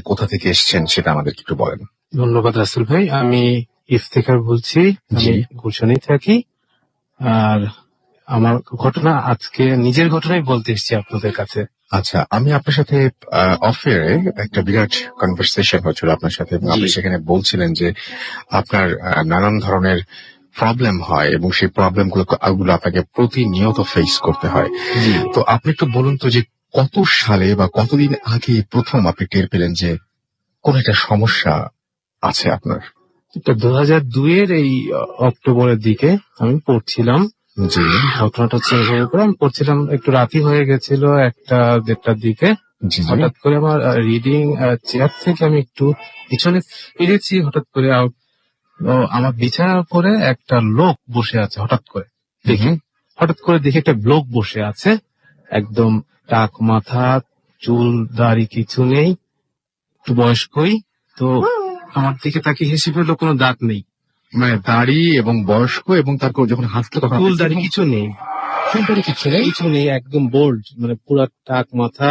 কোথা থেকে এসেছেন সেটা আমাদেরকে একটু বলেন। ধন্যবাদ রাসেল ভাই। আমি ইফতেখার বলছি। আমি গুলশানেই থাকি। আর আমার ঘটনা আজকে নিজের ঘটনাই বলতে এসেছি আপনাদের কাছে। আচ্ছা, আমি আপনার সাথে অফ এয়ারে একটা বিরাট কনভারসেশন হয়েছিল আপনার সাথে, এবং আপনি সেখানে বলছিলেন যে আপনার নানান ধরনের প্রবলেম হয় এবং সেই প্রবলেম গুলো আপনাকে প্রতিনিয়ত ফেস করতে হয়। তো আপনি একটু বলুন তো যে কত সালে বা কতদিন আগে প্রথম আপনি টের পেলেন যে কোন একটা সমস্যা আছে আপনার? এটা 2002-এর এই অক্টোবরের দিকে আমি পড়ছিলাম। জি ঘটনাটা হচ্ছে এভাবে করে, আমি পড়ছিলাম, একটু রাতি হয়ে গেছিল, 1টা-1:30টার দিকে। জি জি হঠাৎ করে আমার রিডিং চেয়ার থেকে আমি একটু পিছনে ফিরেছি। হঠাৎ করে আমার বিছানার উপরে একটা লোক বসে আছে। হঠাৎ করে দেখি একটা লোক বসে আছে, একদম টাক মাথা, চুল দাড়ি কিছু নেই, একটু বয়স্কই। তো আমার দিকে তাকিয়ে হেসে ফেললো, কোনো দাঁত নেই, মানে দাড়ি এবং বয়স্ক, এবং তারপর যখন হাসতে তখন চুল দাড়ি কিছু নেই, কিছু নেই, একদম বোল্ড, মানে পুরা টাক মাথা,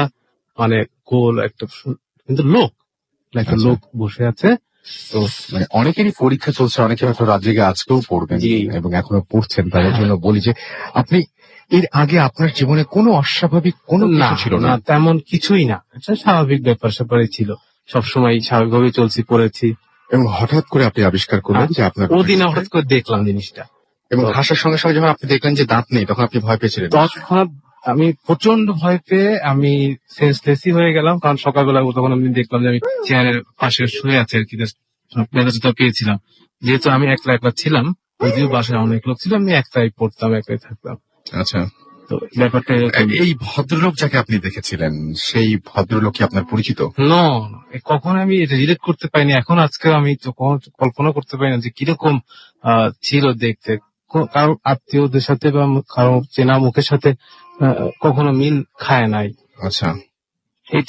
মানে গোল একটা কিন্তু লোক, একটা লোক বসে আছে। তো মানে অনেকেরই পরীক্ষা চলছে, অনেকে হয়তো রাত জেগে আজকেও পড়বেন এবং এখনো পড়ছেন, তাদের জন্য বলি যে আপনি এর আগে আপনার জীবনে কোনো অস্বাভাবিক কোনো কিছু ছিল না? তেমন কিছুই না, এটা স্বাভাবিক ব্যাপার স্যাপারই ছিল, সবসময় স্বাভাবিকভাবে চলছি, পড়েছি। এবং হঠাৎ করে আপনি আবিষ্কার করলেন যে আপনার ওদিনে হঠাৎ করে দেখলাম জিনিসটা, এবং হাসার সঙ্গে সঙ্গে যখন আপনি দেখলেন যে দাঁত নেই, তখন আপনি ভয় পেয়েছিলেন? তৎক্ষণাৎ আমি প্রচন্ড ভয় পেয়ে আমি সেন্সলেসই হয়ে গেলাম। কারণ সকালবেলা তখন আমি দেখলাম যে আমি চেয়ারের পাশে শুয়ে আছি আর কি, মেজাজটা পেয়েছিলাম। যেহেতু আমি একলা ছিলাম, যদিও বাসায় অনেক লোক ছিল, আমি একলাই পড়তাম, একলাই থাকতাম। আচ্ছা, তো ব্যাপারটা এই ভদ্রলোক যাকে আপনি দেখেছিলেন, সেই ভদ্রলোক কি আপনার পরিচিত? কখনো আমি এটা রিলেট করতে পারিনি। এখন আজকে আমি তো কল্পনা করতে পারি না যে কিরকম ছিল দেখতে। কারো আত্মীয়দের সাথে বা কারো চেনা মুখের সাথে কখনো মিল খায় নাই। আচ্ছা,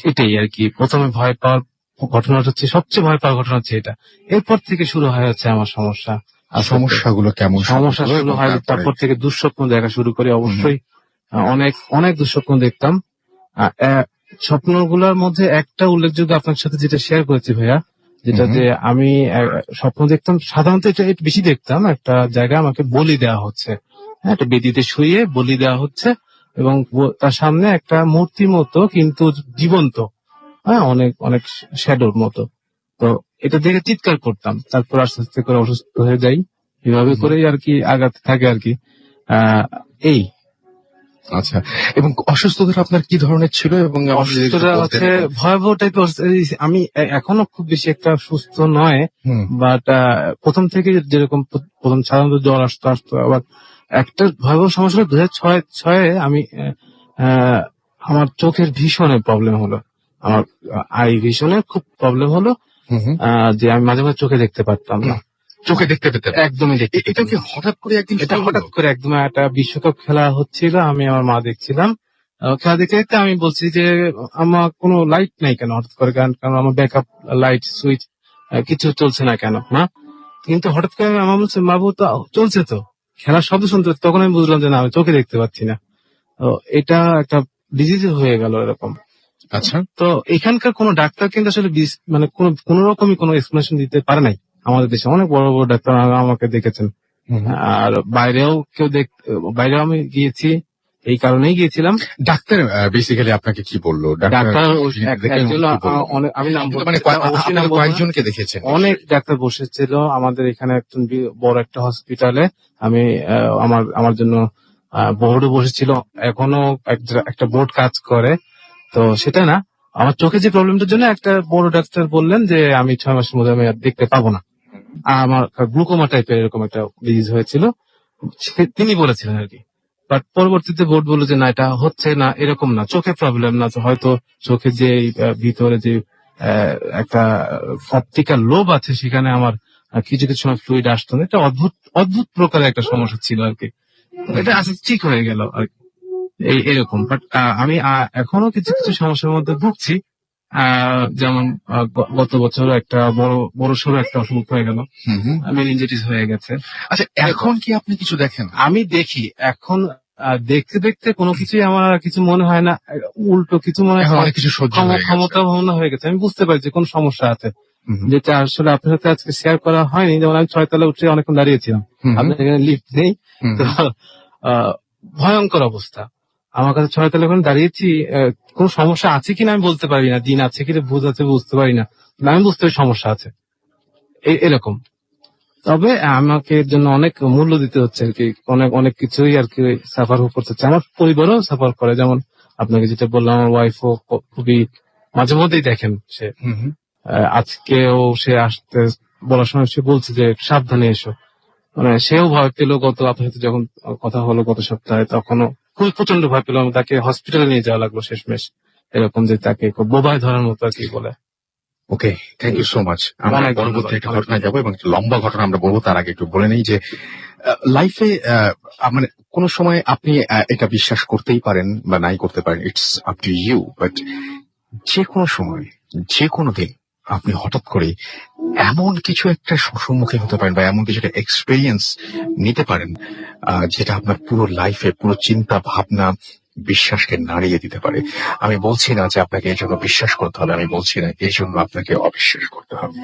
এটাই আর কি। প্রথমে ভয় পাওয়ার ঘটনাটা হচ্ছে, সবচেয়ে ভয় পাওয়ার ঘটনা হচ্ছে এটা। এরপর থেকে শুরু হয় হচ্ছে আমার সমস্যা। আর সমস্যাগুলো কেমন? সমস্যা শুরু হয়, তারপর থেকে দুঃস্বপ্ন দেখা শুরু করি। অবশ্যই অনেক দুঃস্বপ্ন দেখতাম। স্বপ্নগুলোর মধ্যে একটা উল্লেখযোগ্য আপনার সাথে যেটা শেয়ার করেছি ভাইয়া, যেটা যে আমি স্বপ্ন দেখতাম, সাধারণত এটা বেশি দেখতাম, একটা জায়গায় আমাকে বলি দেওয়া হচ্ছে, হ্যাঁ, একটা বেদিতে শুয়ে বলি দেওয়া হচ্ছে, এবং তার সামনে একটা মূর্তি মতো কিন্তু জীবন্ত, হ্যাঁ, অনেক অনেক শ্যাডোর মতো। তো এটা দেখে চিৎকার করতাম, তারপর আস্তে আস্তে করে অসুস্থ হয়ে যাই। এভাবে করেই আর কি আগাতে থাকে আর কি। এই আচ্ছা, এবং অসুস্থতা আপনার কি ধরনের ছিল? এবং অসুস্থতা হচ্ছে ভয়াবহ টাইপের। আমি এখনো খুব বেশি একটা সুস্থ নয়, বাট প্রথম থেকে যেরকম প্রথম সাধারণত জ্বর আসতো, আবার একটা ভয়াবহ সমস্যা হলো 2006-এ আমি আমার চোখের ভীষণ প্রবলেম হলো, আমার আই ভিশনের খুব প্রবলেম হলো, যে আমি মাঝে মাঝে চোখে দেখতে পারতাম না। চোখে দেখতে পেতেন? একদমই দেখতে। এটা কি হঠাৎ করে একদিন? এটা হঠাৎ করে একদম, একটা বিশ্বকাপ খেলা হচ্ছিল, আমি আমার মা দেখছিলাম। খেলা দেখতে দেখতে আমি বলছি যে আমার কোনো লাইট নাই কেন হঠাৎ করে, কারণ আমার ব্যাকআপ লাইট সুইচ কিছু চলছে না কেন, না? কিন্তু হঠাৎ করে আমার বলছে, বাবু তো চলছে, তো খেলার শব্দ শুনতে পাচ্ছি। তখন আমি বুঝলাম যে না, আমি চোখে দেখতে পাচ্ছি না। তো এটা একটা ডিজিজ হয়ে গেল এরকম। আচ্ছা, তো এখানকার কোন ডাক্তার কিন্তু আসলে মানে কোন রকমই কোনো এক্সপ্লেনেশন দিতে পারে নাই। আমাদের দেশে অনেক বড় বড় ডাক্তার আমাকে দেখেছেন, আর বাইরেও আমি গিয়েছি, এই কারণেই গিয়েছিলাম। ডাক্তার বেসিক্যালি আপনাকে কি বললো? ডাক্তার আমি নাম মানে কয়েকজনকে দেখেছেন? অনেক ডাক্তার বসেছিল আমাদের এখানে, একজন বড় একটা হসপিটালে। আমি আমার জন্য বোর্ডও বসেছিল, এখনো একটা বোর্ড কাজ করে। তো সেটা না, আমার চোখে যে প্রবলেমটার জন্য একটা বড় ডাক্তার বললেন যে আমি 6 মাসের মধ্যে আমি আর দেখতে পাবো না। আমার গ্লুকোমা টাইপের এরকম একটা ডিজিজ হয়েছিল, তিনি বলেছিলেন আর কি। বাট পরবর্তীতে বোর্ড বললো যে না, এটা হচ্ছে না, এরকম না, চোখে প্রবলেম না, হয়তো চোখে যে ভিতরে যে একটা অপটিক্যাল লোব আছে, সেখানে আমার কিছু কিছু সময় ফ্লুইড আসতো না। এটা অদ্ভুত প্রকারের একটা সমস্যা ছিল আর কি। এটা আসলে ঠিক হয়ে গেল আর কি, এরকম। বাট আমি এখনো কিছু কিছু সমস্যার মধ্যে ভুগছি। যেমন গত বছর একটা বড় সড়ো একটা অসুখ হয়ে গেল, মেনিনজাইটিস হয়ে গেছে। আচ্ছা, এখন কি আপনি কিছু দেখেন? আমি দেখি এখন আর দেখতে দেখতে কোনো কিছুই আমার আর কিছু মনে হয় না, উল্টো কিছু মনে এখন হয় অনেক কিছু সহ্য হয়ে গেছে। ক্ষমতা ভাবনা হয়ে গেছে। আমি বুঝতে পারছি কোন সমস্যা আছে, হুম হুম। যেটা আসলে আপনার সাথে আজকে শেয়ার করা হয়নি। যেমন আমি 6 তলা উঠে অনেকক্ষণ দাঁড়িয়েছিলাম, হুম হুম। আপনার এখানে লিফট নেই, হুম তো হুম। ভয়ঙ্কর অবস্থা। আমার কাছে 6 তলা ওখানে দাঁড়িয়েছি, কোন সমস্যা আছে কিনা আমি বলতে পারি না, দিন আছে কিনা ভূত আছে বুঝতে পারি না, না আমি বুঝতে পারি সমস্যা আছে এরকম। তবে আমাকে এর জন্য অনেক মূল্য দিতে হচ্ছে আর কি, অনেক অনেক কিছুই আর কি সাফার করতে হচ্ছে। আমার পরিবারও সাফার করে, যেমন আপনাকে যেটা বললাম, আমার ওয়াইফও খুবই মাঝে মধ্যেই দেখেন সে, হুম হুম। আজকেও সে আসতে বলার সময় সে বলছে যে সাবধানে এসো, মানে সেও ভয় পেল। আপনার সাথে যখন কথা হলো গত সপ্তাহে, তখনও খুব প্রচন্ড ভয় পেল। তাকে হসপিটালে নিয়ে যাওয়া লাগলো শেষমেশ, এরকম যে তাকে খুব বোবায় ধরার মতো আর কি বলে। ওকে, থ্যাংক ইউ সো মাচ। আমরা অনেক পরবর্তী ধন্যবাদ, একটা অনেক ঘটনায় যাবো এবং একটা লম্বা ঘটনা আমরা বলবো। তার আগে একটু বলে নেই যে লাইফে মানে কোন সময় আপনি এটা বিশ্বাস করতেই পারেন বা নাই করতে পারেন, it's up to you, but যে কোনো সময় যে কোনো দিন আপনি হঠাৎ করে এমন কিছু একটা সম্মুখীন হতে পারেন বা এমন কিছু একটা এক্সপিরিয়েন্স নিতে পারেন যেটা আপনার পুরো লাইফে পুরো চিন্তা ভাবনা বিশ্বাসকে নাড়িয়ে দিতে পারে। আমি বলছি না যে আপনাকে এই জন্য বিশ্বাস করতে হবে, আমি বলছি না এই জন্য আপনাকে অবিশ্বাস করতে হবে,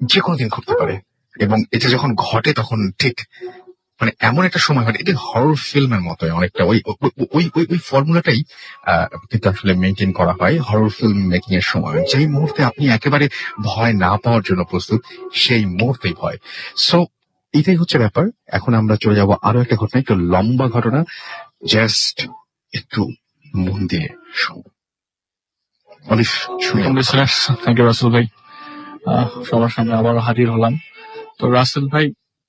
যে কোনো দিন ঘটতে পারে। এবং এটা যখন ঘটে তখন ঠিক মানে এমন একটা সময় হয়, এটা হরর ফিল্মের মতো অনেকটা। ওই ওই ওই ওই ফর্মুলাটাই কিন্তু আসলে মেনটেন করা হয় হরর ফিল্ম মেকিং এর সময়। যেই মুহূর্তে আপনি একেবারে ভয় না পাওয়ার জন্য প্রস্তুত, সেই মুহূর্তেই ভয়। সো এটাই হচ্ছে ব্যাপার। এখন আমরা চলে যাব আরো একটা ঘটনা, একটু লম্বা ঘটনা, জাস্ট একটু মন দিয়ে শুনুন। অলিভ, শুনে থ্যাংক ইউ রাসেল ভাই। সবার সামনে আবার হাজির হলাম। তো রাসেল ভাই,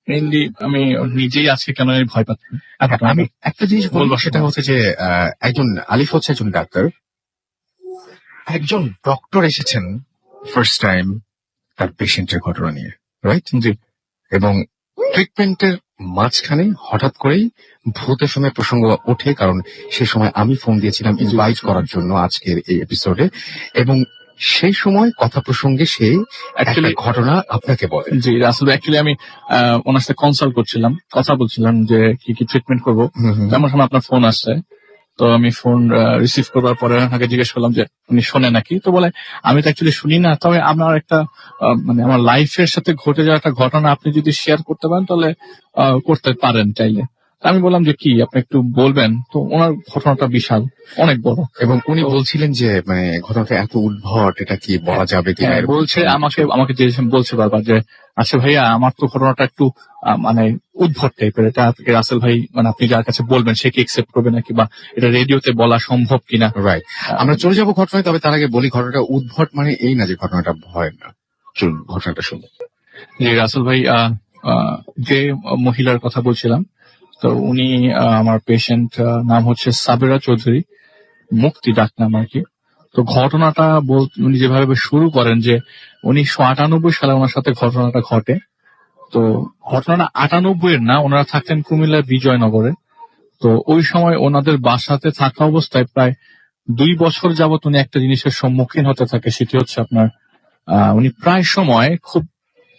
মেইনলি আমি নিজেই আজকে কেন এই ভয় পাচ্ছি। আচ্ছা, আমি একটা জিনিস বলবো, বলবো সেটা হচ্ছে যে একজন আলিফ হচ্ছে একজন ডাক্তার, একজন ডক্টর এসেছেন ফার্স্ট টাইম তার পেশেন্টের ঘটনা নিয়ে, রাইট? জি এবং ট্রিটমেন্টের মাঝখানে হঠাৎ করেই ভূতের সময় প্রসঙ্গ ওঠে, কারণ সে সময় আমি ফোন দিয়েছিলাম ইনভাইট করার জন্য আজকের এই এপিসোডে, এবং সেই সময় কথা প্রসঙ্গে সে একটা অ্যাকচুয়ালি ঘটনা আপনাকে বলে। জি রাসেল ভাই, অ্যাকচুয়ালি আমি ওনার সাথে কনসাল্ট করছিলাম, কথা বলছিলাম যে কি কি ট্রিটমেন্ট করবো। হুম হুম। তেমন সময় আপনার ফোন আসছে। তো আমি ফোন রিসিভ করবার পরে ওনাকে জিজ্ঞেস করলাম যে উনি শোনে নাকি। তো বলে আমি তো অ্যাকচুয়ালি শুনি না, তবে আমার একটা মানে আমার লাইফের সাথে ঘটে যাওয়া একটা ঘটনা আপনি যদি শেয়ার করতে পারেন তাহলে করতে পারেন চাইলে। তো আমি বললাম যে কি আপনি একটু বলবেন। তো ওনার ঘটনাটা বিশাল, অনেক বড়। এবং উনি তো বলছিলেন যে মানে ঘটনাটা এত উদ্ভট, এটা কি বলা যাবে কিনা, হ্যাঁ, এরকম বলছে কিছু। আমাকে আমাকে যে বলছে বারবার যে আচ্ছা ভাইয়া, আমার তো ঘটনাটা একটু মানে উদ্ভট টাইপের, এটা আজকে রাসেল ভাই মানে আপনি যার কাছে বলবেন সে কি একসেপ্ট করবে নাকি, বা এটা রেডিওতে বলা সম্ভব কিনা। রাইট, আমরা চলে যাবো ঘটনায়, তবে তার আগে বলি ঘটনাটা উদ্ভট মানে এই না যে ঘটনাটা ভয় না। চলুন ঘটনাটা শুনুন। যে রাসেল ভাই, যে মহিলার কথা বলছিলাম, তো উনি আমার পেশেন্ট, নাম হচ্ছে সাবেরা চৌধুরী, মুক্তি ডাক নাম আর কি। তো ঘটনাটা উনি যেভাবে শুরু করেন যে 1998 সালে ওনার সাথে ঘটনাটা ঘটে। তো ঘটনাটা 98 এর না, ওনারা থাকতেন কুমিল্লার বিজয়নগরে। তো ওই সময় ওনাদের বাসাতে থাকা অবস্থায় প্রায় 2 বছর যাবত উনি একটা জিনিসের সম্মুখীন হতে থাকে, সেটি হচ্ছে আপনার উনি প্রায় সময় খুব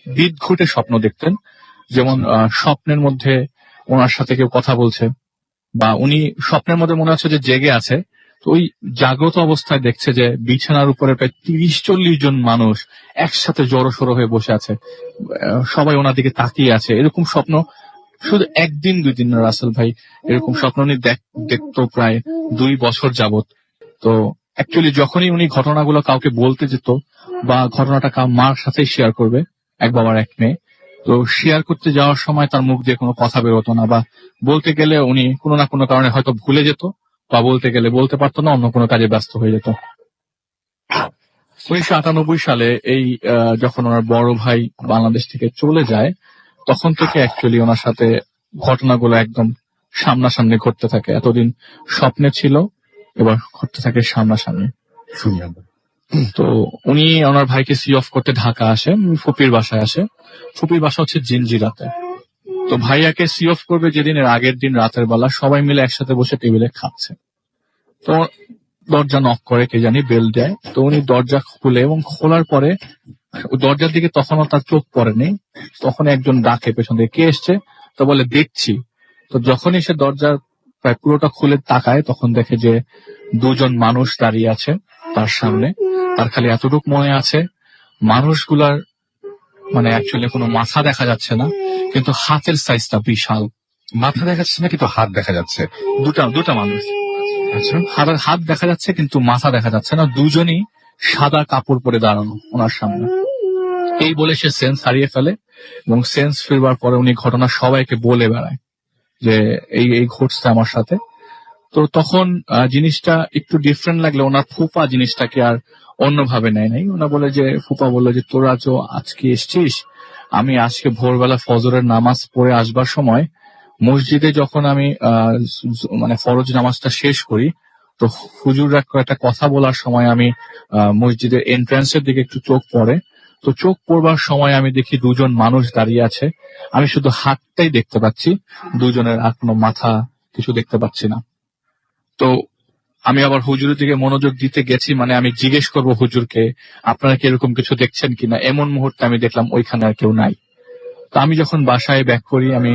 বিদঘুটে স্বপ্ন দেখতেন। যেমন স্বপ্নের মধ্যে ওনার সাথে কেউ কথা বলছে, বা উনি স্বপ্নের মধ্যে মনে হচ্ছে যে জেগে আছে। তো ওই জাগ্রত অবস্থায় দেখছে যে বিছানার উপরে প্রায় 30-40 জন মানুষ একসাথে জড়সড়ো হয়ে বসে আছে, সবাই ওনার দিকে তাকিয়ে আছে। এরকম স্বপ্ন শুধু একদিন 2 দিন না রাসেল ভাই, এরকম স্বপ্ন উনি দেখতো প্রায় 2 বছর যাবত। তো অ্যাকচুয়ালি যখনই উনি ঘটনাগুলো কাউকে বলতে যেত, বা ঘটনাটা মার সাথে শেয়ার করবে, এক বাবার এক মেয়ে, তো শেয়ার করতে যাওয়ার সময় তার মুখ দিয়ে কোনো কথা বেরোতো না, বা বলতে গেলে উনি কোনো না কোনো কারণে হয়তো ভুলে যেত, বা বলতে গেলে বলতে পারতো না, অন্য কোনো কাজে ব্যস্ত হয়ে যেত। 1998 সালে এই যখন ওনার বড় ভাই বাংলাদেশ থেকে চলে যায়, তখন থেকে অ্যাকচুয়ালি ওনার সাথে ঘটনাগুলো একদম সামনাসামনি ঘটতে থাকে। এতদিন স্বপ্নে ছিল, এবার ঘটতে থাকে সামনাসামনি। শুনি আমরা। তো উনি ওনার ভাইকে সি অফ করতে ঢাকা আসে, ফুপির বাসায় আসে। ফুপির বাসা হচ্ছে জিঞ্জিরাতে। তো ভাইয়াকে সি অফ করবে যেদিন, এর আগের দিন রাতের বেলা সবাই মিলে একসাথে বসে টেবিলে খাচ্ছে। তো দরজা নক করে, কে জানি বেল দেয়। তো উনি দরজা খুলে, এবং খোলার পরে দরজার দিকে তখনও তার চোখ পড়েনি, তখন একজন ডাকে পেছন থেকে, কে এসছে? তো বলে দেখছি। তো যখনই সে দরজার প্রায় পুরোটা খুলে তাকায় তখন দেখে যে দুজন মানুষ দাঁড়িয়ে আছে তার সামনে। তার খালি এতটুকু মনে আছে মানুষগুলার মানে অ্যাকচুয়ালি কোনো মাথা দেখা যাচ্ছে না, কিন্তু হাতের সাইজটা বিশাল। মাথা দেখা যাচ্ছে না, কিন্তু হাত দেখা যাচ্ছে। দুটা মানুষ, আচ্ছা, হাত দেখা যাচ্ছে কিন্তু মাথা দেখা যাচ্ছে না। দুজনই সাদা কাপড় পরে দাঁড়ানো ওনার সামনে। এই বলে সে সেন্স হারিয়ে ফেলে এবং সেন্স ফিরবার পরে উনি ঘটনা সবাইকে বলে বেড়ায় যে এই ঘটছে আমার সাথে। তো তখন জিনিসটা একটু ডিফারেন্ট লাগলে ওনার ফুপা জিনিসটাকে আর অন্যভাবে নেয় নাই। ওনা বলে যে, ফুপা বললো যে তোরা তো আজকে এসছিস, আমি আজকে ভোরবেলা ফজরের নামাজ পড়ে আসবার সময় মসজিদে যখন আমি মানে ফরজ নামাজটা শেষ করি, তো হুজুররা একটা কথা বলার সময় আমি মসজিদের এন্ট্রান্সের দিকে একটু চোখ পড়ে। তো চোখ পড়বার সময় আমি দেখি দুজন মানুষ দাঁড়িয়ে আছে। আমি শুধু হাতটাই দেখতে পাচ্ছি, দুজনের আর কোনো মাথা কিছু দেখতে পাচ্ছি না। তো আমি আবার হুজুরের দিকে মনোযোগ দিতে গেছি, মানে আমি জিজ্ঞেস করবো হুজুরকে আপনারা কি এরকম কিছু দেখছেন কিনা। এমন মুহূর্তে আমি দেখলাম ওইখানে আর কেউ নাই। তো আমি যখন বাসায় ব্যাক করি আমি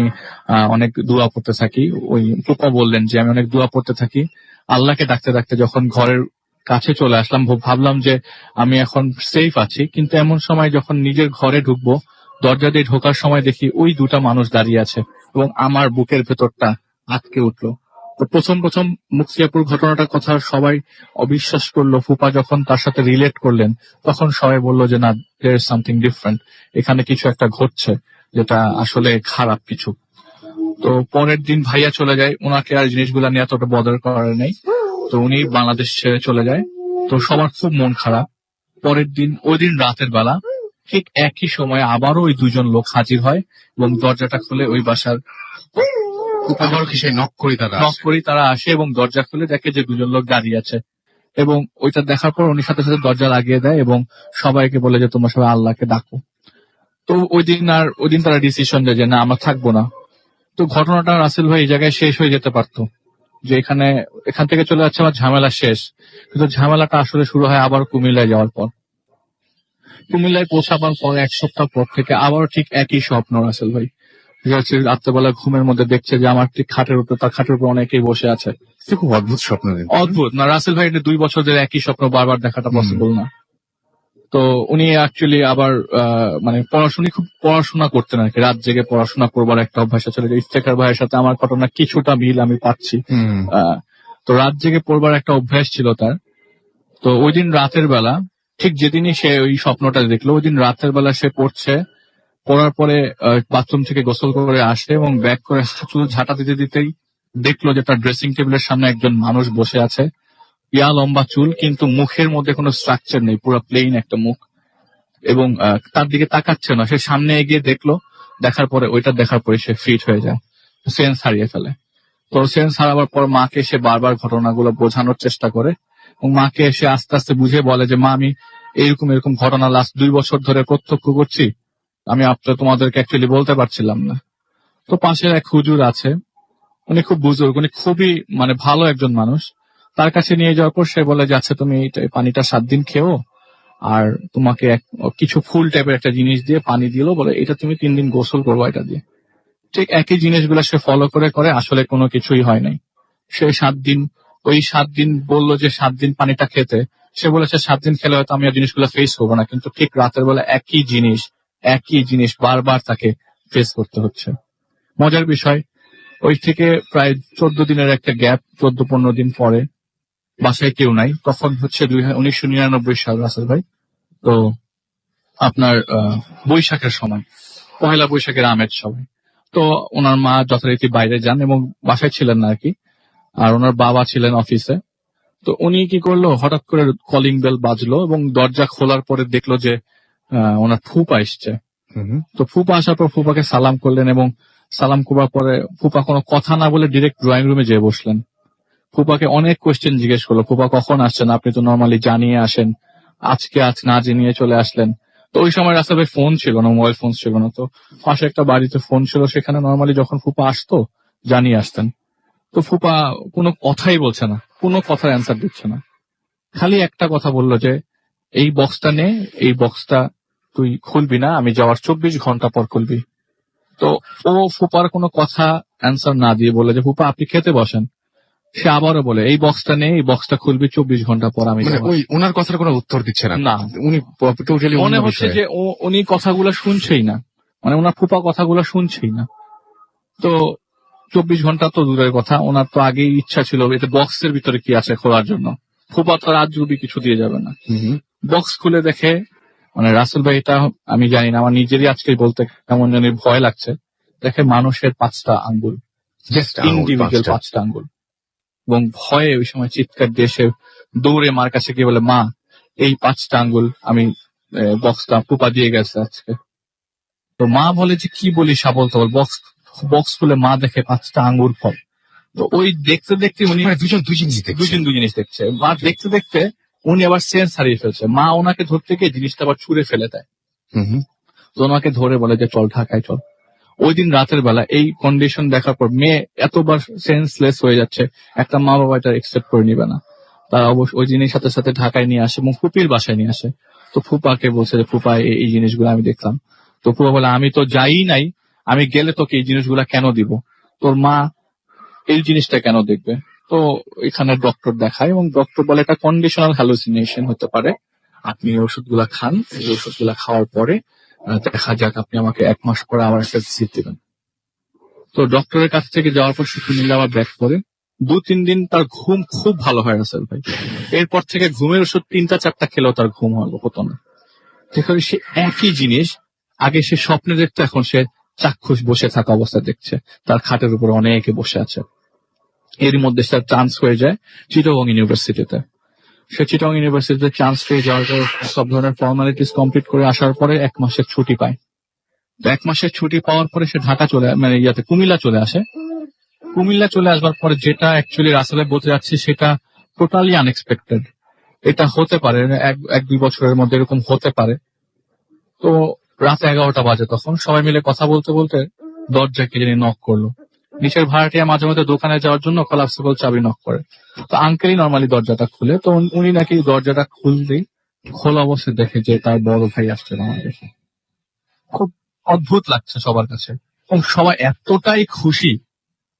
অনেক দোয়া পড়তে থাকি। ওই ফুপা বললেন যে আমি অনেক দোয়া পড়তে থাকি। আল্লাহকে ডাকতে ডাকতে যখন ঘরের কাছে চলে আসলাম, ভাবলাম যে আমি এখন সেফ আছি, কিন্তু এমন সময় যখন নিজের ঘরে ঢুকবো, দরজা দিয়ে ঢোকার সময় দেখি ওই দুটা মানুষ দাঁড়িয়ে আছে এবং আমার বুকের ভেতরটা আটকে উঠলো। তো প্রথম মুক্তিয়াপুর ঘটনাটার কথা সবাই অবিশ্বাস করলো। ফুপা যখন তার সাথে রিলেট করলেন তখন সবাই বললো যে না, দেয়ার ইজ সামথিং ডিফারেন্ট, এখানে কিছু একটা ঘটছে যেটা আসলে খারাপ কিছু। তো পরের দিন ভাইয়া চলে যায়, ওনাকে আর জিনিসগুলা নিয়ে এতটা বদর করার নেই। তো উনি বাংলাদেশ ছেড়ে চলে যায়। তো সবার খুব মন খারাপ। পরের দিন, ওই দিন রাতের বেলা ঠিক একই সময় আবারও ওই দুজন লোক হাজির হয় এবং দরজাটা খুলে ওই বাসার আবারও কি সেই নক করি তারা নক করেই তারা আসে এবং দরজা খুলে দেখে যে দুজন লোক দাঁড়িয়ে আছে। এবং ওইটা দেখার পর উনি সাথে সাথে দরজা লাগিয়ে দেয় এবং সবাইকে বলে যে তোমরা সবাই আল্লাহকে ডাকো। তো ওই দিন তারা ডিসিশন দেয় যে না, আমরা থাকবো না। তো ঘটনাটা রাসেল ভাই এই জায়গায় শেষ হয়ে যেতে পারতো, যে এখান থেকে চলে যাচ্ছে আমার ঝামেলা শেষ, কিন্তু ঝামেলাটা আসলে শুরু হয় আবার কুমিল্লায় যাওয়ার পর। কুমিল্লায় পৌঁছাবার পর এক সপ্তাহ পর থেকে আবার ঠিক একই স্বপ্ন রাসেল ভাই। রাত্রেবেলা ঘুমের মধ্যে দেখছে যে আমার ঠিক খাটের উপর, তার খাটের উপর অনেকেই বসে আছে। খুব অদ্ভুত স্বপ্ন। অদ্ভুত না রাসেল ভাই, 2 বছর ধরে একই স্বপ্ন বারবার দেখাটা পসিবল না। তো উনি অ্যাকচুয়ালি আবার মানে খুব পড়াশোনা করতেন আর কি, রাত জেগে পড়াশোনা করবার একটা অভ্যাস ছিল। ইফতেখার ভাইয়ের সাথে আমার ঘটনা কিছুটা মিল আমি পাচ্ছি। তো রাত জেগে পড়বার একটা অভ্যাস ছিল তার। তো ওই দিন রাতের বেলা, ঠিক যেদিনই সে ওই স্বপ্নটা দেখলো, ওই দিন রাতের বেলা সে পড়ার পরে বাথরুম থেকে গোসল করে আসে এবং ব্যাক করে চুল ঝাঁটা দিতে দিতেই দেখলো যে তার ড্রেসিং টেবিলের সামনে একজন মানুষ বসে আছে। ইয়া লম্বা চুল, কিন্তু মুখের মধ্যে কোনো স্ট্রাকচার নেই, পুরো প্লেন একটা মুখ, এবং তার দিকে তাকাচ্ছে না। সে সামনে এগিয়ে দেখলো, দেখার পরে সে ফিট হয়ে যায়, সেন্স হারিয়ে ফেলে। তো সেন্স হারাবার পর মাকে সে বারবার ঘটনাগুলো বোঝানোর চেষ্টা করে এবং মাকে এসে আস্তে আস্তে বুঝে বলে যে মা, আমি এরকম ঘটনা লাস্ট 2 বছর ধরে প্রত্যক্ষ করছি, আমি তোমাদেরকে অ্যাকচুয়ালি বলতে পারছিলাম না। তো পাশে এক হুজুর আছে, উনি খুব বুজুর্গ, উনি খুবই মানে ভালো একজন মানুষ। তার কাছে নিয়ে যাওয়ার পর সে বলে যে আচ্ছা তুমি এই পানিটা 7 দিন খেও, আর তোমাকে কিছু ফুল টাইপের একটা জিনিস দিয়ে পানি দিল, বলে এটা তুমি 3 দিন গোসল করবো এটা দিয়ে। ঠিক একই জিনিসগুলো সে ফলো করে আসলে কোনো কিছুই হয় নাই। সে 7 দিন বললো যে 7 দিন পানিটা খেতে, সে বলেছে 7 দিন খেলে হয়তো আমি আর জিনিসগুলো ফেস করবো না, কিন্তু ঠিক রাতের বেলা একই জিনিস বারবার তাকে ফেস করতে হচ্ছে। মজার বিষয়, ওই থেকে প্রায় 14 দিনের একটা গ্যাপ, 14-15 দিন পরে বাসায় কেউ নাই। তখন হচ্ছে 1999 সাল রাসেল ভাই। তো আপনার বৈশাখের সময়, পহেলা বৈশাখের আমেজ সময়। তো ওনার মা যথারীতি বাইরে যান এবং বাসায় ছিলেন না আর কি, আর ওনার বাবা ছিলেন অফিসে। তো উনি কি করলো, হঠাৎ করে কলিং বেল বাজলো এবং দরজা খোলার পরে দেখলো যে ওনার ফুপা এসছে। তো ফুপা আসার পর ফুপাকে সালাম করলেন এবং সালাম করবার পরে ফুপা কোনো কথা না বলে ডিরেক্ট ড্রয়িং রুমে যেয়ে বসলেন। ফুপাকে অনেক কোয়েশ্চেন জিজ্ঞেস করলো, ফুপা কখন আসছেন, আপনি তো নর্মালি জানিয়ে আসেন, আজকে না জানিয়ে চলে আসলেন। তো ওই সময় রাস্তায় ফোন ছিল না, মোবাইল ফোন ছিল না। তো পাশে একটা বাড়িতে ফোন ছিল, সেখানে নর্মালি যখন ফুপা আসতো জানিয়ে আসতেন। তো ফুপা কোনো কথাই বলছে না, কোনো কথার অ্যান্সার দিচ্ছে না, খালি একটা কথা বললো যে এই বক্সটা নে, এই বক্সটা তুই খুলবি না, আমি যাওয়ার 24 ঘন্টা পর খুলবি। তো ও ফুপার কোনো কথা অ্যান্সার না দিয়ে বলে যে ফুপা আপনি খেতে বসেন। সে আবারও বলে এই বক্সটা নেই, এই বক্সটা খুলবি 24 ঘন্টা পর আমি মানে যাবো। ওই ওনার কথার কোনো উত্তর দিচ্ছে না, না। উনি টোটালি মনে হচ্ছে যে উনি কথাগুলো শুনছেই না, মানে ওনার ফুপা কথাগুলো শুনছেই না। তো 24 ঘন্টা তো দূরের কথা, ওনার তো আগেই ইচ্ছা ছিল এতে বক্সের ভিতরে কি আছে খোলার জন্য। ফুপা তো রাত জুবি কিছু দিয়ে যাবে না। বক্স খুলে দেখে, মানে রাসেল ভাই এটা আমি জানি না, আমার নিজেরই আজকে বলতে কেমন জানি ভয় লাগছে। দেখে মানুষের 5টা আঙ্গুল, ইন্ডিভিজুয়াল 5টা আঙ্গুল, এবং ভয়ে ওই সময় চিৎকার দিয়ে সে দৌড়ে মার কাছে গিয়ে বলে মা এই 5টা আঙ্গুল আমি বক্সটা ফুপা দিয়ে গেছে আজকে। তো মা বলে যে কি বলিস আবল তাবল, বক্স খুলে মা দেখে 5টা আঙ্গুর ফল। তো ওই দেখতে দেখতে উনি দুই জিনিস দেখছে। মা দেখতে দেখতে উনি আবার সেন্স হারিয়ে ফেলছে। মা ওনাকে ধরতে গিয়ে জিনিসটা আবার ছুঁড়ে ফেলে দেয়। তো ওনাকে ধরে বলে যে চল ঢাকায় চল। ওই দিন রাতের বেলা এই কন্ডিশন দেখার পর মেয়ে এতবার সেন্সলেস হয়ে যাচ্ছে, একটা মা বাবা এটা একসেপ্ট করে নিবে না। তারা অবশ্য ওই জিনিস সাথে সাথে ঢাকায় নিয়ে আসে এবং ফুপির বাসায় নিয়ে আসে। তো ফুপাকে বলছে যে ফুপা এই জিনিসগুলো আমি দেখলাম। তো ফুপা বলে আমি তো যাই নাই, আমি গেলে তোকে এই জিনিসগুলা কেন দিব, তোর মা এই জিনিসটা কেন দেখবে। তো এখানে ডক্টর দেখায় এবং ডক্টর বলে এটা কন্ডিশনাল হ্যালুসিনেশন হতে পারে, আপনি এই ওষুধগুলা খান, এই ওষুধগুলা খাওয়ার পরে দেখা যাক, আপনি আমাকে 1 মাস পরে আবার একটা ভিজিট দিবেন। তো ডক্টরের কাছ থেকে যাওয়ার পর শুক্র মিলে আবার ব্যাক করে 2-3 দিন তার ঘুম খুব ভালো হয় রাসেল ভাই। এরপর থেকে ঘুমের ওষুধ 3টা-4টা খেলেও তার ঘুম হতো না। দেখুন সে একই জিনিস আগে সে স্বপ্নে দেখতো, এখন সে চাক্ষুষ বসে থাকা অবস্থা দেখছে, তার খাটের উপর অনেকে বসে আছে। এর মধ্যে তার চান্স হয়ে যায় চিটাগং ইউনিভার্সিটিতে। সে চিটাগং ইউনিভার্সিটিতে চান্স পেয়ে যাওয়ার পর সব ধরনের ফর্মালিটিস কমপ্লিট করে আসার পরে 1 মাসের ছুটি পায়। 1 মাসের ছুটি পাওয়ার পরে সে ঢাকা চলে, মানে কুমিল্লা চলে আসে। কুমিল্লা চলে আসবার পরে যেটা অ্যাকচুয়ালি রাসেলে বলতে যাচ্ছে সেটা টোটালি আনএক্সপেক্টেড। এটা হতে পারে 1-2 বছরের মধ্যে এরকম হতে পারে। তো রাত 11টা বাজে, তখন সবাই মিলে কথা বলতে বলতে দরজায় কে জানি নক করলো। নিচের ভাড়াটিয়া মাঝে মধ্যে দোকানে যাওয়ার জন্য কলাপসিবল চাবি নক করে। তো আঙ্কেলই নর্মালি দরজাটা খুলে। তো উনি নাকি দরজাটা খুলতেই খোলা অবস্থায় দেখে যে তার বড় ভাই আসছে বাংলাদেশে। খুব অদ্ভুত লাগছে সবার কাছে, এবং সবাই এতটাই খুশি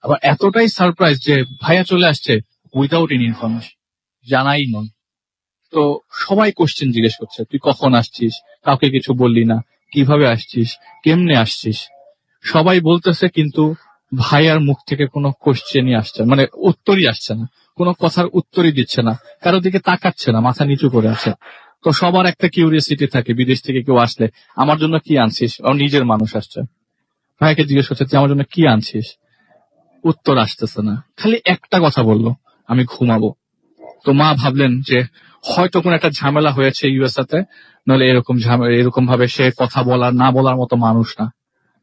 আবার এতটাই সারপ্রাইজ যে ভাইয়া চলে আসছে উইদাউট এনি ইনফরমেশন, জানাই নয়। তো সবাই কোশ্চেন জিজ্ঞেস করছে, তুই কখন আসছিস, কাউকে কিছু বললি না, কিভাবে আসছিস, কেমনে আসছিস। সবাই বলতেছে কিন্তু ভাইয়ার মুখ থেকে কোনো কোশ্চেনই আসছে, মানে উত্তরই আসছে না, কোনো কথার উত্তরই দিচ্ছে না, কারো দিকে তাকাচ্ছে না, মাথা নিচু করে আছে। তো সবার একটা কিউরিয়াসিটি থাকে, বিদেশ থেকে কেউ আসলে আমার জন্য কি আনছিস, ও নিজের মানুষ আসছে, ভাইকে জিজ্ঞেস করছে তুই আমার জন্য কি আনছিস, উত্তর আসতেছে না, খালি একটা কথা বললো আমি ঘুমাবো। তো মা ভাবলেন যে হয়তো কোনো একটা ঝামেলা হয়েছে ইউএসএতে, নইলে এরকম ভাবে সে কথা বলার না বলার মতো মানুষ না।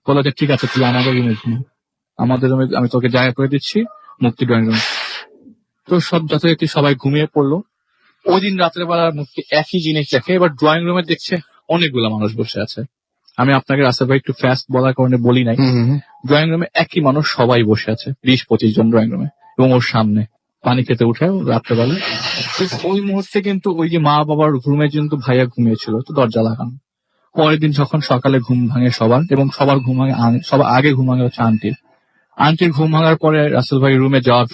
বলে যে ঠিক আছে তুই আমাদের রুমে ঘুমা, আমাদের রুমে আমি তোকে জায়গা করে দিচ্ছি, মুক্তি ড্রয়িং রুম। তো সব যথারীতি সবাই ঘুমিয়ে পড়লো। ওই দিন রাতের বেলা মুক্তি একই জিনিস দেখে, এবার ড্রয়িং রুমে দেখছে অনেকগুলো মানুষ বসে আছে। আমি আপনাকে রাসেল ভাই একটু ফাস্ট বলার কারণে বলি নাই, ড্রয়িং রুমে একই মানুষ সবাই বসে আছে, 20-25 জন ড্রয়িং রুমে, এবং ওর সামনে পানি খেতে উঠে রাত্রেবেলা। ওই মুহূর্তে কিন্তু ওই যে মা বাবার রুমে কিন্তু ভাইয়া ঘুমিয়েছিল, তো দরজা লাগানো। পরের দিন যখন সকালে ঘুম ভাঙে সবার, এবং সবার ঘুম ভাঙে, সবার আগে ঘুম ভাঙে হচ্ছে আন্টির ঘুম ভাঙার পরে রাসেল ভাই রুমে যাওয়ার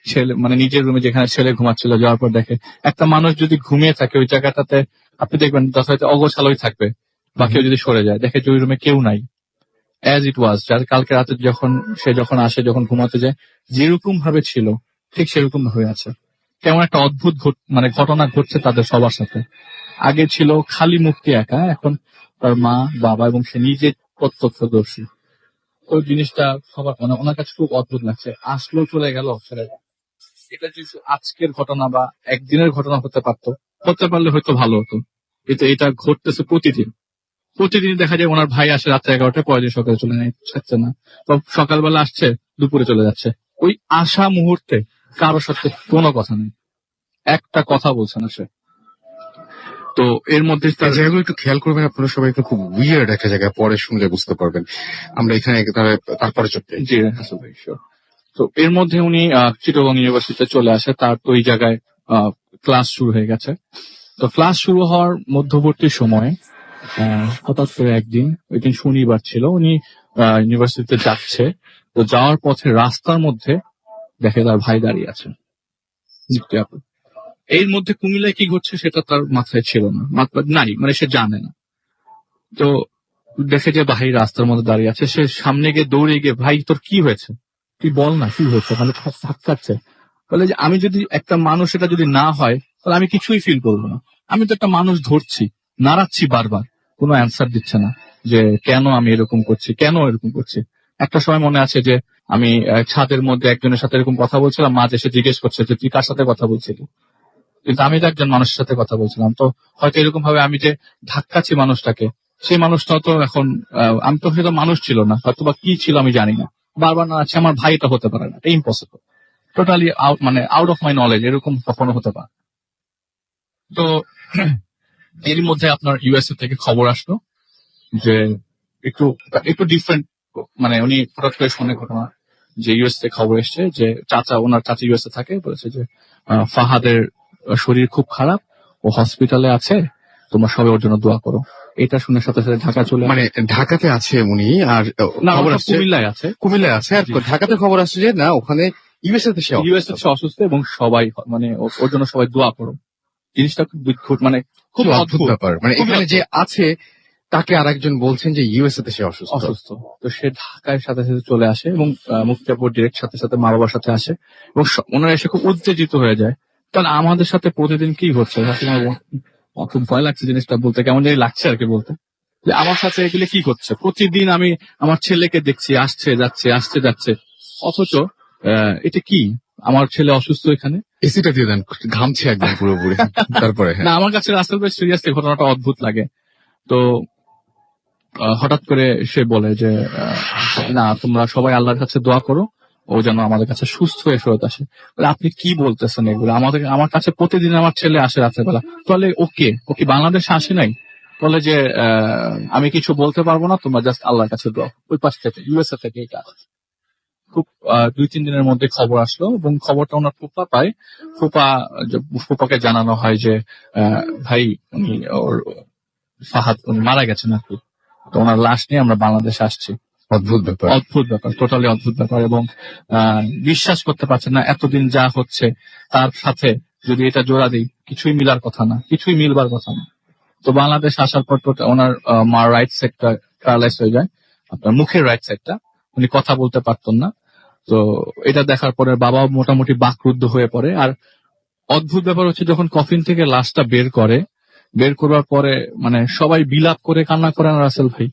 ছেলে, মানে নিজের রুমে যেখানে ছেলে ঘুমাচ্ছিল, যাওয়ার পর দেখে একটা মানুষ যদি ঘুমিয়ে থাকে ওই জায়গাটাতে, আপনি দেখবেন হয়তো অগোছালোই থাকবে, বা কেউ যদি সরে যায়, দেখে যে ওই রুমে কেউ নাই, অ্যাজ ইট ওয়াজ। যার কালকে রাতে যখন আসে, যখন ঘুমাতে যায়, যেরকম ভাবে ছিল ঠিক সেরকম ভাবে আছে। কেমন একটা অদ্ভুত মানে ঘটনা ঘটছে তাদের সবার সাথে। আগে ছিল খালি মুক্তি একা, এখন তার মা বাবা এবং সে নিজে প্রত্যক্ষদর্শী। ওই জিনিসটা সবার ওনার কাছে খুব অদ্ভুত লাগছে। আসলো চলে গেল ছেলেটা। এটা যদি আজকের ঘটনা বা একদিনের ঘটনা হতে পারলে হয়তো ভালো হতো, কিন্তু এটা ঘটতেছে প্রতিদিন দেখা যায় ওনার ভাই আসে রাত্রে 11টায়, পরের দিন সকালে চলে যাচ্ছে না, তো সকালবেলা আসছে দুপুরে চলে যাচ্ছে। ওই আসা মুহূর্তে কারোর সাথে কোনো কথা নেই, একটা কথা বলছে না সে। তো এর মধ্যে জায়গাগুলো একটু খেয়াল করবেন আপনারা সবাই, একটু খুব উইয়ার্ড একটা জায়গায়, পরে শুনলে বুঝতে পারবেন। আমরা এখানে তারপরে চলতে। জি ভাই শিওর। তো এর মধ্যে উনি চিটাগং ইউনিভার্সিটিতে চলে আসে, তার তো ওই জায়গায় ক্লাস শুরু হয়ে গেছে। তো ক্লাস শুরু হওয়ার মধ্যবর্তী সময়ে হঠাৎ করে একদিন, ওই দিন শনিবার ছিল, উনি ইউনিভার্সিটিতে যাচ্ছে, তো যাওয়ার পথে রাস্তার মধ্যে দেখে তার ভাই দাঁড়িয়ে আছে, মুক্তি আপু। এর মধ্যে কুমিল্লায় কি ঘটছে সেটা তার মাথায় ছিল না, নাই, মানে সে জানে না। তো দেখে যে ভাই রাস্তার মধ্যে দাঁড়িয়ে আছে, সে সামনে গিয়ে দৌড়ে গিয়ে, ভাই তোর কি হয়েছে, তুই বল না কি হয়েছে, মানে থাকছে। বলে যে আমি যদি একটা মানুষ, এটা যদি না হয় তাহলে আমি কিছুই ফিল করবো না। আমি তো একটা মানুষ ধরছি, নাড়াচ্ছি বারবার, কোনো অ্যান্সার দিচ্ছে না যে কেন আমি এরকম করছি, কেন এরকম করছি। একটা সময় মনে আছে যে আমি ছাদের মধ্যে একজনের সাথে এরকম কথা বলছিলাম, মা এসে জিজ্ঞেস করছে যে তুই কার সাথে কথা বলছিলি, কিন্তু আমি তো একজন মানুষের সাথে কথা বলছিলাম। তো হয়তো এরকম ভাবে আমি যে ধাক্কাচ্ছি মানুষটাকে, সেই মানুষটা তো এখন আমি তো সেটা মানুষ ছিল না, হয়তো বা কি ছিল আমি জানি না, বারবার না আছে আমার ভাই, এটা হতে পারে না, এটা ইম্পসিবল, টোটালি আউট, মানে আউট অফ মাই নলেজ, এরকম কখনো হতে পারে। তো এর মধ্যে আপনার ইউএসএ থেকে খবর আসলো যে একটু একটু ডিফারেন্ট, মানে উনি হঠাৎ করে শুনে ঘটনা যে ইউএস থেকে খবর এসছে যে ওনার চাচা ইউএসএ থাকে, বলেছে যে ফাহাদের শরীর খুব খারাপ, ও হসপিটালে আছে, তোমরা সবাই ওর জন্য দোয়া করো। এটা শুনে সাথে সাথে ঢাকা চলে মানে ঢাকাতে আছে উনি, আর না, খবর ওটা আসছে কুমিল্লায় আছে। কুমিল্লায় আছে, আর জি। ঢাকাতে খবর আসছে যে না, ওখানে ইউএসএ তে সে ইউএসএ সে অসুস্থ এবং সবাই মানে ওর জন্য সবাই দোয়া করো। জিনিসটা খুব মানে খুব খুব অদ্ভুত অদ্ভুত ব্যাপার। মানে খুবই এখানে যে অদ্ভুত। আছে তাকে আরেকজন বলছেন যে ইউএসএ তে সে অসুস্থ। অসুস্থ। তো সে ঢাকায় সাথে সাথে চলে আসে এবং মুক্তি আপুর ডিরেক্ট সাথে সাথে মা বাবার সাথে আসে এবং ওনারা এসে খুব উত্তেজিত হয়ে যায়। কারণ আমাদের সাথে প্রতিদিন কি হচ্ছে, আসলে আমার খুব ভয় লাগছে জিনিসটা বলতে, কেমন জানি লাগছে আর কি বলতে, যে আমার সাথে এগুলো কি করছে। প্রতিদিন আমি আমার ছেলেকে দেখছি আসছে যাচ্ছে আসছে যাচ্ছে, অথচ এটা কি, আমার ছেলে অসুস্থ এখানে। এসিটা দিয়ে দেন, ঘামছে একদম পুরোপুরি। তারপরে না, আমার কাছে রাস্তার বেশ সিরিয়াসলি ঘটনাটা অদ্ভুত লাগে। তো হঠাৎ করে সে বলে যে না, তোমরা সবাই আল্লাহর কাছে দোয়া করো, ও যেন আমাদের কাছে সুস্থ হয়ে ফেরত আসে। বলে, আপনি কি বলতেছেন এগুলো, আমার কাছে প্রতিদিন আমার ছেলে আসে রাত্রেবেলা। তাহলে ও কি বাংলাদেশে আসে নাই? বলে যে আমি কিছু বলতে পারবো না, তোমরা জাস্ট আল্লাহর কাছে দোয়া। ওই পাশ থেকে ইউএসএ থেকে এটা খুব 2-3 দিনের মধ্যে খবর আসলো এবং খবরটা ওনার ফুপা পায়। ফুপাকে জানানো হয় যে ভাই উনি ফাহাদ উনি মারা গেছেন আর কি। তো ওনার লাশ নিয়ে আমরা বাংলাদেশে আসছি। অদ্ভুত ব্যাপার। অদ্ভুত ব্যাপার, টোটালি অদ্ভুত ব্যাপার। এবং বিশ্বাস করতে পারছেন না, এতদিন যা হচ্ছে তার সাথে যদি এটা জোড়া দিই, কিছুই মিলার কথা না, কিছুই মিলবার কথা না। তো বাংলাদেশ আসার পর তো ওনার মার রাইট সাইডটা প্যারালাইজ হয়ে যায়, আপনার মুখের রাইট সাইডটা, উনি কথা বলতে পারতেন না। তো এটা দেখার পরে বাবাও মোটামুটি বাকরুদ্ধ হয়ে পড়ে। আর অদ্ভুত ব্যাপার হচ্ছে, যখন কফিন থেকে লাশটা বের করবার পরে মানে সবাই বিলাপ করে কান্না করে না রাসেল ভাই।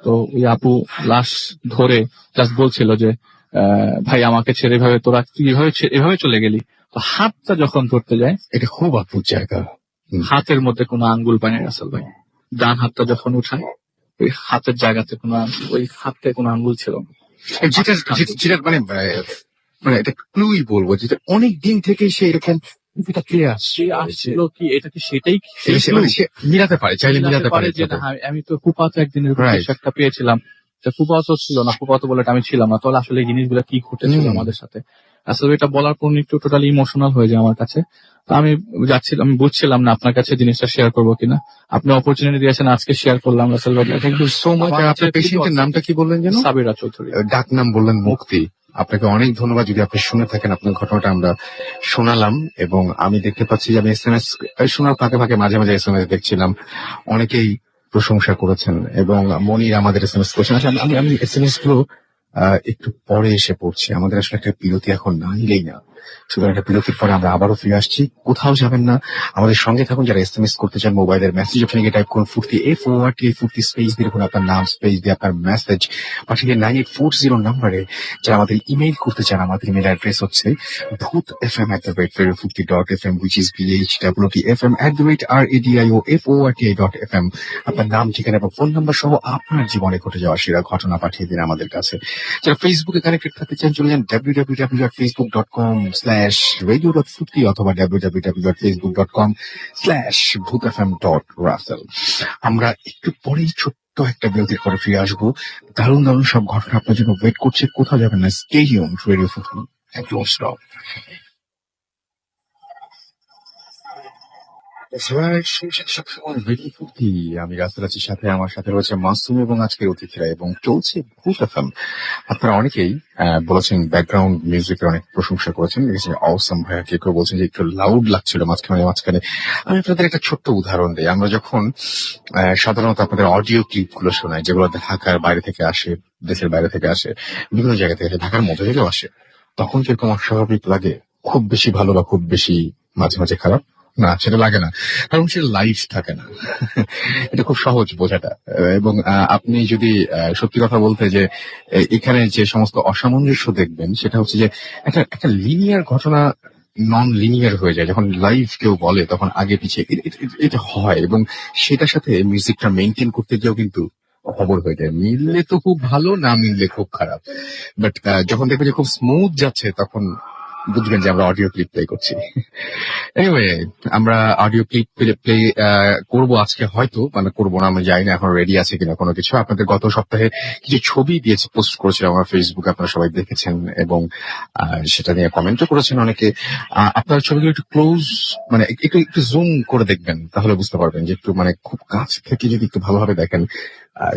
তো ওই আপু লাশ ধরে জাস্ট বলছিল যে ভাই আমাকে ছেড়ে এভাবে তোরা তুই এভাবে চলে গেলি। তো হাতটা যখন ধরতে যায়, এটা খুব অদ্ভুত জায়গা। হাতের মধ্যে কোনো আঙ্গুল পায় না রাসেল ভাই। ডান হাতটা যখন উঠায়, ওই হাতের জায়গাতে ওই হাতে কোনো আঙ্গুল ছিল না। যেটা মানে এটা ক্লুই বলবো, যেটা অনেক দিন থেকেই সে এরকম এটা ক্লিয়ার আসছে। আসছিল কি, এটা কি সেটাই সেই মানে সে মিলাতে পারে, চাইলে মিলাতে পারে। যে না, আমি তো ফুপাতো একদিন এরকম Right. কিছু একটা পেয়েছিলাম, ফুপাতো ছিল না, ফুপাতো বলে আমি ছিলাম না, তাহলে আসলে এই জিনিসগুলো কি ঘটেছিল আমাদের সাথে। আসলে এটা বলার পর একটু টোটালি ইমোশনাল হয়ে যায় আমার কাছে। তো আমি আমি বুঝছিলাম না আপনার কাছে জিনিসটা শেয়ার করবো কিনা। আপনি অপরচুনিটি দিয়েছেন, আজকে শেয়ার করলাম রাসেল ভাই। Thank you so much. আপনার পেশেন্টের নামটা কি বললেন যেন? সাবিরা চৌধুরী। ডাক নাম বললেন মুক্তি। আপনাকে অনেক ধন্যবাদ। যদি আপনি শুনে থাকেন, আপনার ঘটনাটা আমরা শোনালাম এবং আমি দেখতে পাচ্ছি যে আমি এসএমএস শোনার ফাঁকে ফাঁকে মাঝে মাঝে এসএমএস দেখছিলাম, অনেকেই প্রশংসা করেছেন এবং মনির আমাদের এসএমএস করেছেন। আচ্ছা, আমি এসএমএস গুলো একটু পরে এসে পড়ছি। আমাদের আসলে একটা বিরতি এখন না নিলেই না, সুতরাং একটা বিরতির পরে আমরা আবারও ফিরে আসছি। কোথাও যাবেন না, আমাদের সঙ্গে থাকুন। যারা এসএমএস করতে চান, মোবাইলের মেসেজ অপশনে গিয়ে টাইপ করুন ফুর্তি FORT স্পেস দিয়ে লিখুন আপনার নাম, স্পেস দিয়ে আপনার মেসেজ পাঠিয়ে 9840 নাম্বারে। যারা আমাদের ইমেইল করতে চান, আমাদের ইমেইল অ্যাড্রেস হচ্ছে bhutfm@fm.fm, which is bhutfm@radioforti.fm। আপনার নাম, ঠিকানা এবং ফোন নাম্বার সহ আপনার জীবনে ঘটে যাওয়া সেরা ঘটনা পাঠিয়ে দিন আমাদের কাছে। যারা ফেসবুকে কানেক্টেড থাকতে চান, চলে যান www.facebook.com/radio.fruity অথবা www.facebook.com/bhutfm.russell। আমরা একটু পরেই ছোট্ট একটা বিরতির পরে ফিরে আসবো। দারুণ দারুণ সব ঘটনা আপনার জন্য ওয়েট করছে, কোথাও যাবেন না। স্টে টিউন টু রেডিও ফুটি। একদম স্টপ। সবসময় ভেরি ফুর্তি। আমি রাসেল আছির সাথে, আমার সাথে রয়েছে মাসুম এবং আজকের অতিথিরা, এবং চলছে ভূত এফএম। আপনারা অনেকেই বলেছেন, ব্যাকগ্রাউন্ড মিউজিকের অনেক প্রশংসা করেছেন, অসম ভাইয়া, কেউ কেউ বলছেন যে একটু লাউড লাগছিল মাঝখানে মাঝখানে। আমি আপনাদের একটা ছোট্ট উদাহরণ দিই। আমরা যখন সাধারণত আপনাদের অডিও ক্লিপ গুলো শোনাই, যেগুলো ঢাকার বাইরে থেকে আসে, দেশের বাইরে থেকে আসে, বিভিন্ন জায়গা থেকে আসে, ঢাকার মধ্যে থেকেও আসে, তখন কিরকম অস্বাভাবিক লাগে? খুব বেশি ভালো বা খুব বেশি মাঝে মাঝে খারাপ? না, সেটা লাগে না, কারণ সে লাইভ থাকে না। এটা খুব সহজ বোঝাটা। এবং আপনি যদি সত্যি কথা বলতে যে এখানে যে সমস্ত অসামঞ্জস্য দেখবেন, সেটা হচ্ছে যে একটা একটা লিনিয়ার ঘটনা নন লিনিয়ার হয়ে যায় যখন লাইভ কেউ বলে, তখন আগে পিছিয়ে এটা হয়, এবং সেটার সাথে মিউজিকটা মেনটেন করতে গিয়েও কিন্তু খবর হয়ে যায়। মিললে তো খুব ভালো, না মিললে খুব খারাপ। বাট যখন দেখবেন যে খুব স্মুথ যাচ্ছে, তখন বুঝবেন যে আমরা অডিও ক্লিপ প্লে করছি। এনিওয়ে, আমরা অডিও ক্লিপ প্লে করবো আজকে, হয়তো মানে করবো না, আমি জানি না এখন রেডি আছে কিনা কোনো কিছু। আপনাদের গত সপ্তাহে কিছু ছবি দিয়েছে, পোস্ট করেছিলাম আমার ফেসবুকে, আপনারা সবাই দেখেছেন এবং সেটা নিয়ে কমেন্টও করেছেন অনেকে। আপনার ছবিগুলো একটু ক্লোজ, মানে একটু একটু জুম করে দেখবেন, তাহলে বুঝতে পারবেন যে একটু মানে খুব কাছ থেকে যদি একটু ভালোভাবে দেখেন,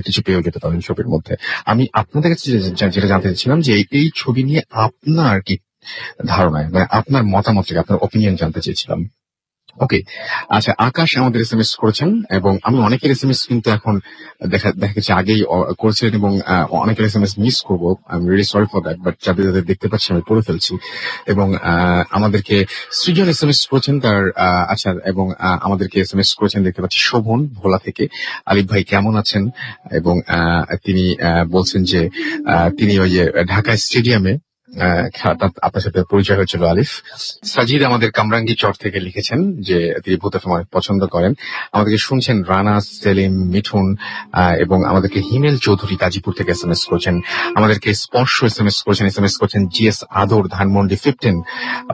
কিছু পেয়েও যেতে পারেন ছবির মধ্যে। আমি আপনাদের কাছে যেটা জানতে চাচ্ছিলাম যে এই ছবি নিয়ে আপনার কি ধারণায়, মানে আপনার মতামত থেকে আপনার ওপিনিয়ন জানতে চেয়েছিলাম। ওকে, আচ্ছা, আকাশ আমাদের এসএমএস করেছেন, এবং আমি অনেকের এসএমএস কিন্তু এখন দেখা গেছে আগেই করেছিলেন, এবং অনেকের এসএমএস মিস করবো। I am really sorry for that, but যাদের যাদের দেখতে পাচ্ছি আমি পড়ে ফেলছি। এবং আমাদেরকে সৃজন এসএমএস করেছেন তার, আচ্ছা, এবং আমাদেরকে এসএমএস করেছেন দেখতে পাচ্ছি শোভন ভোলা থেকে। আলিফ ভাই কেমন আছেন? এবং তিনি বলছেন যে তিনি ওই যে ঢাকা স্টেডিয়ামে আপনার সাথে পরিচয় হয়েছিল আলিফ। সাজিদ আমাদের কামরাঙ্গি চর থেকে লিখেছেন যে তিনি ভূত এফএম অনেক পছন্দ করেন, আমাদেরকে শুনছেন। রানা, সেলিম, মিঠুন, এবং আমাদেরকে হিমেল চৌধুরী গাজীপুর থেকে এসএমএস করেছেন। আমাদেরকে স্পর্শ এসএমএস করেছেন জিএস আদর ধানমন্ডি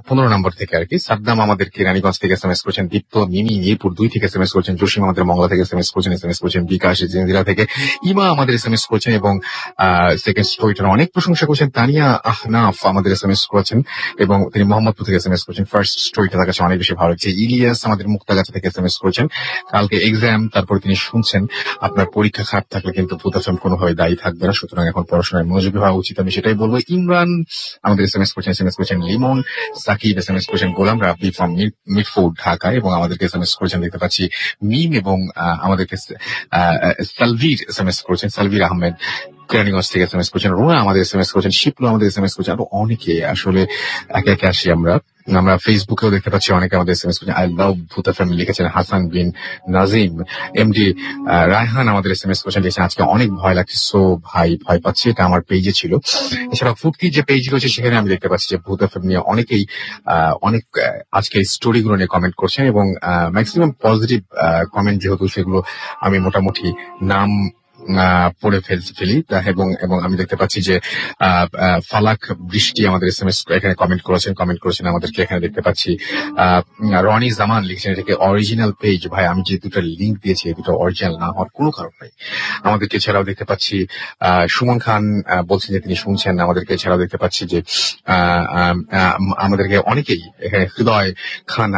15 নম্বর থেকে আর কি। সাদ্দাম আমাদেরকে রানীগঞ্জ থেকে এসএমএস করেছেন। দীপ্ত মিমি মিরপুর 2 থেকে এসএমএস করেছেন। জসিম আমাদের মংলা থেকে এসএমএস করেছেন। বিকাশ জিন্দিরা থেকে। ইমা আমাদের এসএমএস করেছেন, এবং সেকেন্ড স্টোরিটার অনেক প্রশংসা করেছেন। তানিয়া আহনাফ আমাদের এসএমএস করেছেন, এবং তিনি মোহাম্মদপুর থেকে এসএমএস করেছেন। ফার্স্ট স্টোরিটা তার কাছে অনেক বেশি ভালো লাগছে। ইলিয়াস আমাদের মুক্তাগাছা থেকে এসএমএস করেছেন। কালকে এক্সাম, তারপর তিনি শুনছেন আপনার পরীক্ষা খারাপ থাকলে কিন্তু ভূত এফএম কোনোভাবে দায়ী থাকবে না, সুতরাং এখন পড়াশোনায় মনোযোগী হওয়া উচিত, আমি সেটাই বলবো। ইমরান আমাদের এসএমএস করেছেন। লিমন, সাকিব এসএমএস করেছেন। গোলাম রাব্বি ফ্রম মিডফোর্ড ঢাকা, এবং আমাদেরকে এসএমএস করেছেন দেখতে পাচ্ছি মিম, এবং আমাদেরকে সালভির এসএমএস করেছেন, সালভির আহমেদ কেরানীগঞ্জ থেকে এসএমএস করেছেন। রোনা আমাদের এসএমএস করেছেন। শিপলু আমাদের এসএমএস করেছেন। আরো অনেকে, আসলে একে একে আসি আমরা ফেসবুকেও দেখতে পাচ্ছি অনেকে আমাদের এসএমএস করেছেন। আই লাভ ভূত এফএম লিখেছেন হাসান বিন নাজিম। এমডি রায়হান আমাদের এসএমএস করেছেন, লিখেছেন আজকে অনেক ভয় লাগছে, সো ভাই ভয় পাচ্ছি। এটা আমার পেজে ছিল। এছাড়া ফুটকি যে পেজ রয়েছে, সেখানে আমি দেখতে পাচ্ছি যে ভূত এফএম নিয়ে অনেকেই অনেক আজকে স্টোরি গুলো নিয়ে কমেন্ট করছেন, এবং ম্যাক্সিমাম পজিটিভ কমেন্ট, যেহেতু সেগুলো আমি মোটামুটি নাম পড়ে ফেলি এবং এবং আমি দেখতে পাচ্ছি যে ফালাক বৃষ্টি আমাদের এসএমএস এখানে কমেন্ট করেছেন আমাদেরকে। এখানে দেখতে পাচ্ছি রনি জামান লিখছেন, এটাকে অরিজিনাল পেজ। ভাই, আমি যে দুটো লিঙ্ক দিয়েছি, এই দুটো অরিজিনাল না হওয়ার কোনো কারণ নেই। আমাদেরকে এছাড়াও দেখতে পাচ্ছি সুমন খান বলছেন যে তিনি শুনছেন আমাদেরকে। এছাড়াও দেখতে পাচ্ছি যে আমাদেরকে অনেকেই এখানে হৃদয় খান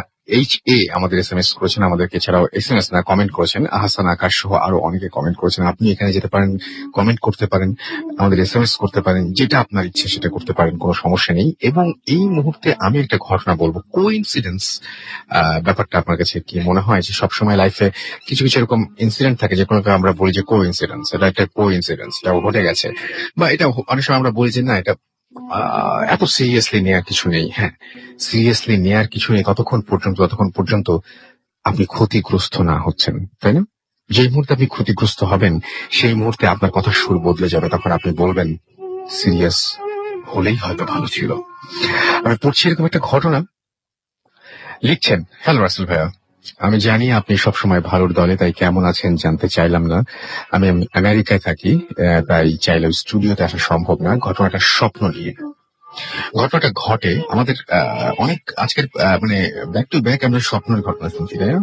HA আমাদের এসএমএস করেছেন আমাদেরকে। এছাড়াও এসএমএস না, কমেন্ট করেছেন। আহসান আকাশ সহ আরো অনেকে কমেন্ট করেছেন। আপনি এখানে যেতে পারেন, কমেন্ট করতে পারেন, আমাদের এসএমএস করতে পারেন, যেটা আপনার ইচ্ছে সেটা করতে পারেন, কোনো সমস্যা নেই। এবং এই মুহূর্তে আমি একটা ঘটনা বলবো, কোইন্সিডেন্স ব্যাপারটা আপনার কাছে কি মনে হয় যে সবসময় লাইফে কিছু কিছু এরকম ইনসিডেন্ট থাকে, যে কোনো আমরা বলি যে কোইন্সিডেন্স, এটা একটা কোইন্সিডেন্স, এটা ঘটে গেছে, বা এটা অনেক সময় আমরা বলি যে না, এটা এত সিরিয়াসলি নেওয়ার কিছু নেই। হ্যাঁ, সিরিয়াসলি নেওয়ার কিছু নেই যতক্ষণ পর্যন্ত আপনি ক্ষতিগ্রস্ত না হচ্ছেন, তাই না? যেই মুহূর্তে আপনি ক্ষতিগ্রস্ত হবেন, সেই মুহূর্তে আপনার কথা সুর বদলে যাবে, তখন আপনি বলবেন সিরিয়াস হলেই হয়তো ভালো ছিল। আমি পড়ছি এরকম একটা ঘটনা। লিখছেন, হ্যালো রাসেল ভাইয়া, আমি জানি আপনি সবসময় ভালোর দলে, তাই কেমন আছেন জানতে চাইলাম না। আমি আমেরিকায় থাকি, তাই চাইলেও স্টুডিওতে আসা সম্ভব না। ঘটনাটা স্বপ্ন নিয়ে। ঘটনাটা ঘটে আমাদের অনেক আজকের মানে ব্যাক টু ব্যাক আমরা স্বপ্নের ঘটনা শুনছি, তাই না?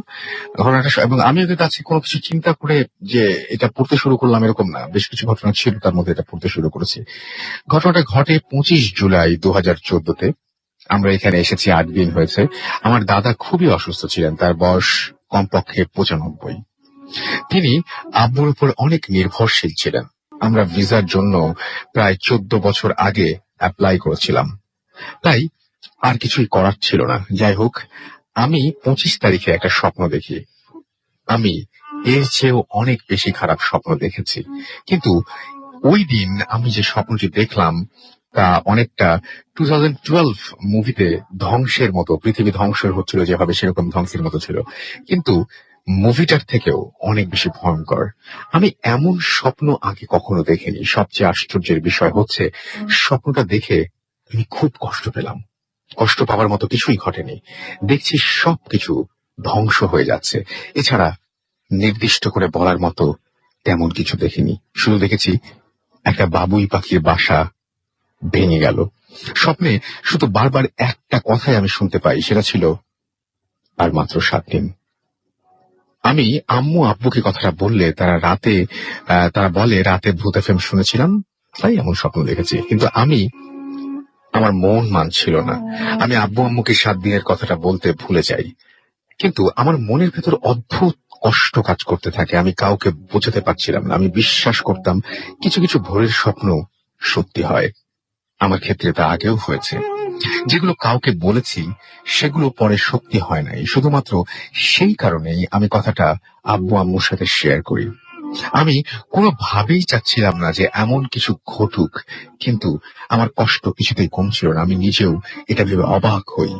ঘটনাটা এবং আমি ওদের কাছে কোনো কিছু চিন্তা করে যে এটা পড়তে শুরু করলাম এরকম না, বেশ কিছু ঘটনা ছিল তার মধ্যে এটা পড়তে শুরু করেছি। ঘটনাটা ঘটে 25 জুলাই 2014-তে। আমরা এখানে এসেছি 8 দিন হয়েছে। আমার দাদা খুবই অসুস্থ ছিলেন, তার বয়স কমপক্ষে 95। তিনি আব্বুর উপর অনেক নির্ভরশীল ছিলেন। আমরা ভিসার জন্য প্রায় 14 বছর আগে অ্যাপ্লাই করেছিলাম, তাই আর কিছুই করার ছিল না। যাই হোক, আমি 25 তারিখে একটা স্বপ্ন দেখি। আমি এর চেয়েও অনেক বেশি খারাপ স্বপ্ন দেখেছি, কিন্তু ওই দিন আমি যে স্বপ্নটি দেখলাম তা অনেকটা 2012 মুভিতে ধ্বংসের মতো, পৃথিবী ধ্বংস হচ্ছিল যেভাবে, সেরকম ধ্বংসের মতো ছিল, কিন্তু মুভিটার থেকেও অনেক বেশি ভয়ঙ্কর। আমি এমন স্বপ্ন আগে কখনো দেখিনি। সবচেয়ে আশ্চর্যের বিষয় হচ্ছে, স্বপ্নটা দেখে আমি খুব কষ্ট পেলাম। কষ্ট পাওয়ার মতো কিছুই ঘটেনি। দেখছি সবকিছু ধ্বংস হয়ে যাচ্ছে। এছাড়া নির্দিষ্ট করে বলার মতো তেমন কিছু দেখিনি। শুধু দেখেছি একটা বাবুই পাখির বাসা ভেঙে গেল। স্বপ্নে শুধু বারবার একটা কথাই আমি শুনতে পাই, সেটা ছিল আর মাত্র 7 দিন। আমি আম্মু আব্বুকে কথাটা বললে তারা বলে রাতে ভূত এফএম শুনেছিলাম, তাই এমন স্বপ্ন দেখেছি। কিন্তু আমার মন মানছিল না। আমি আব্বু আম্মুকে 7 দিনের কথাটা বলতে ভুলে যাই, কিন্তু আমার মনের ভেতর অদ্ভুত কষ্ট কাজ করতে থাকে। আমি কাউকে বোঝাতে পারছিলাম না। আমি বিশ্বাস করতাম কিছু কিছু ভোরের স্বপ্ন সত্যি হয়। আমার ক্ষেত্রে তা আগেও হয়েছে। যেগুলো কাউকে বলেছি সেগুলো পরে সত্যি হয় নাই। শুধুমাত্র সেই কারণেই আমি কথাটা আব্বু আম্মুর সাথে শেয়ার করি। আমি কোনোভাবেই চাচ্ছিলাম না যে এমন কিছু ঘটুক, কিন্তু আমার কষ্ট কিছুতেই কমছিল না। আমি নিজেও এটা ভেবে অবাক হই।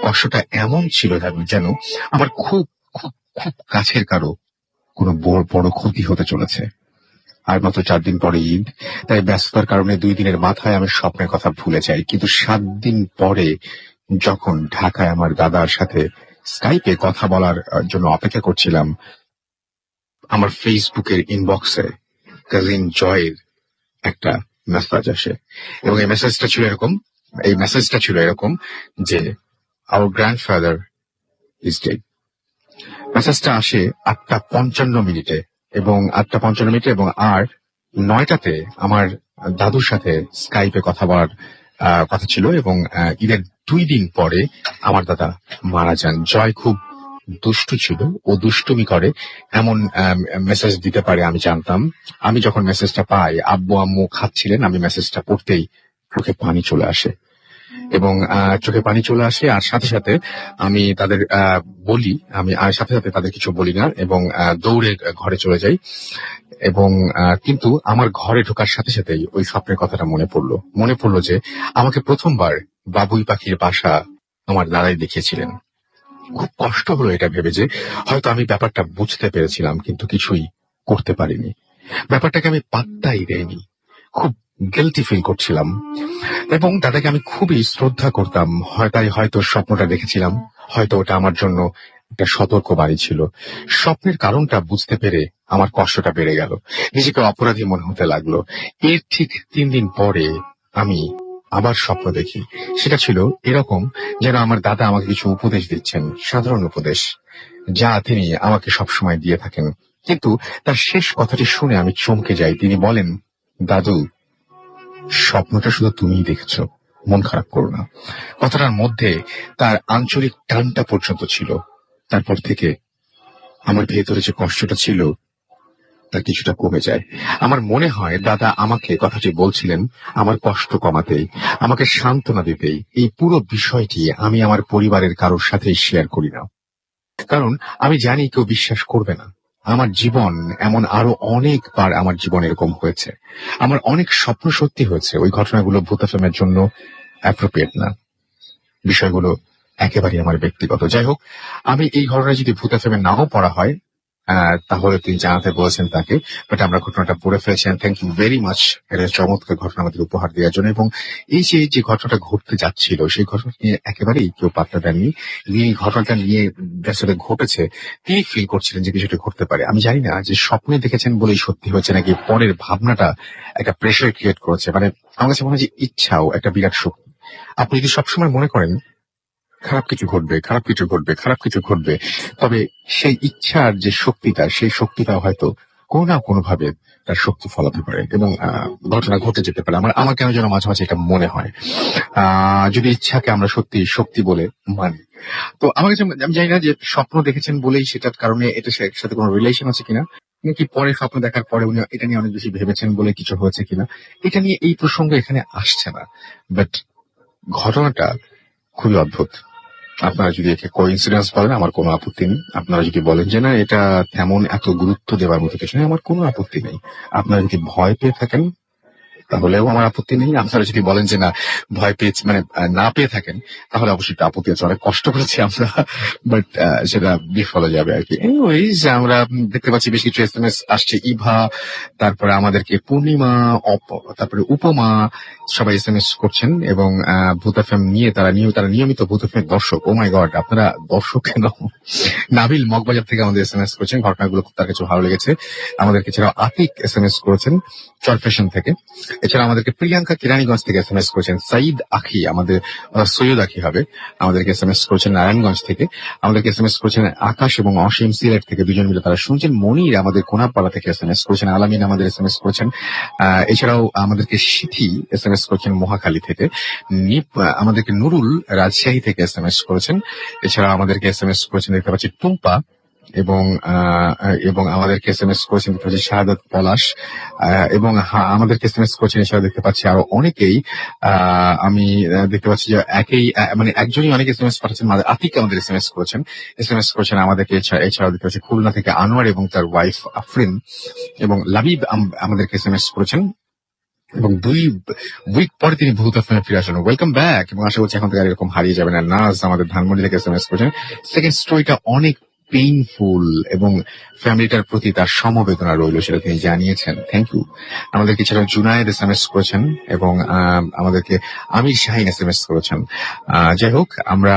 কষ্টটা এমন ছিল যেন আমার খুব খুব খুব কাছের কারো কোনো বড় ক্ষতি হতে চলেছে। আর মাত্র 4 দিন পরে ঈদ, তাই ব্যস্ততার কারণে 2 দিনের মাথায় আমি স্বপ্নের কথা ভুলে যাই। কিন্তু 7 দিন পরে যখন ঢাকায় আমার দাদার সাথে স্কাইপে কথা বলার জন্য অপেক্ষা করছিলাম, আমার ফেসবুকের ইনবক্সে কাজিন জয়ের একটা মেসেজ আসে, এবং এই মেসেজটা ছিল এরকম যে আওয়ার গ্র্যান্ডফাদার ইজ ডেড। মেসেজটা আসে 8:55 এবং 8:55 এবং আর 9টাতে আমার দাদুর সাথে স্কাইপে কথা বলার কথা ছিল, এবং ঈদের 2 দিন পরে আমার দাদা মারা যান। জয় খুব দুষ্টু ছিল, ও দুষ্টুমি করে, এমন মেসেজ দিতে পারে আমি জানতাম। আমি যখন মেসেজটা পাই, আব্বু আম্মু খাচ্ছিলেন, আমি মেসেজটা পড়তেই চোখে পানি চলে আসে, এবং চোখে পানি চলে আসে। আর সাথে সাথে আমি তাদের সাথে সাথে তাদের কিছু বলি না, এবং দৌড়ে ঘরে চলে যাই। এবং কিন্তু আমার ঘরে ঢোকার সাথে সাথেই ওই স্বপ্নের কথাটা মনে পড়লো যে আমাকে প্রথমবার বাবুই পাখির বাসা আমার দাদাই দেখিয়েছিলেন। খুব কষ্ট হলো এটা ভেবে যে হয়তো আমি ব্যাপারটা বুঝতে পেরেছিলাম, কিন্তু কিছুই করতে পারিনি। ব্যাপারটাকে আমি পাত্তাই দেইনি। খুব গিল্টি ফিল করছিলাম, এবং দাদাকে আমি খুবই শ্রদ্ধা করতাম। হয়তো স্বপ্নটা দেখেছিলাম, হয়তো ওটা আমার জন্য একটা সতর্ক বাণী ছিল। স্বপ্নের কারণটা বুঝতে পেরে আমার কষ্টটা বেড়ে গেল, নিজেকে অপরাধী মনে হতে লাগলো। এর ঠিক 3 দিন পরে আমি আবার স্বপ্ন দেখি। সেটা ছিল এরকম, যেন আমার দাদা আমাকে কিছু উপদেশ দিচ্ছেন, সাধারণ উপদেশ, যা তিনি আমাকে সবসময় দিয়ে থাকেন। কিন্তু তার শেষ কথাটি শুনে আমি চমকে যাই। তিনি বলেন, দাদু, স্বপ্নটা শুধু তুমিই দেখেছ, মন খারাপ করো না। কথাটার মধ্যে তার আঞ্চলিক টানটা পর্যন্ত ছিল। তারপর থেকে আমার ভেতরে যে কষ্টটা ছিল তা কিছুটা কমে যায়। আমার মনে হয় দাদা আমাকে কথাটি বলছিলেন আমার কষ্ট কমাতেই, আমাকে সান্ত্বনা দিতেই। এই পুরো বিষয়টি আমি আমার পরিবারের কারোর সাথেই শেয়ার করি না, কারণ আমি জানি কেউ বিশ্বাস করবে না। আমার জীবন এমন আরো অনেকবার আমার জীবন এরকম হয়েছে। আমার অনেক স্বপ্ন সত্যি হয়েছে। ওই ঘটনাগুলো ভূত ফিল্মের জন্য অ্যাপ্রোপ্রিয়েট না। বিষয়গুলো একেবারেই আমার ব্যক্তিগত। যাই হোক, আমি এই ঘটনা যদি ভূত ফিল্মে নাও পড়া হয়, তাহলে তিনি জানাতে বলেছেন তাকে, বাট আমরা ঘটনাটা পড়ে ফেলেছেন। থ্যাংক ইউ ভেরি মাচ এটা চমৎকার ঘটনা আমাদের উপহার দেওয়ার জন্য। এবং এই যে ঘটনাটা ঘটতে যাচ্ছিল, সেই ঘটনা নিয়ে একেবারেই কেউ পাত্তা দেননি। যিনি ঘটনাটা নিয়ে আসলে ঘটেছে, তিনি ফিল করছিলেন যে কিছুটা ঘটতে পারে। আমি জানি না যে স্বপ্নে দেখেছেন বলেই সত্যি হয়েছে, নাকি পরের ভাবনাটা একটা প্রেশার ক্রিয়েট করেছে। মানে আমার কাছে মনে হয় যে ইচ্ছাও একটা বিরাট শক্তি। আপনি যদি সবসময় মনে করেন খারাপ কিছু ঘটবে, তবে সেই ইচ্ছার যে শক্তিটা, সেই শক্তিটা হয়তো কোনো না কোনো ভাবে তার শক্তি ফলাতে পারে এবং ঘটনা ঘটে যেতে পারে। আমার কেন যেন মাঝে মাঝে এটা মনে হয়, যদি ইচ্ছাকে আমরা সত্যি শক্তি বলে মানি। তো আমার কাছে, আমি জানি না যে স্বপ্ন দেখেছেন বলেই সেটার কারণে এটা সাথে কোনো রিলেশন আছে কিনা, নাকি পরে স্বপ্ন দেখার পরে উনি এটা নিয়ে অনেক বেশি ভেবেছেন বলে কিছু হয়েছে কিনা, এটা নিয়ে এই প্রসঙ্গ এখানে আসছে না। বাট ঘটনাটা খুবই অদ্ভুত। আপনারা যদি একে কোইন্সিডেন্স বলেন আমার কোনো আপত্তি নেই, আপনারা যদি বলেন যে না এটা তেমন এত গুরুত্ব দেওয়ার মতো কিছু নেই, আমার কোনো আপত্তি নেই। আপনারা যদি ভয় পেয়ে থাকেন তাহলেও আমার আপত্তি নেই, আপনারা যদি বলেন যে না ভয় পেয়েছি মানে না পেয়ে থাকেন তাহলে অবশ্যই একটা আপত্তি আছে। অনেক কষ্ট করেছি আমরা, বাট সেটা বিফলে যাবে আর কি। এনিওয়েজ, আমরা দেখতে পাচ্ছি বেশ কিছু SMS আসছে। ইভা, তারপরে আমাদেরকে পূর্ণিমা, তারপরে উপমা, সবাই SMS করছেন এবং ভূত FM নিয়ে তারা নিয়মিত ভূত FM এর দর্শক। ও মাই গড, আপনারা দর্শক কেন? নাবিল মগবাজার থেকে আমাদের SMS করেছেন, ঘটনাগুলো খুব তার কাছে ভালো লেগেছে। আমাদেরকে এছাড়াও আতিক SMS করেছেন চরফেশন থেকে। এছাড়া আমাদেরকে প্রিয়াঙ্কা কেরানীগঞ্জ থেকে SMS করেছেন। সাইদ আখি, আমাদের সৈয়দ আখি হবে, আমাদেরকে SMS করেছেন নারায়ণগঞ্জ থেকে। আমাদেরকে SMS করেছেন আকাশ এবং অসীম সিলেট থেকে, দুজন মিলে তারা শুনছেন। মনির আমাদের কোনাপাড়া থেকে SMS করেছেন। আলামিন আমাদের SMS করেছেন। এছাড়াও আমাদেরকে সিথি SMS করেছেন মহাখালী থেকে। আমাদেরকে নুরুল রাজশাহী থেকে SMS করেছেন। এছাড়া আমাদেরকে SMS করেছেন দেখতে পাচ্ছি টুম্পা এবং আমাদেরকে SMS করেছেন দেখতে পাচ্ছি শাহাদাত পলাশ, এবং আমাদেরকে SMS করেছেন এছাড়া দেখতে পাচ্ছি আরো অনেকেই। আমি দেখতে পাচ্ছি যে মানে একজনই অনেক SMS পাঠাচ্ছেন। আতিক আমাদের SMS করেছেন আমাদেরকে। এছাড়াও দেখতে পাচ্ছি খুলনা থেকে আনোয়ার এবং তার ওয়াইফ আফরিন, এবং লাবিব আমাদেরকে SMS করেছেন এবং 2 উইক পরে তিনি ভূত FM ফিরে আসেন। ওয়েলকাম ব্যাক, এবং আশা করছি এখন থেকে আর এরকম হারিয়ে যাবে না। নাজ আমাদের ধানমন্ডি থেকে SMS করেছেন। সেকেন্ড স্টোরিটা অনেক পেইনফুল এবং ফ্যামিলিটার প্রতি তার সমবেদনা রইল, সেটা তিনি জানিয়েছেন। Thank you. আমাদেরকে এছাড়াও জুনায়েদ SMS করেছেন এবং আমাদেরকে আমির শাহিন SMS করেছেন। যাই হোক, আমরা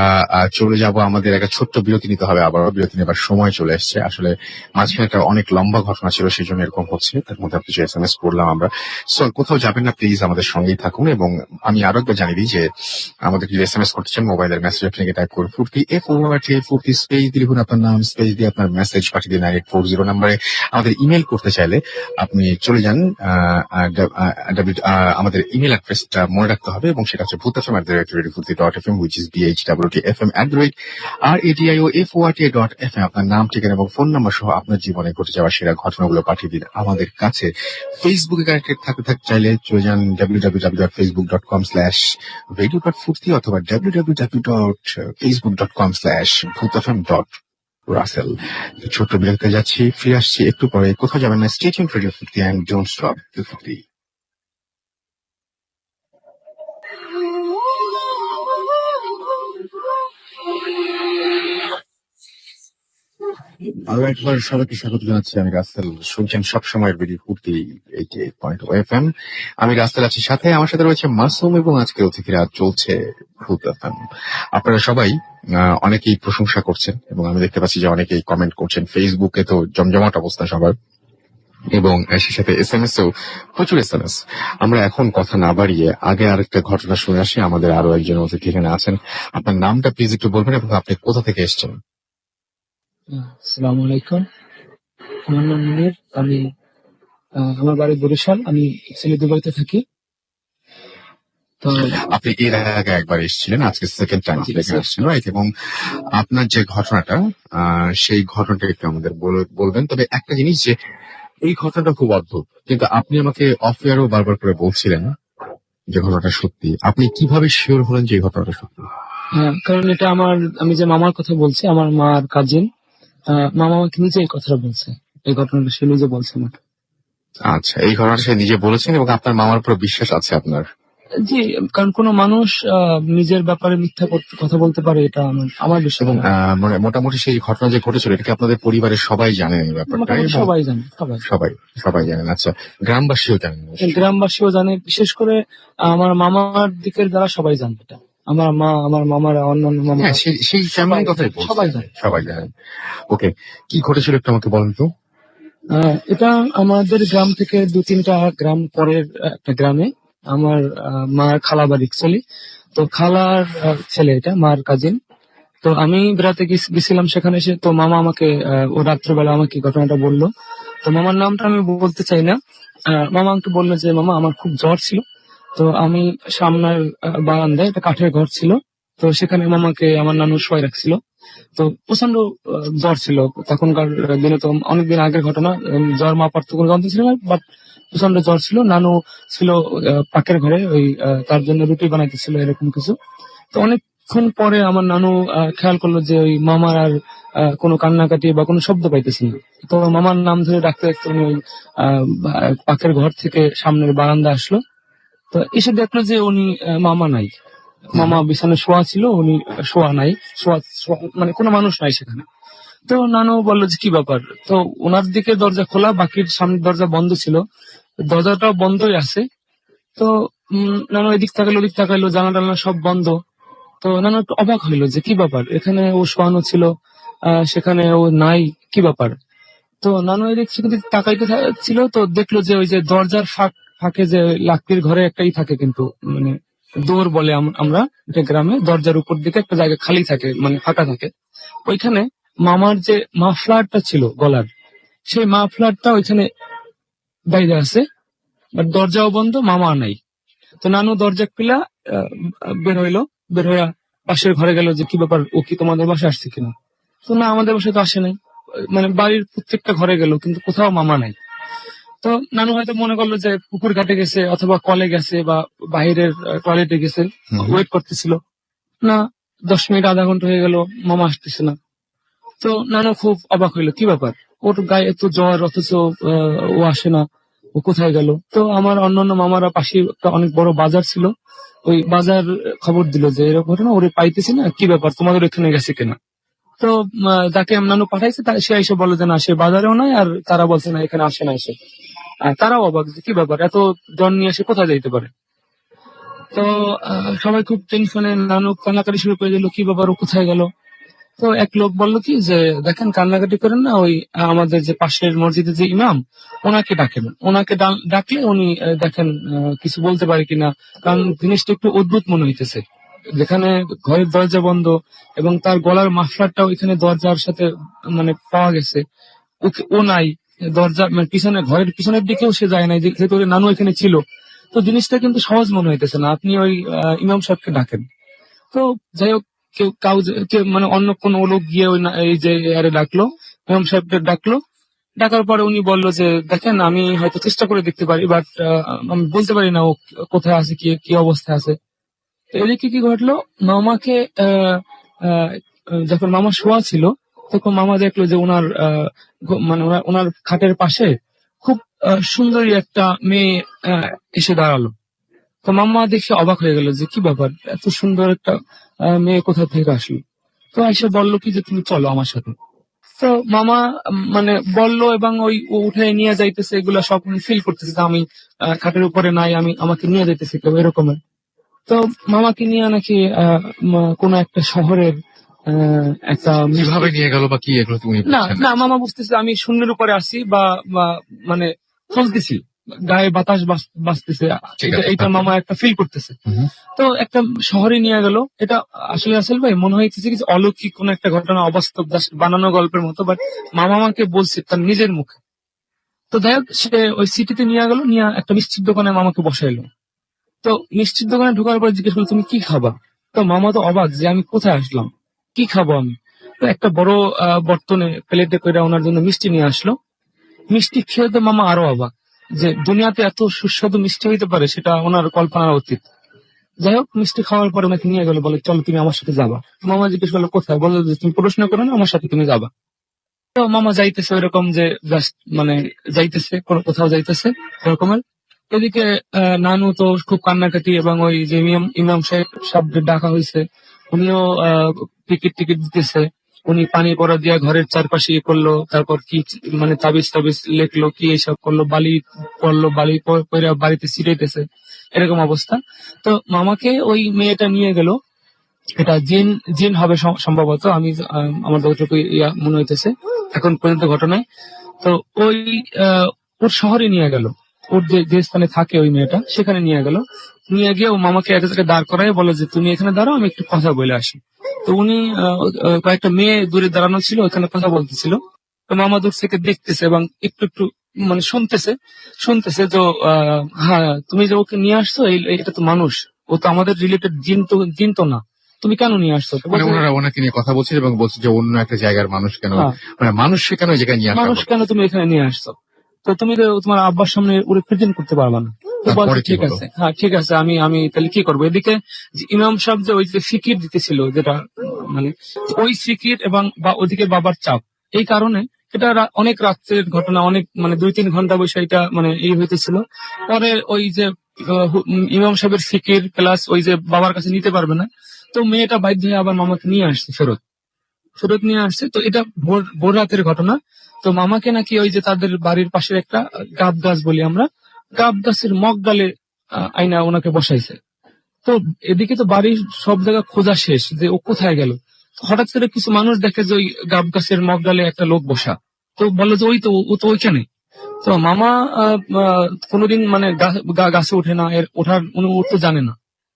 চলে যাব, আমাদের একটা ছোট্ট বিরতি নিতে হবে। আবার বিরতি নেবার সময় চলে এসছে। আসলে মাঝখানে একটা অনেক লম্বা ঘটনা ছিল, সেই জন্য এরকম হচ্ছে। তার মধ্যে কিছু SMS করলাম আমরা। সো কোথাও যাবেন না, প্লিজ আমাদের সঙ্গেই থাকুন। এবং আমি আরো একবার জানিয়ে দিই যে আমাদের যদি SMS করতেছেন, মোবাইলের মেসেজ আপনাকে টাইপ করুন ফুর্তি ফুর্তি স্পেস দিয়ে লিখুন আপনার নাম, স্পেস দিয়ে আপনার মেসেজ পাঠিয়ে দিন 9840 নাম্বারে। আমাদের ইমেল করতে চাইলে আপনি চলে যান, আমাদের ইমেল অ্যাড্রেসটা মনে রাখতে হবে, এবং সেটা হচ্ছে bhutfm@radiofutti.fm, which is bhwtfm@radiofutti.fm। আপনার নাম, ঠিকানা এবং ফোন নাম্বার সহ আপনার জীবনে ঘটে যাওয়া সেরা ঘটনাগুলো পাঠিয়ে দিন আমাদের কাছে। ফেসবুকে কানেক্টেড থাকতে চাইলে চলে যান www.facebook.com/radio.futti অথবা www.facebook.com/bhutfm.russell। ছোট্ট বিরতিতে যাচ্ছি, ফিরে আসছি একটু পরে। কোথাও যাবেন না, stay tuned radio Foorti and don't stop ফুর্তি। আরো একবার সবাইকে স্বাগত জানাচ্ছি। আমি রাসেল, শুনছেন সবসময়ের রেডিও ফুর্তি 88.0 FM। আমি রাসেল আছি, সাথে আমার সাথে রয়েছে মাসুম, এবং আজকের অতিথিরা চলছে ভূত FM। আপনারা সবাই অনেকেই প্রশংসা করছেন এবং আমি দেখতে পাচ্ছি যে অনেকেই কমেন্ট করছেন। ফেসবুকে তো জমজমাট অবস্থা সবার, এবং সে সাথে SMS এও প্রচুর SMS। আমরা এখন কথা না বাড়িয়ে আগে আরেকটা ঘটনা শুনে আসি। আমাদের আরো একজন অতিথি এখানে আছেন। আপনার নামটা প্লিজ একটু বলবেন এবং আপনি কোথা থেকে এসেছেন? আসসালামু আলাইকুম, আমার নাম মুনির। আমি আমার বাড়ি বরিশাল, আমি ছেলে দুবাইতে থাকি। তো আপনি এর আগে একবার এসেছিলেন, আজকে সেকেন্ড টাইম আপনি এখানে আসছেন, রাইট? এবং আপনার যে ঘটনাটা, সেই ঘটনাটা একটু আমাদের বলবেন। তবে একটা জিনিস, যে এই ঘটনাটা খুব অদ্ভুত, কিন্তু আপনি আমাকে অফ এয়ারও বারবার করে বলছিলেন যে ঘটনাটা সত্যি। আপনি কিভাবে শিওর হলেন যে এই ঘটনাটা সত্যি? কারণ এটা আমি যে মামার কথা বলছি, আমার মার কাজিন, মামা আমাকে নিজে এই কথাটা বলছে, এই ঘটনাটা সে নিজে বলছে আমাকে। আচ্ছা, এই ঘটনাটা সে নিজে বলেছেন এবং আপনার মামার উপর বিশ্বাস আছে আপনার? জি, কারণ কোন মানুষ নিজের ব্যাপারে মিথ্যা কথা বলতে পারে, এটা আমার বিশ্বাস। এবং মোটামুটি সেই ঘটনা যে ঘটেছিল, এটাকে আপনাদের পরিবারের সবাই জানেন এই ব্যাপারটা? সবাই জানে, সবাই জানেন। আচ্ছা, গ্রামবাসীও জানেন? গ্রামবাসীও জানে, বিশেষ করে আমার মামার দিকের যারা সবাই জানে এটা। আমার মা, আমার মামারা, অন্যান্য মামা, সেই ফ্যামিলির কথাই বলছি। সবাই জানেন। ওকে, কি ঘটেছিল একটু আমাকে বলেন তো। এটা আমাদের গ্রাম থেকে 2-3টা গ্রাম পরের একটা গ্রামে আমার মার খালা বাড়ি ছেলে। তো খালার ছেলে, এটা মার কাজিন। তো আমি বেড়াতে গেছিলাম সেখানে এসে, তো মামা আমাকে ও রাত্রেবেলা আমাকে ঘটনাটা বললো। তো মামার নামটা আমি বলতে চাই না। মামা আমাকে বললো যে মামা আমার খুব জ্বর ছিল। তো আমি সামনের বারান্দায় একটা কাঠের ঘর ছিল, তো সেখানে মামাকে আমার নানু শোয়াই রাখছিল। তো প্রচন্ড জ্বর ছিল তখনকার দিনে, তো অনেকদিন আগের ঘটনা। জ্বর মাপার তো কোনো যন্ত্র ছিল না, বাট প্রচন্ড জ্বর ছিল। নানু ছিল পাকের ঘরে, ওই তার জন্য রুটি বানাইতেছিল এরকম কিছু। তো অনেকক্ষণ পরে আমার নানু খেয়াল করলো যে ওই মামার আর কোনো কান্নাকাটি বা কোনো শব্দ পাইতেছে না। তো মামার নাম ধরে ডাকতে ডাকতে উনি ওই পাকের ঘর থেকে সামনের বারান্দা আসলো। তো এসে দেখলো যে উনি মামা নাই। মামা বিছানায় শোয়া ছিল, উনি শোয়া নাই। মানে কোনো মানুষ নাই সেখানে। তো নানু বললো যে কি ব্যাপার। তো ওনার দিকে দরজা খোলা, বাকির সামনের দরজা বন্ধ ছিল, দরজাটাও বন্ধই আছে। তো নানু এদিক তাকাইলো ওদিক তাকাইলো, জানালা টানা সব বন্ধ। তো নানু একটু অবাক হইলো যে কি ব্যাপার, এখানে ও শোয়ানো ছিল, সেখানে ও নাই, কি ব্যাপার। তো নানু এদিক সেদিক তাকাইতে ছিল, তো দেখলো যে ওই যে দরজার ফাঁকে যে লাকড়ির ঘরে একটাই থাকে, কিন্তু মানে দৌড় বলে আমরা এটা গ্রামে, দরজার উপর দিকে একটা জায়গা খালি থাকে, মানে ফাঁকা থাকে। ওইখানে মামার যে মাফলারটা ছিল গলার, সেই মাফলারটা ওইখানে বাইরে আছে, বাট দরজাও বন্ধ, মামা নাই। তো নানু দরজা খুলা বের হইলো, বের হইয়া পাশের ঘরে গেল যে কি ব্যাপার, ও কি তোমাদের বাসায় আসছে কিনা। তো না, আমাদের বাসায় তো আসে নাই। মানে বাড়ির প্রত্যেকটা ঘরে গেল, কিন্তু কোথাও মামা নাই। তো নানু হয়তো মনে করলো যে পুকুর ঘাটে গেছে অথবা কলে গেছে বা বাইরের টয়লেটে গেছে, ওয়েট করতেছিল। না, 10 মিনিট আধা ঘন্টা হয়ে গেল, মামা আসতেছে না। তো নানু খুব অবাক হইলো, কি ব্যাপার, ওর গায়ে এত জ্বর অথচ ও আসে না, ও কোথায় গেল। তো আমার অন্যান্য মামারা পাশে একটা অনেক বড় বাজার ছিল, ওই বাজার খবর দিল যে এরকম ঘটনা, ওরে পাইতেছি না, কি ব্যাপার, তোমাদের এখানে গেছে কিনা। তো যাকে নানু পাঠাইছে সে এসে বলে যে না, সে বাজারেও নাই, আর তারা বলছে না এখানে আসে না এসে। আর তারাও অবাক যে কি ব্যাপার, এত জ্বর নিয়ে এসে কোথায় যাইতে পারে। তো সবাই খুব টেনশনে, নানু কান্নাকাটি শুরু করে দিল, কি ব্যাপার, ও কোথায় গেল। তো এক লোক বললো কি যে দেখেন, কান্নাকাটি করেন না, ওই আমাদের যে পাশের মসজিদে যে ইমাম, ওনাকে ডাকেন, ওনাকে ডাকলে উনি দেখেন কিছু বলতে পারে কিনা। কারণ জিনিসটা একটু অদ্ভুত মনে হইতেছে, যেখানে ঘরের দরজা বন্ধ এবং তার গলার মাফলারটা ওইখানে দরজার সাথে মানে পাওয়া গেছে, ও নাই। দরজা মানে পিছনে, ঘরের পিছনের দিকেও সে যায় নাই, যেহেতু ওর নানু এখানে ছিল। তো জিনিসটা কিন্তু সহজ মনে হইতেছে না, আপনি ওই ইমাম সাহেবকে ডাকেন। তো যাই হোক, কেউ মানে অন্য কোনো লোক গিয়ে ওই এই যে আরে ডাকলো, ইমাম সাহেবকে ডাকলো। ডাকার পরে উনি বললো যে দেখেন, আমি হয়তো চেষ্টা করে দেখতে পারি, বাট আমি বলতে পারি না ও কোথায় আছে, কি কি অবস্থায় আছে। তো এদিকে কি ঘটলো, মামাকে যখন মামা শোয়া ছিল, তখন মামা দেখলো যে ওনার মানে ওনার খাটের পাশে খুব সুন্দরী একটা মেয়ে এসে দাঁড়ালো। তো মাম্মা দেখে অবাক হয়ে গেল যে কি ব্যাপার, এত সুন্দর একটা মেয়ে কোথা থেকে আসলো। তো এসে বললো কি যে তুমি চলো আমার সাথে। তো মামা মানে বললো, এবং ওই ও উঠে নিয়ে যাইতেছে, এগুলা সব ফিল করতেছে যে আমি খাটের উপরে নাই, আমি আমাকে নিয়ে যাইতেছি কেউ, এরকমের। তো মামাকে নিয়ে নাকি কোনো একটা শহরের একটা কিভাবে নিয়ে গেল বা কি, এগুলো তুমি না বুঝছেন না, না? মামা বুঝতেছে আমি শূন্যের উপরে আসি বা মানে চলতেছি, গায়ে বাতাস বাজতেছে, ঠিক আছে, এইটা তারপর? মামা একটা ফিল করতেছে। হুম। তো একটা শহরে নিয়ে গেল। এটা আসলে আসল ভাই মনে হয়েছে যে কিছু অলৌকিক কোন একটা ঘটনা, অবাস্তব, জাস্ট বানানো গল্পের মতো, বাট মামা আমাকে বলছে তার নিজের মুখে। তো যাই হোক, সে ওই সিটিতে নিয়ে গেল, নিয়ে একটা মিষ্টির দোকানে মামাকে বসাইলো। তো মিষ্টির দোকানে ঢোকার পর জিজ্ঞেস করলো তুমি কি খাবা। তো মামা তো অবাক যে আমি কোথায় আসলাম, কি খাবো আমি। তো একটা বড় বর্তনে প্লেটে করে ওনার জন্য মিষ্টি নিয়ে আসলো। মিষ্টি খেয়ে তো মামা আরো অবাক যে দুনিয়াতে এত সুস্বাদু মিষ্টি হইতে পারে, সেটা ওনার কল্পনার অতীত। যাই হোক, মিষ্টি খাওয়ার পরে ওনাকে নিয়ে গেল, বলে চলো তুমি আমার সাথে যাবা। মামা জিজ্ঞেস করলো কোথায়, বললো যে তুমি পড়াশোনা করো না, আমার সাথে তুমি যাবা। তো মামা যাইতেছে ওইরকম যে জাস্ট মানে যাইতেছে, কোনো কোথাও যাইতেছে এরকমের। এদিকে নানু তো খুব কান্নাকাটি, এবং ওই যে ইমাম সাহেব শব্দে ডাকা হয়েছে, উনিও টিকিট টিকিট দিতেছে। উনি পানি পড়া দিয়ে ঘরের চারপাশে ইয়ে করলো, তারপর কি মানে তাবিজ টাবিজ লেখলো, কি এইসব করলো, বালি পড়লো, বালি পড়ে বাড়িতে ছিটাইতেছে, এরকম অবস্থা। তো মামাকে ওই মেয়েটা নিয়ে গেল, এটা জিন জিন হবে সম্ভবত, আমি আমার যতটুকু মনে হইতেছে এখন পর্যন্ত ঘটনায়। তো ওই ওর শহরে নিয়ে গেল, ওর যে স্থানে থাকে ওই মেয়েটা, সেখানে নিয়ে গেল। নিয়ে গিয়ে ও মামাকে এক জায়গায় দাঁড় করায় বলে যে তুমি এখানে দাঁড়াও, আমি একটু কথা বলে আসি। তো উনি কয়েকটা মেয়ে দূরে দাঁড়ানো ছিল, ওখানে কথা বলতেছিল। তো মামা দূর থেকে দেখতেছে এবং একটু একটু মানে শুনতেছে যে হ্যাঁ তুমি যে ওকে নিয়ে আসছো এটা তো মানুষ, ও তো আমাদের রিলেটেড জিন তো না, তুমি কেন নিয়ে আসছো? তো মানে বলছে, ওনারা ওনাকে নিয়ে কথা বলছে এবং বলছে যে অন্য একটা জায়গার মানুষ কেন, হ্যাঁ, মানে মানুষ সে কেন এই জায়গায় নিয়ে আসা মানুষ হবে? কেন তুমি এখানে নিয়ে আসছো? তো তুমি তো তোমার আব্বার সামনে ওরে প্রেজেন্ট করতে পারবা না। তো তারপরে বলছে কি ঠিক হলো? আছে, হ্যাঁ ঠিক আছে, আমি আমি তাহলে কি করবো? এদিকে যে ইমাম সাহেব যে ওই যে ফিকির দিতেছিল, যেটা মানে ওই ফিকির এবং বা ওদিকে বাবার চাপ, এই কারণে এটা অনেক রাত্রের ঘটনা, অনেক মানে 2-3 ঘন্টা বসে এটা মানে এই হইতেছিল। পরে ওই যে ইমাম সাহেবের ফিকির প্লাস ওই যে বাবার কাছে নিতে পারবে না, তো মেয়েটা বাধ্য হয়ে আবার মামাকে নিয়ে আসছে, ফেরত নিয়ে আসছে। তো এটা ভোর রাতের ঘটনা। তো মামাকে নাকি ওই যে তাদের বাড়ির পাশের একটা গাব গাছ বলি আমরা, গাব গাছের মগ ডালে আইনা ওনাকে বসাইছে। তো এদিকে তো বাড়ির সব জায়গা খোঁজা শেষ যে ও কোথায় গেল। হঠাৎ করে কিছু মানুষ দেখে যে ওই গাব গাছের মগ ডালে একটা লোক বসা। তো বললো যে ওই তো ও তো ওইখানে। তো মামা কোনোদিন মানে গাছে ওঠে না, এর ওঠার উনি উঠতে জানে না।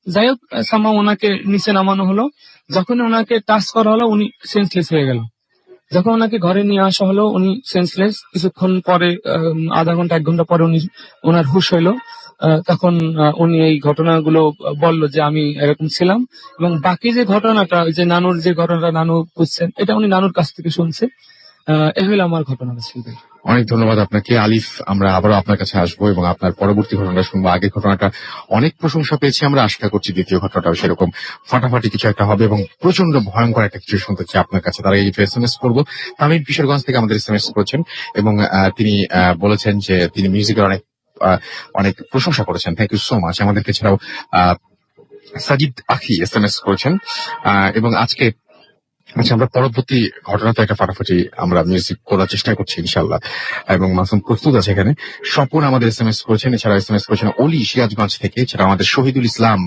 যাই হোক সামা ওনাকে নিচে নামানো হলো। যখন ওনাকে টাচ করা হলো উনি সেন্সলেস হয়ে গেল। যখন ওনাকে ঘরে নিয়ে আসা হলো উনি সেন্সলেস। কিছুক্ষণ পরে আধা ঘন্টা 1 ঘন্টা পরে উনি ওনার হুঁশ হইলো। তখন উনি এই ঘটনাগুলো বলল যে আমি এরকম ছিলাম, এবং বাকি যে ঘটনাটা ওই যে নানুর যে ঘটনাটা নানু বুঝছেন, এটা উনি নানুর কাছ থেকে শুনছে। এ হলো আমার ঘটনা ছিল। অনেক ধন্যবাদ আপনাকে আলিফ। আমরা আবারও আপনার কাছে আসবো এবং আপনার পরবর্তী ঘটনাটা শুনবো। আগের ঘটনাটা অনেক প্রশংসা পেয়েছি, আমরা আশা করছি দ্বিতীয় ঘটনাটাও সেরকম ফাটাফাটি কিছু একটা হবে এবং প্রচন্ড ভয়ঙ্কর একটা কিছু শুনতে চাই আপনার কাছে। তারা এই SMS করবো। তামিম কিশোরগঞ্জ থেকে আমাদের SMS করেছেন এবং তিনি বলেছেন যে তিনি মিউজিকের অনেক প্রশংসা করেছেন। Thank you so much. আমাদেরকে ছাড়াও সাজিদ আখি SMS করেছেন এবং আজকে আচ্ছা, আমরা পরবর্তী ঘটনাতে একটা ফাটাফাটি আমরা মিউজিক করার চেষ্টা করছি ইনশাল্লাহ, এবং মাসুম প্রস্তুত আছে এখানে। স্বপন আমাদের SMS করেছেন, এছাড়া SMS করেছেন অলি সিরাজগঞ্জ থেকে, এছাড়া আমাদের শহীদুল ইসলাম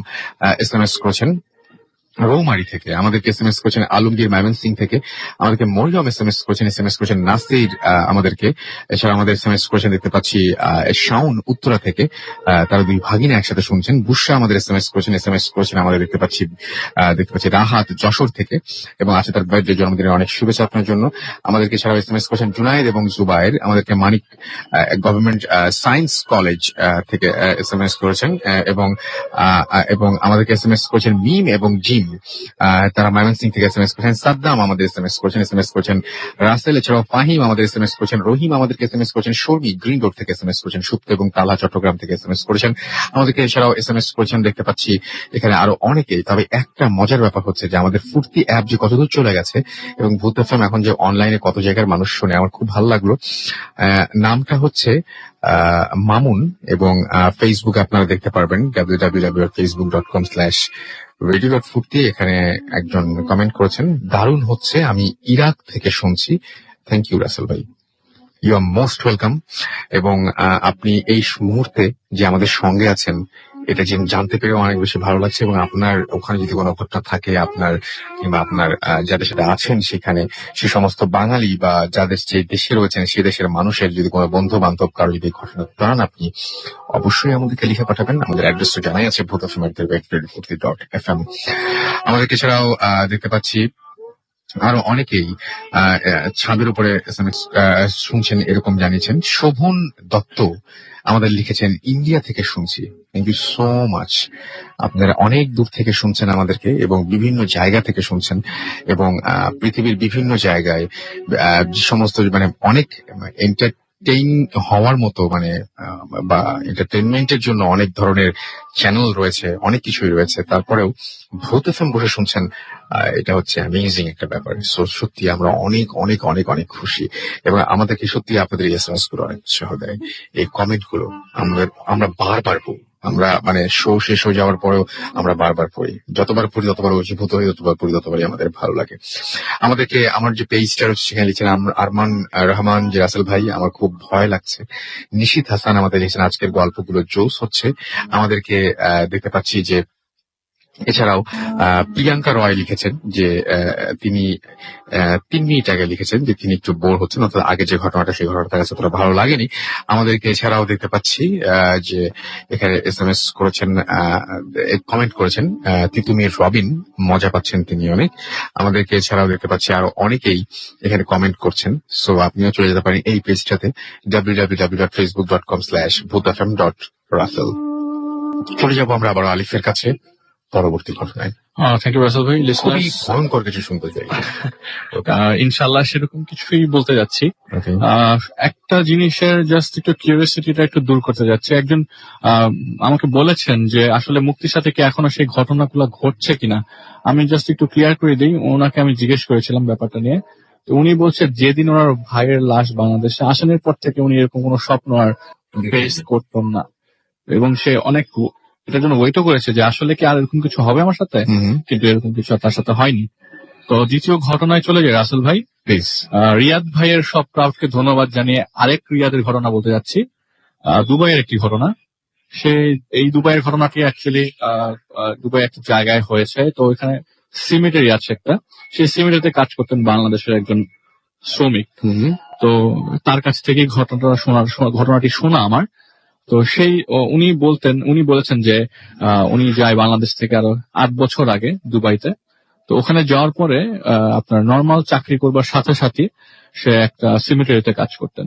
SMS করেছেন রৌমারি থেকে, আমাদেরকে SMS করেছেন আলমগীর ময়মনসিং থেকে, আমাদেরকে মরিয়ম SMS করেছেন নাসির আমাদেরকে, এছাড়া আমাদের SMS করেছেন দেখতে পাচ্ছি শাউন উত্তরা থেকে, তারা দুই ভাগিনা একসাথে শুনছেন। বুশরা আমাদের SMS করেছেন আমাদের দেখতে পাচ্ছি রাহাত যশোর থেকে, এবং আছে তার বার্থডে জন্মদিনের অনেক শুভেচ্ছা আপনার জন্য। আমাদেরকে এছাড়াও SMS করেছেন জুনায়েদ এবং জুবায়ের, আমাদেরকে মানিক গভর্নমেন্ট সায়েন্স কলেজ থেকে SMS করেছেন, এবং আমাদেরকে SMS করেছেন মিম এবং জিম, তারা ময়মনসিং থেকে SMS করেছেন। সাদ্দাম আমাদের SMS করেছেন রাসেল, এছাড়াও ফাহিম আমাদের SMS করেছেন, রহিম আমাদেরকে SMS করেছেন, শর্মি গ্রিন রোড থেকে SMS করেছেন, সুপ্ত এবং তালা চট্টগ্রাম থেকে SMS করেছেন। আমাদেরকে এছাড়াও SMS করেছেন দেখতে পাচ্ছি এখানে আরো অনেকেই। তবে একটা মজার ব্যাপার হচ্ছে যে আমাদের ফুর্তি অ্যাপ যে কতদূর চলে গেছে এবং ভূত এফএম এখন যে অনলাইনে কত জায়গার মানুষ শুনে, আমার খুব ভালো লাগলো। নামটা হচ্ছে মামুন, এবং ফেসবুকে আপনারা দেখতে পারবেন www.facebook.com/radio.ফুর্তি। এখানে একজন কমেন্ট করেছেন, দারুণ হচ্ছে, আমি ইরাক থেকে শুনছি। থ্যাংক ইউ রাসেল ভাই, ইউ আর মোস্ট ওয়েলকাম। এবং আপনি এই মুহূর্তে যে আমাদের সঙ্গে আছেন এটা জানতে পেরে অনেক বেশি ভালো লাগছে, এবং আপনার ওখানে যদি কোনো ঘটনা থাকে আপনার কিংবা আপনার যাদের সাথে আছেন সেখানে, সে সমস্ত বাঙালি বা যাদের যে দেশে রয়েছেন সেই দেশের মানুষের যদি কোনো বন্ধু বান্ধব কারো যদি ঘটনা জানান, আপনি অবশ্যই আমাদেরকে লিখে পাঠাবেন। আমাদের অ্যাড্রেসটা জানাই আছে ভূতফম@radio.fm। আমাদেরকে এছাড়াও দেখতে পাচ্ছি আরো অনেকেই ছাদের উপরে SMS শুনছেন এরকম জানিয়েছেন। শোভন দত্ত আমাদের লিখেছেন ইন্ডিয়া থেকে শুনছি। Thank you so much. আপনারা অনেক দূর থেকে শুনছেন আমাদেরকে এবং বিভিন্ন জায়গা থেকে শুনছেন, এবং পৃথিবীর বিভিন্ন জায়গায় যে সমস্ত মানে অনেক এন্টারটেইন হওয়ার মতো মানে বা এন্টারটেনমেন্টের জন্য অনেক ধরনের চ্যানেল রয়েছে, অনেক কিছুই রয়েছে, তারপরেও ভূত এফএম বসে শুনছেন, এটা হচ্ছে অ্যামেজিং একটা ব্যাপার। সত্যি আমরা অনেক অনেক অনেক অনেক খুশি, এবং আমাদেরকে সত্যি আপনাদের এই এসএমএস গুলো অনেক উৎসাহ দেয়, এই কমেন্ট গুলো আমরা বারবার পড়ি। আমরা মানে শো শেষ হয়ে যাওয়ার পরেও আমরা বারবার পড়ি, যতবার পড়ি ততবার অভিভূত হই, যতবার পড়ি ততবারই আমাদের ভালো লাগে। আমাদেরকে আমার যে পেজটা রয়েছে সেখানে লিখছেন আরমান রহমান যে রাসেল ভাই, আমার খুব ভয় লাগছে। নিশিত হাসান আমাদের লিখছেন আজকের গল্পগুলো জোস হচ্ছে। আমাদেরকে দেখতে পাচ্ছি যে এছাড়াও প্রিয়াঙ্কা রয় লিখেছেন যে তিনি 3 মিনিট আগে লিখেছেন যে তিনি একটু বোর হচ্ছেন, অর্থাৎ আগে যে ঘটনাটা সেই ঘটনাটা তার কাছে অতটা ভালো লাগেনি। আমাদেরকে এছাড়াও দেখতে পাচ্ছি যে এখানে SMS করেছেন, কমেন্ট করেছেন তিতুমির রবিন, মজা পাচ্ছেন তিনি অনেক। আমাদেরকে এছাড়াও দেখতে পাচ্ছি আরো অনেকেই এখানে কমেন্ট করছেন। সো আপনিও চলে যেতে পারেন এই পেজটাতে www.facebook.com/bhutfm.russell। চলে যাবো আমরা আবার আলিফের কাছে পরবর্তী ঘটনায়। থ্যাংক ইউ রাসেল ভাই। খুবই লিসনার্স, ভয়ঙ্কর কিছু শুনতে চাই। ইনশাল্লাহ সেরকম কিছুই বলতে যাচ্ছি। Okay. একটা জিনিসের জাস্ট একটু কিউরিওসিটিটা একটু দূর করতে যাচ্ছে। একজন আমাকে বলেছেন যে আসলে মুক্তির সাথে কি এখনো সেই ঘটনাগুলো ঘটছে কিনা। আমি জাস্ট একটু ক্লিয়ার করে দিই, ওনাকে আমি জিজ্ঞেস করেছিলাম ব্যাপারটা নিয়ে। তো উনি বলছে যেদিন ওনার ভাইয়ের লাশ বাংলাদেশে আসানোর পর থেকে উনি এরকম কোনো স্বপ্ন আর ফেস করতেন না, এবং সে অনেক এটার জন্য ওয়েটও করেছে যে আসলে কি আর এরকম কিছু হবে আমার সাথে, হুম, কিন্তু এরকম কিছু আর তার সাথে হয়নি। তো দ্বিতীয় ঘটনায় চলে যায় রাসেল ভাই। প্লিজ। রিয়াদ ভাইয়ের সব ক্রাউডকে ধন্যবাদ জানিয়ে আরেক রিয়াদের ঘটনা বলতে যাচ্ছি। দুবাইয়ের একটি ঘটনা। এই দুবাইয়ের ঘটনাটি অ্যাকচুয়ালি দুবাই একটা জায়গায় হয়েছে। তো ওইখানে সিমেন্টেরই আছে একটা, সেই সিমেন্টেতে কাজ করতেন বাংলাদেশের একজন শ্রমিক। তো তার কাছ থেকে ঘটনাটি শোনা আমার। তো উনি বলেছেন যে উনি যায় বাংলাদেশ থেকে আরো 8 বছর আগে দুবাইতে। তো ওখানে যাওয়ার পরে আপনার নর্মাল চাকরি করবার সাথে সাথে সে একটা সিমেন্টারিতে কাজ করতেন।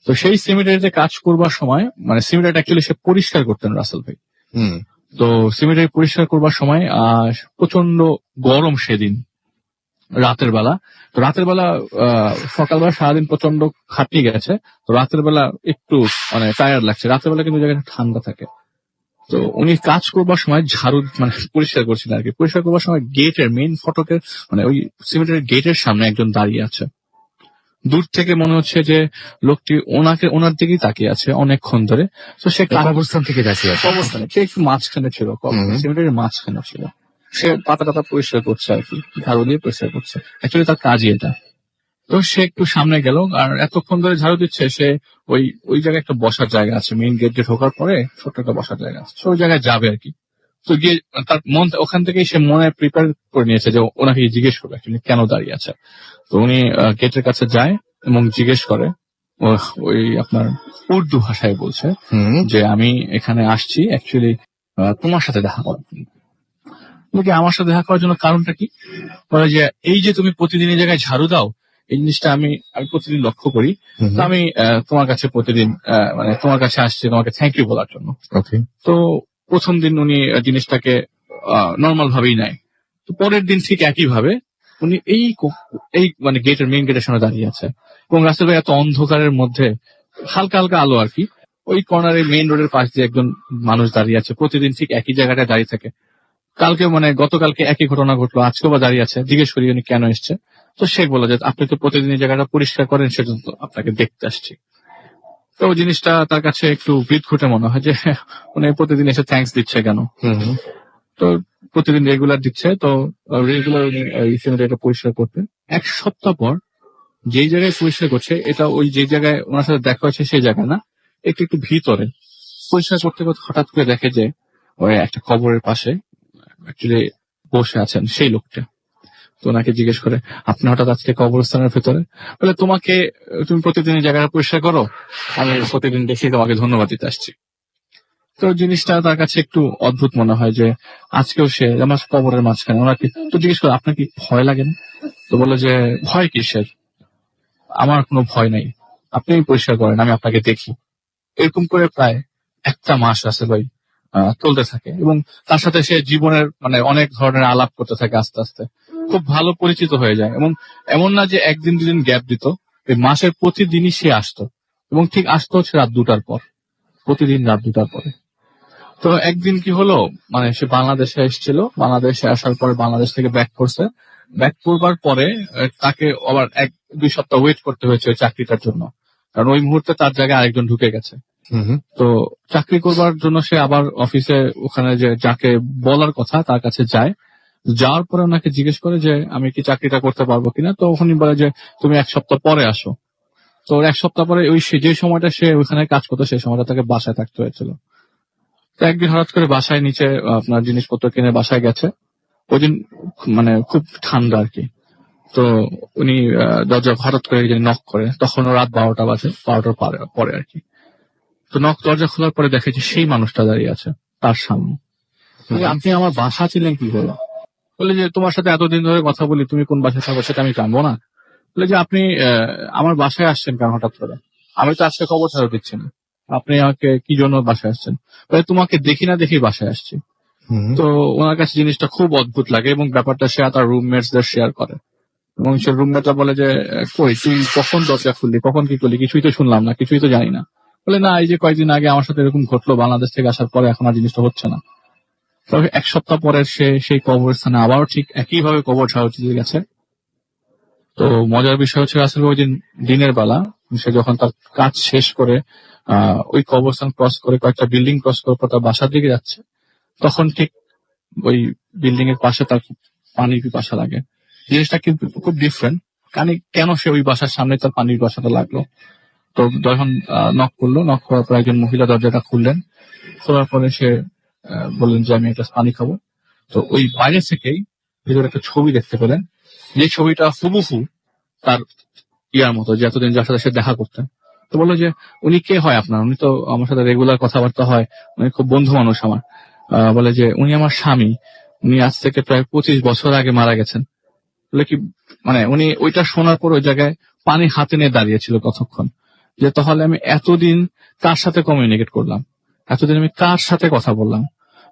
তো সেই সিমেন্টারিতে কাজ করবার সময়, মানে সিমেন্টারি অ্যাকচুয়ালি সে পরিষ্কার করতেন রাসেল ভাই। তো সিমেন্টারি পরিষ্কার করবার সময় প্রচন্ড গরম সেদিন রাতের বেলা। তো রাতের বেলা সকালবেলা সারাদিন প্রচন্ড খাটিয়ে গেছে, তো রাতের বেলা একটু মানে টায়ার্ড লাগছে। রাতের বেলা কিন্তু জায়গাটা ঠান্ডা থাকে। তো উনি কাজ করবার সময় ঝাড়ু মানে পরিষ্কার করছিলেন আর কি। পরিষ্কার করবার সময় গেটের মেইন ফটকের মানে ওই সিমেন্টের গেটের সামনে একজন দাঁড়িয়ে আছে। দূর থেকে মনে হচ্ছে যে লোকটি ওনার দিকেই তাকিয়ে আছে অনেকক্ষণ ধরে। তো সে অবস্থান থেকে যাচ্ছি অবস্থানে সে একটু মাঝখানে ছিল, সিমেন্টের মাঝখানে ছিল। সে পাতা টাতা পরিষ্কার করছে আর কি, ঝাড়ু দিয়ে পরিষ্কার করছে। অ্যাকচুয়ালি তার কাজই এটা। তো সে একটু সামনে গেল, আর এতক্ষণ ধরে ঝাড়ু দিচ্ছে সে ওই জায়গায় একটা বসার জায়গা আছে, মেইন গেট দিয়ে ঢোকার পরে ছোট্ট একটা বসার জায়গা আছে, সে ওই জায়গায় যাবে আর কি। তো গিয়ে তার ওখান থেকেই সে মনে প্রিপেয়ার করে নিয়েছে যে ওনাকে জিজ্ঞেস করবে অ্যাকচুয়ালি কেন দাঁড়িয়ে আছে। তো উনি গেটের কাছে যায় এবং জিজ্ঞেস করে, ওই আপনার উর্দু ভাষায় বলছে যে আমি এখানে আসছি অ্যাকচুয়ালি তোমার সাথে দেখা করার জন্য। আমার সাথে দেখা করার জন্য কারণটা কি? বলে যে এই যে তুমি প্রতিদিন এই জায়গায় ঝাড়ু দাও, এই জিনিসটা আমি প্রতিদিন লক্ষ্য করি। তো আমি তোমার কাছে প্রতিদিন মানে তোমার কাছে আসছি তোমাকে থ্যাংক ইউ বলার জন্য। তো প্রথম দিন উনি জিনিসটাকে নর্মাল ভাবেই নেয়। তো পরের দিন ঠিক একই ভাবে উনি এই মানে গেটের মেইন গেটের সামনে দাঁড়িয়ে আছে, এবং রাস্তার এত অন্ধকারের মধ্যে হালকা হালকা আলো আর কি। ওই কর্নারে মেইন রোডের পাশ দিয়ে একজন মানুষ দাঁড়িয়ে আছে, প্রতিদিন ঠিক একই জায়গাটায় দাঁড়িয়ে থাকে। কালকে মানে গতকালকে একই ঘটনা ঘটলো, আজকেও বা দাঁড়িয়ে আছে। জিজ্ঞেস করি উনি কেন এসছে। তো সে বলে যে আপনি তো প্রতিদিন এই জায়গাটা পরিষ্কার করেন, সেজন্য আপনাকে দেখতে আসছি। তো জিনিসটা তার কাছে একটু বিদঘুটে মনে হয় যে উনি প্রতিদিন এসে থ্যাঙ্কস দিচ্ছে কেন। তো প্রতিদিন রেগুলার দিচ্ছে, তো রেগুলার উনি এটা পরিষ্কার করতেন। 1 সপ্তাহ পর যেই জায়গায় পরিষ্কার করছে, এটা ওই যে জায়গায় ওনার সাথে দেখা হচ্ছে সেই জায়গা না, একটু ভিতরে পরিষ্কার করতে করতে হঠাৎ করে দেখে যে ওই একটা কবরের পাশে অ্যাকচুয়ালি বসে আছেন সেই লোকটা। তো ওনাকে জিজ্ঞেস করে আপনি হঠাৎ আজকে কবরস্থানের ভেতরে? বলে তুমি প্রতিদিন এই জায়গাটা পরিষ্কার করো, আমি প্রতিদিন দেখি তোমাকে ধন্যবাদ দিতে আসছি। তো জিনিসটা তার কাছে একটু অদ্ভুত মনে হয় যে আজকেও সে আমার কবরের মাঝখানে। ওনাকে তো জিজ্ঞেস করে আপনার কি ভয় লাগে না? তো বলে যে ভয় কিসের, আমার কোনো ভয় নাই, আপনি পরিষ্কার করেন, আমি আপনাকে দেখি। এরকম করে প্রায় 1 মাস আছে ভাই চলতে থাকে, এবং তার সাথে সে জীবনের মানে অনেক ধরনের আলাপ করতে থাকে। আস্তে আস্তে খুব ভালো পরিচিত হয়ে যায়, এবং এমন না যে 1 দিন 2 দিন গ্যাপ দিত, এই মাসের প্রতিদিনই সে আসতো, এবং ঠিক আসতো হচ্ছে রাত 2টার পর, প্রতিদিন রাত 2টার পরে। তো একদিন কি হলো, মানে সে বাংলাদেশে এসেছিল, বাংলাদেশে আসার পরে বাংলাদেশ থেকে ব্যাক করছে। ব্যাক করবার পরে তাকে আবার 1-2 সপ্তাহ ওয়েট করতে হয়েছে ওই চাকরিটার জন্য, কারণ ওই মুহূর্তে তার জায়গায় আরেকজন ঢুকে গেছে। তো চাকরি করবার জন্য সে আবার অফিসে ওখানে যে যাকে বলার কথা তার কাছে যায়। যাওয়ার পরে ওনাকে জিজ্ঞেস করে যে আমি কি চাকরিটা করতে পারবো কিনা। তো উনি বলে যে তুমি 1 সপ্তাহ পরে আসো। তো 1 সপ্তাহ পরে ওই যে সময়টা সে ওইখানে কাজ করতো সেই সময়টা তাকে বাসায় থাকতে হয়েছিল। তো একদিন হঠাৎ করে বাসায় নিচে আপনার জিনিসপত্র কিনে বাসায় গেছে। ওই দিন মানে খুব ঠান্ডা আর কি। তো উনি দরজা হঠাৎ করে নক করে, তখন রাত 12টা বাজে, 12টার পরে আর কি। তো দরজা খোলার পরে দেখে যে সেই মানুষটা দাঁড়িয়ে আছে তার সামনে। বলে, আপনি আমার বাসা ছিলেন কি করে? বলে যে তোমার সাথে এতদিন ধরে কথা বলি, তুমি কোন বাসায় থাকো সেটা আমি জানবো না? বলে যে আপনি আমার বাসায় আসছেন কেন হঠাৎ করে? আমি তো আজকে খবর ছাড়া দিচ্ছি না, আপনি আমাকে কি জন্য বাসায় আসছেন? বলে তোমাকে দেখি না দেখি বাসায় আসছি। তো ওনার কাছে জিনিসটা খুব অদ্ভুত লাগে এবং ব্যাপারটা সে তার রুমমেটসদের শেয়ার করে এবং সে রুমমেটরা বলে যে কই তুই কখন দরজা খুললি, কখন কি করলি, কিছুই তো শুনলাম না, কিছুই তো জানি না। বলে না, এই যে কয়েকদিন আগে আমার সাথে এরকম ঘটলো, বাংলাদেশ থেকে আসার পরে এখন আর জিনিসটা হচ্ছে না। তবে 1 সপ্তাহ পরে সে সেই কবরস্থানে আবারও ঠিক একইভাবে কবর ছাড়া দিয়ে গেছে। তো মজার বিষয় হচ্ছে আসলে ওই দিন দিনের বেলা সে যখন তার কাজ শেষ করে ওই কবরস্থান ক্রস করে কয়েকটা বিল্ডিং ক্রস করে পর তার বাসার দিকে যাচ্ছে, তখন ঠিক ওই বিল্ডিং এর পাশে তার খুব পানির পিপাসা লাগে। জিনিসটা কিন্তু খুব ডিফারেন্ট, কেন সে ওই বাসার সামনে তার পানির পিপাসাটা লাগলো। তো যখন নক করলো, নক করার পর একজন মহিলা দরজাটা খুললেন। খোলার পরে সে বললেন যে আমি একটা পানি খাবো। তো ওই বাইরে থেকেই ভিতরে একটা ছবি দেখতে পেলেন, যে ছবিটা হুবহু তার ইয়ার মতো, যে এতদিন যার সাথে সে দেখা করতেন। তো বললো যে উনি কে হয় আপনার? উনি তো আমার সাথে রেগুলার কথাবার্তা হয়, উনি খুব বন্ধু মানুষ আমার। বলে যে উনি আমার স্বামী, উনি আজ থেকে প্রায় 25 বছর আগে মারা গেছেন। বলে কি মানে উনি ওইটা শোনার পর ওই জায়গায় পানি হাতে নিয়ে দাঁড়িয়েছিল কতক্ষণ, যে তাহলে আমি এতদিন কার সাথে কমিউনিকেট করলাম, এতদিন আমি কার সাথে কথা বললাম।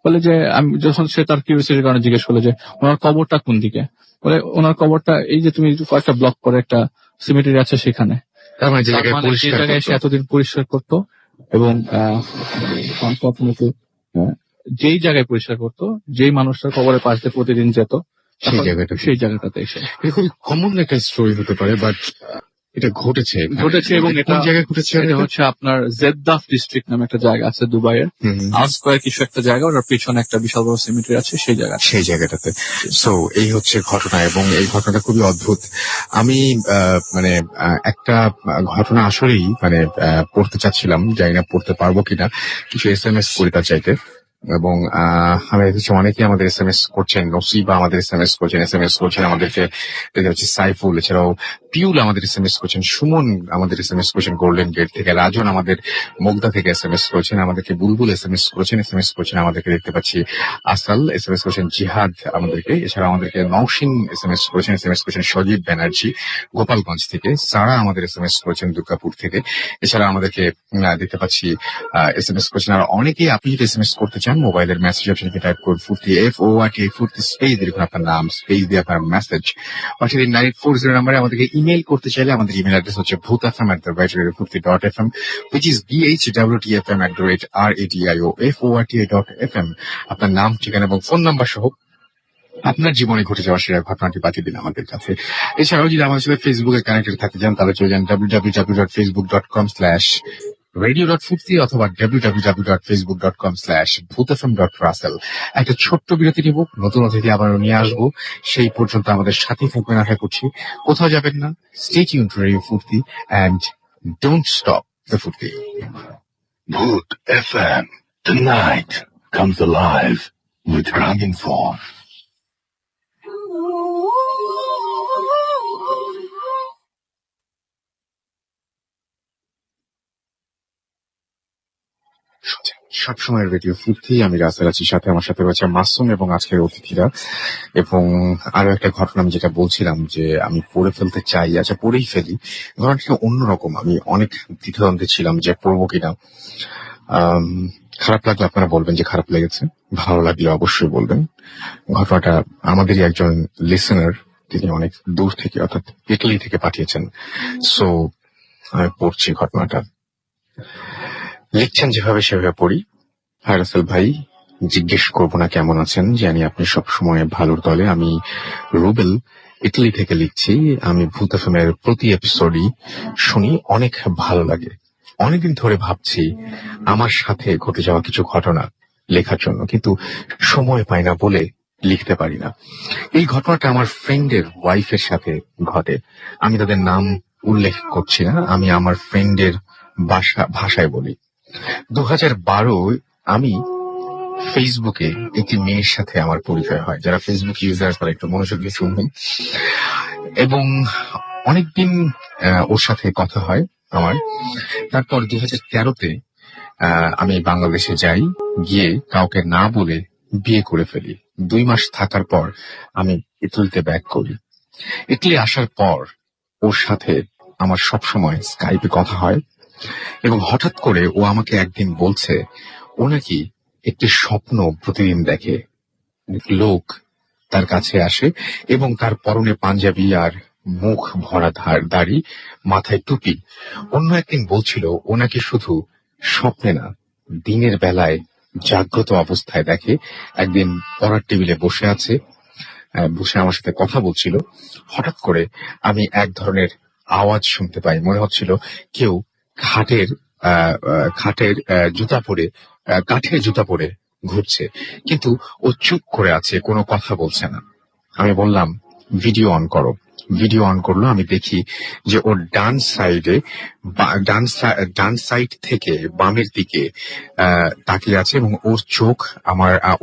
বলে যে আমি যখন সে তার কিউরিওসিটির কারণে জিজ্ঞেস করলো যে ওনার কবরটা কোন দিকে, বলে ওনার কবরটা এই যে তুমি কয়েকটা ব্লক করে একটা সিমেট্রি আছে সেখানে। তার মানে যে তার জায়গায় মানে যে পরিষ্কার জায়গায় করতো। সে এতদিন পরিষ্কার করতো এবং unfortunately, যেই জায়গায় পরিষ্কার করতো, যেই মানুষটার কবরের পাশ দিয়ে প্রতিদিন যেত, সেই তখন জায়গাটাতে। সেই জায়গাটাতে এসে এটা খুবই কমন একটা স্টোরি হতে পারে, বাট এটা ঘটেছে এবং কোন এটা জায়গায় ঘটেছে? এটা হচ্ছে আপনার জেদ্দাফ ডিস্ট্রিক্ট নামে একটা জায়গা আছে দুবাইয়ের, হুম, আউটস্কয়ার কিছু একটা জায়গা, ওটার পিছনে একটা বিশাল বড় সিমেট্রি আছে সেই জায়গা। সেই জায়গাটাতে। সো এই হচ্ছে ঘটনা, এবং এই ঘটনাটা খুবই অদ্ভুত। আমি মানে একটা ঘটনা আসলেই মানে পড়তে চাচ্ছিলাম, জানি না পড়তে পারবো কিনা, কিছু SMS করি তার চাইতে। এবং আমি দেখেছি অনেকেই আমাদের SMS করছেন, নসিবা আমাদের SMS করছেন আমাদেরকে, দেখতে পাচ্ছি সাইফুল, এছাড়াও পিউল আমাদের SMS করছেন, সুমন আমাদের SMS করছেন গোল্ডেন গেট থেকে, রাজন আমাদের মুগদা থেকে SMS করছেন আমাদেরকে, বুলবুল SMS করছেন আমাদেরকে, দেখতে পাচ্ছি আসাল SMS করছেন, জিহাদ আমাদেরকে, এছাড়া আমাদেরকে নওশিন SMS করছেন সজীব ব্যানার্জি গোপালগঞ্জ থেকে, সারা আমাদের SMS করেছেন দুর্গাপুর থেকে, এছাড়া আমাদেরকে দেখতে পাচ্ছি SMS করছেন। আর অনেকেই আপনি যদি SMS করতে চান, মোবাইলের মেসেজ অপশনকে টাইপ করুন ফুর্তি FORT ফুর্তি স্পেস দিয়ে লিখুন আপনার নাম, স্পেস দিয়ে আপনার মেসেজ পাঠিয়ে দিন 9840 নাম্বারে। আমাদেরকে ইমেল করতে চাইলে আমাদের ইমেল অ্যাড্রেস হচ্ছে bhutfm@furti.fm, which is bhwtfm@radioforti.fm। আপনার নাম, ঠিকানা এবং ফোন নাম্বার সহ আপনার জীবনে ঘটে যাওয়া সেরা ঘটনাটি পাঠিয়ে দিন আমাদের কাছে। এছাড়াও যদি আমাদের সাথে ফেসবুকে কানেক্টেড থাকতে চান, তাহলে চলে যান www.facebook.com/radio.ফুর্তি অথবা www.facebook.com/bhutfm.russell। একটা ছোট্ট বিরতি নিব, নতুন অতিথি আবারও নিয়ে আসবো। সেই পর্যন্ত আমাদের সাথেই থাকবেন আশা করছি, কোথাও যাবেন না। Stay tuned to Radio Furti and don't stop the Furti. Bhoot FM. Tonight comes alive with Dragon Form. সবসময় রেডিও ফুর্তি, আমি রাসেল আছি, সাথে আমার সাথে রয়েছে মাসুম এবং আজকের অতিথিরা। এবং আরো একটা ঘটনা আমি যেটা বলছিলাম যে আমি পড়ে ফেলতে চাই, আচ্ছা পড়েই ফেলি। ঘটনাটা অন্যরকম, আমি অনেক দ্বিধাদ্বন্দ্বে ছিলাম যে পড়বো কিনা। খারাপ লাগলে আপনারা বলবেন যে খারাপ লেগেছে, ভালো লাগলে অবশ্যই বলবেন। ঘটনাটা আমাদেরই একজন লিসেনার, তিনি অনেক দূর থেকে অর্থাৎ ইটালি থেকে পাঠিয়েছেন। সো আমি পড়ছি ঘটনাটা, লিখছেন যেভাবে সেভাবে পড়ি। হাই রাসেল ভাই, জিজ্ঞেস করবো না কেমন আছেন, জানি আপনি সবসময় ভালোর দলে। আমি রুবেল ইটালি থেকে লিখছি। আমি ভূত এফএমের প্রতি এপিসোডই শুনি, অনেক ভালো লাগে। অনেকদিন ধরে ভাবছি আমার সাথে ঘটে যাওয়া কিছু ঘটনা লেখার জন্য, কিন্তু সময় পাই না বলে লিখতে পারি না। এই ঘটনাটা আমার ফ্রেন্ডের ওয়াইফের সাথে ঘটে। আমি তাদের নাম উল্লেখ করছি না, আমি আমার ফ্রেন্ডের ভাষায় বলি। 2012 আমি ফেসবুকে একটি মেয়ের সাথে আমার পরিচয় হয়। যারা ফেসবুক ইউজার তারা একটু মনোযোগ দিয়ে শুনবেন। এবং অনেকদিন ওর সাথে কথা হয় আমার। তারপর 2013-তে আমি বাংলাদেশে যাই, গিয়ে কাউকে না বলে বিয়ে করে ফেলি। 2 মাস থাকার পর আমি ইতালিতে ব্যাক করি। ইতালি আসার পর ওর সাথে আমার সবসময় স্কাইপে কথা হয় এবং হঠাৎ করে ও আমাকে একদিন বলছে ও নাকি একটি স্বপ্ন প্রতিদিন দেখে। লোক তার কাছে আসে এবং তার পরনে পাঞ্জাবি আর মুখ ভরা দাড়ি, মাথায় টুপি। অন্য একদিন বলছিল ও নাকি শুধু স্বপ্নে না, দিনের বেলায় জাগ্রত অবস্থায় দেখে। একদিন পড়ার টেবিলে বসে আছে, বসে আমার সাথে কথা বলছিল। হঠাৎ করে আমি এক ধরনের আওয়াজ শুনতে পাই, মনে হচ্ছিল কেউ খাটের খাটের জুতা পরে, কাঠের জুতা পরে ঘুরছে, কিন্তু ও চুপ করে আছে, কোনো কথা বলছে না। আমি বললাম ভিডিও অন করো। ভিডিও অন করলো। আমি দেখি যে ওর ডান সাইড থেকে বামের দিকে তাকিয়ে আছে এবং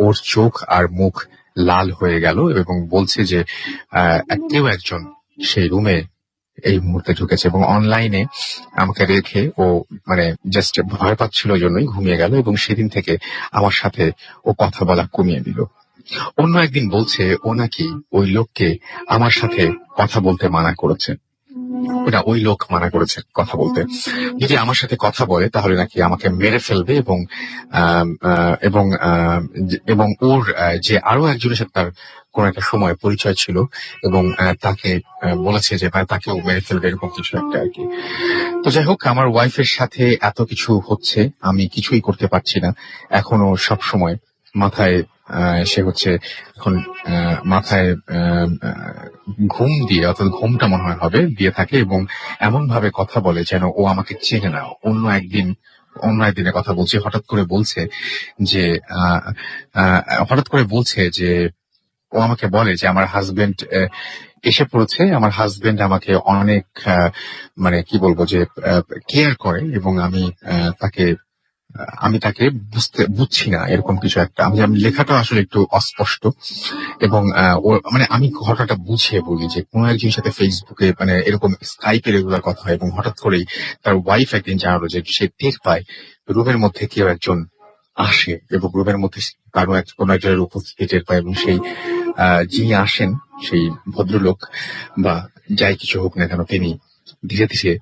ওর চোখ আর মুখ লাল হয়ে গেল এবং বলছে যে কেউ একজন সেই রুমে এই মুহূর্তে ঢুকেছে। এবং অনলাইনে আমাকে রেখে ও মানে জাস্ট ভয় পাচ্ছিল জন্যই ঘুমিয়ে গেল এবং সেদিন থেকে আমার সাথে ও কথা বলা কমিয়ে দিল। অন্য একদিন বলছে ও নাকি ওই লোককে আমার সাথে কথা বলতে মানা করেছে। ওই লোক মানা করেছে কথা বলতে। যদি আমার সাথে কথা বলে তাহলে নাকি আমাকে মেরে ফেলবে এবং এবং এবং ওর যে আরো একজনের সাথে তার কোন একটা সময় পরিচয় ছিল এবং তাকে বলেছে যে তাকেও মেরে ফেলবে, এরকম কিছু একটা আর কি। তো যাই হোক, আমার ওয়াইফের সাথে এত কিছু হচ্ছে, আমি কিছুই করতে পারছি না। এখনো সব সময় মাথায় সে হচ্ছে এখন মাথায় ঘুম দিয়ে, অর্থাৎ ঘুমটা মনে হয় হবে দিয়ে থাকে এবং এমন ভাবে কথা বলে যেন ও আমাকে চেনে না। অন্য একদিনের কথা বলছি, হঠাৎ করে বলছে যে ও আমাকে বলে যে আমার হাজবেন্ড এসে পড়েছে, আমার হাজবেন্ড আমাকে অনেক মানে কি বলবো যে কেয়ার করে এবং আমি তাকে বুঝছি না, এরকম কিছু একটা। আমি লেখাটা আসলে একটু অস্পষ্ট এবং মানে আমি ঘটনাটা বুঝিয়ে বলি যে কোন একজনের সাথে ফেসবুকে মানে এরকম স্কাইপে রেগুলার কথা হয় এবং হঠাৎ করেই তার ওয়াইফ একদিন জানালো যে সে টের পায় রুমের মধ্যে কেউ একজন আসে এবং রুমের মধ্যে কোন একজনের উপস্থিতি টের পায় এবং সেই যিনি আসেন সেই ভদ্রলোক বা যাই কিছু হোক না কেন তিনি ধীরে ধীরে